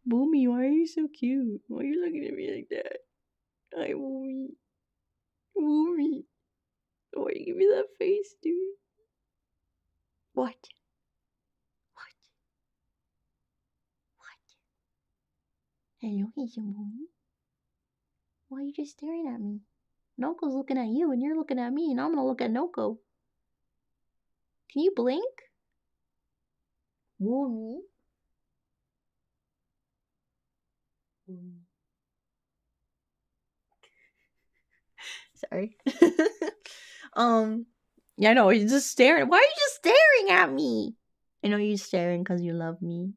why are you so cute? Why are you looking at me like that? Hi, Boomy. Boomy. Why you give me that face, dude? What? Hello, Boomy. Why are you just staring at me? Noko's looking at you and you're looking at me and I'm gonna look at Noko. Can you blink? Boomy. Sorry. Yeah, I know, he's just staring. Why are you just staring at me? I know you're staring because you love me.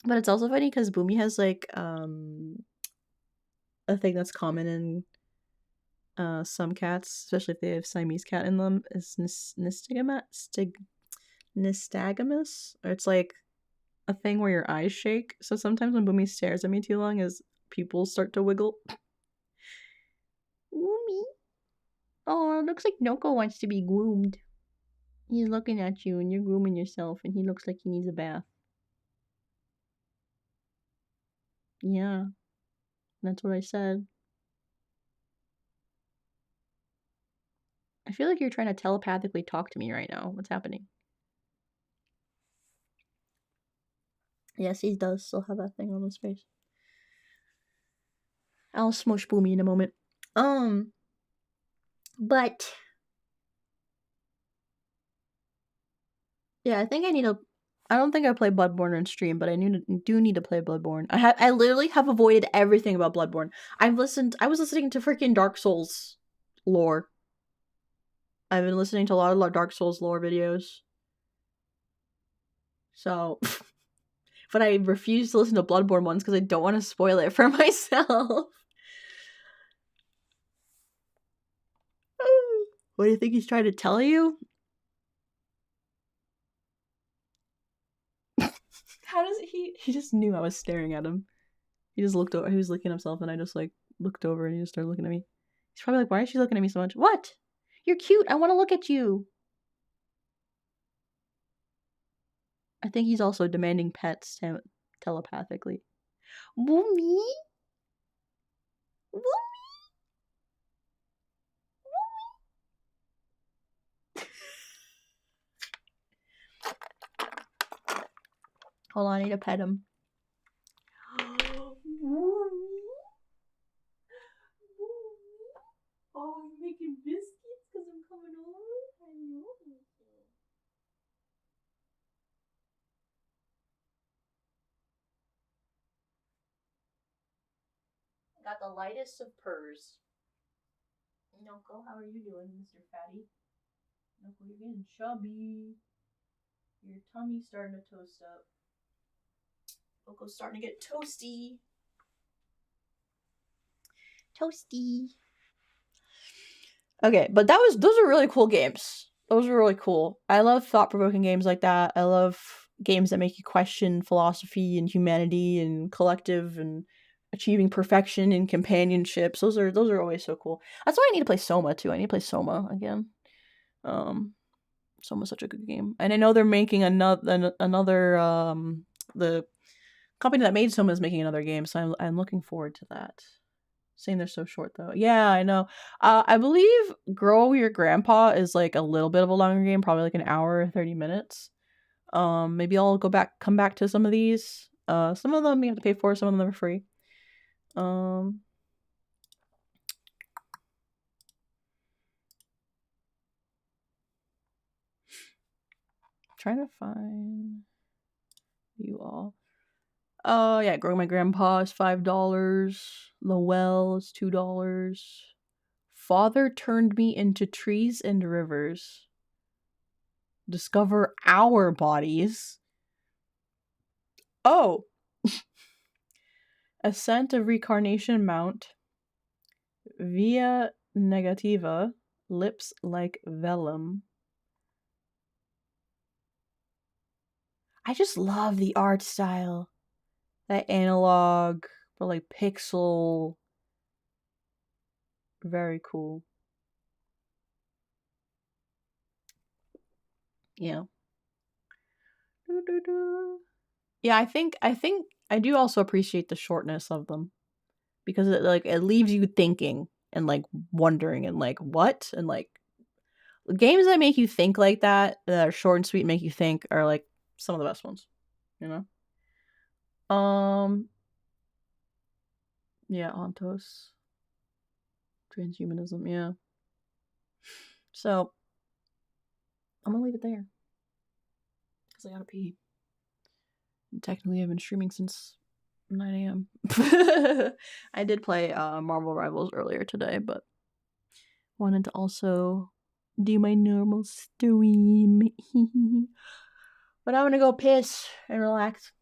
But it's also funny because Boomy has like a thing that's common in some cats, especially if they have Siamese cat in them, is nystagmus, or it's like a thing where your eyes shake. So sometimes when Boomy stares at me too long, his pupils start to wiggle. Boomy. Oh, it looks like Noko wants to be groomed. He's looking at you and you're grooming yourself and he looks like he needs a bath. Yeah. That's what I said. I feel like you're trying to telepathically talk to me right now. What's happening? Yes, he does still have that thing on his face. I'll smush Boomy in a moment. But yeah, I think I need to. I don't think I play Bloodborne on stream, but I do need to play Bloodborne. I literally have avoided everything about Bloodborne. I was listening to freaking Dark Souls lore. I've been listening to a lot of Dark Souls lore videos. So, but I refuse to listen to Bloodborne ones because I don't want to spoil it for myself. What do you think he's trying to tell you? How does he just knew I was staring at him. He just looked over. He was looking at himself and I just like looked over and he just started looking at me. He's probably like, why is she looking at me so much? What? You're cute. I want to look at you. I think he's also demanding pets telepathically. Boomy? Boomy? Hold on, I need to pet him. Oh, you're making biscuits because I'm coming over? I know. Got the lightest of purrs. Noko, how are you doing, Mr. Fatty? Noko, you're getting chubby. Your tummy's starting to toast up. Noko's starting to get toasty. Toasty. Okay, but those are really cool games. Those are really cool. I love thought-provoking games like that. I love games that make you question philosophy and humanity and collective and achieving perfection in companionships. Those are always so cool. That's why I need to play Soma too. I need to play Soma again. Soma's such a good game, and I know they're making another the company that made Soma is making another game, so I'm looking forward to that. Saying they're so short though. Yeah, I know. I believe Grow Your Grandpa is like a little bit of a longer game, probably like an hour, 30 minutes. Maybe I'll come back to some of these. Some of them you have to pay for, some of them are free. Trying to find you all. Oh yeah, Growing My Grandpa is $5. The Well is $2. Father Turned Me Into Trees and Rivers. Discover Our Bodies. Oh. Ascent of Recarnation Mount. Via Negativa. Lips Like Vellum. I just love the art style. That analog, but like pixel. Very cool. Yeah. Yeah, I think I do also appreciate the shortness of them. Because it leaves you thinking and like wondering and like what? And like games that make you think like that are short and sweet, make you think, are like some of the best ones. You know? Yeah, Ontos. Transhumanism, yeah. So I'm gonna leave it there. Because I gotta pee. And technically I've been streaming since 9 a.m. I did play Marvel Rivals earlier today, but wanted to also do my normal stream. But I'm gonna go piss and relax.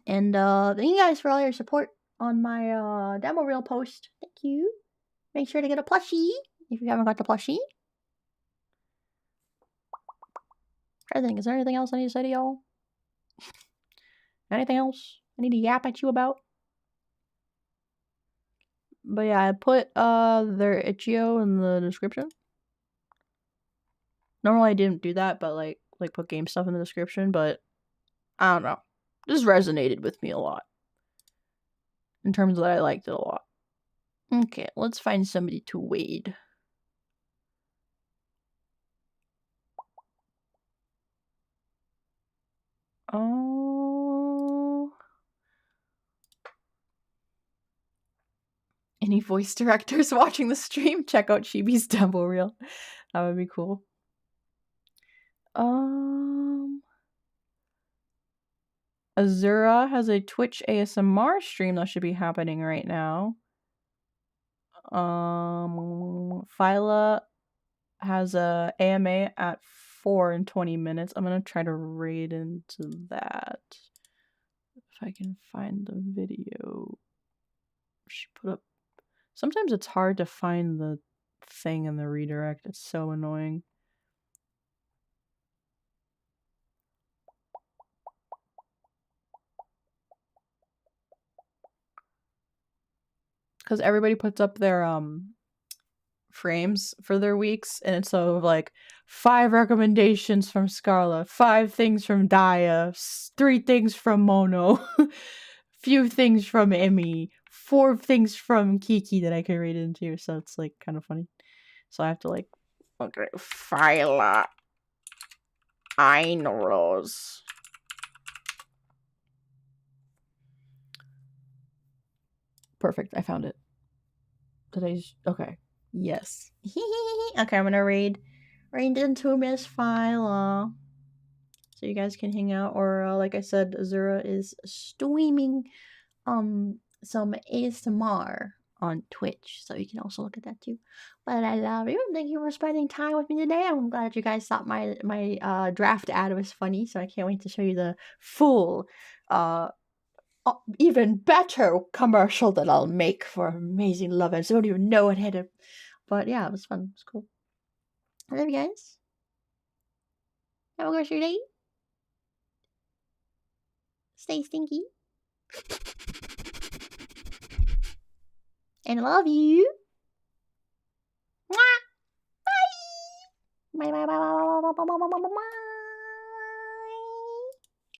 And thank you guys for all your support on my demo reel post. Thank you. Make sure to get a plushie if you haven't got the plushie. I think, is there anything else I need to say to y'all? Anything else I need to yap at you about? But yeah, I put their itch.io in the description. Normally I didn't do that, but like put game stuff in the description, but I don't know. This resonated with me a lot. In terms of that I liked it a lot. Okay, let's find somebody to wade. Oh. Any voice directors watching the stream? Check out Shibi's demo reel. That would be cool. Azura has a Twitch ASMR stream that should be happening right now. Phyla has a AMA at 4 in 20 minutes. I'm gonna try to raid into that. If I can find the video she put up. Sometimes it's hard to find the thing in the redirect. It's so annoying. Because everybody puts up their frames for their weeks, and it's sort of like 5 recommendations from Scarla, 5 things from Daya, 3 things from Mono, few things from Immy, 4 things from Kiki that I could read into, so it's like kind of funny. So I have to like, okay, Phyla Einrose. Perfect, I found it. Okay. Yes. Okay, I'm gonna raid into Miss Phyla. So you guys can hang out, or like I said, Azura is streaming some ASMR on Twitch, so you can also look at that too. But I love you. Thank you for spending time with me today. I'm glad you guys thought my draft ad was funny, so I can't wait to show you the full even better commercial that I'll make for Amazing Love. I don't even know what hit it. But yeah, it was fun. It was cool. I love you guys. Have a great day. Stay stinky. And I love you. Mwah! Bye! Bye, bye, bye, bye, bye, bye, bye, bye, bye, bye.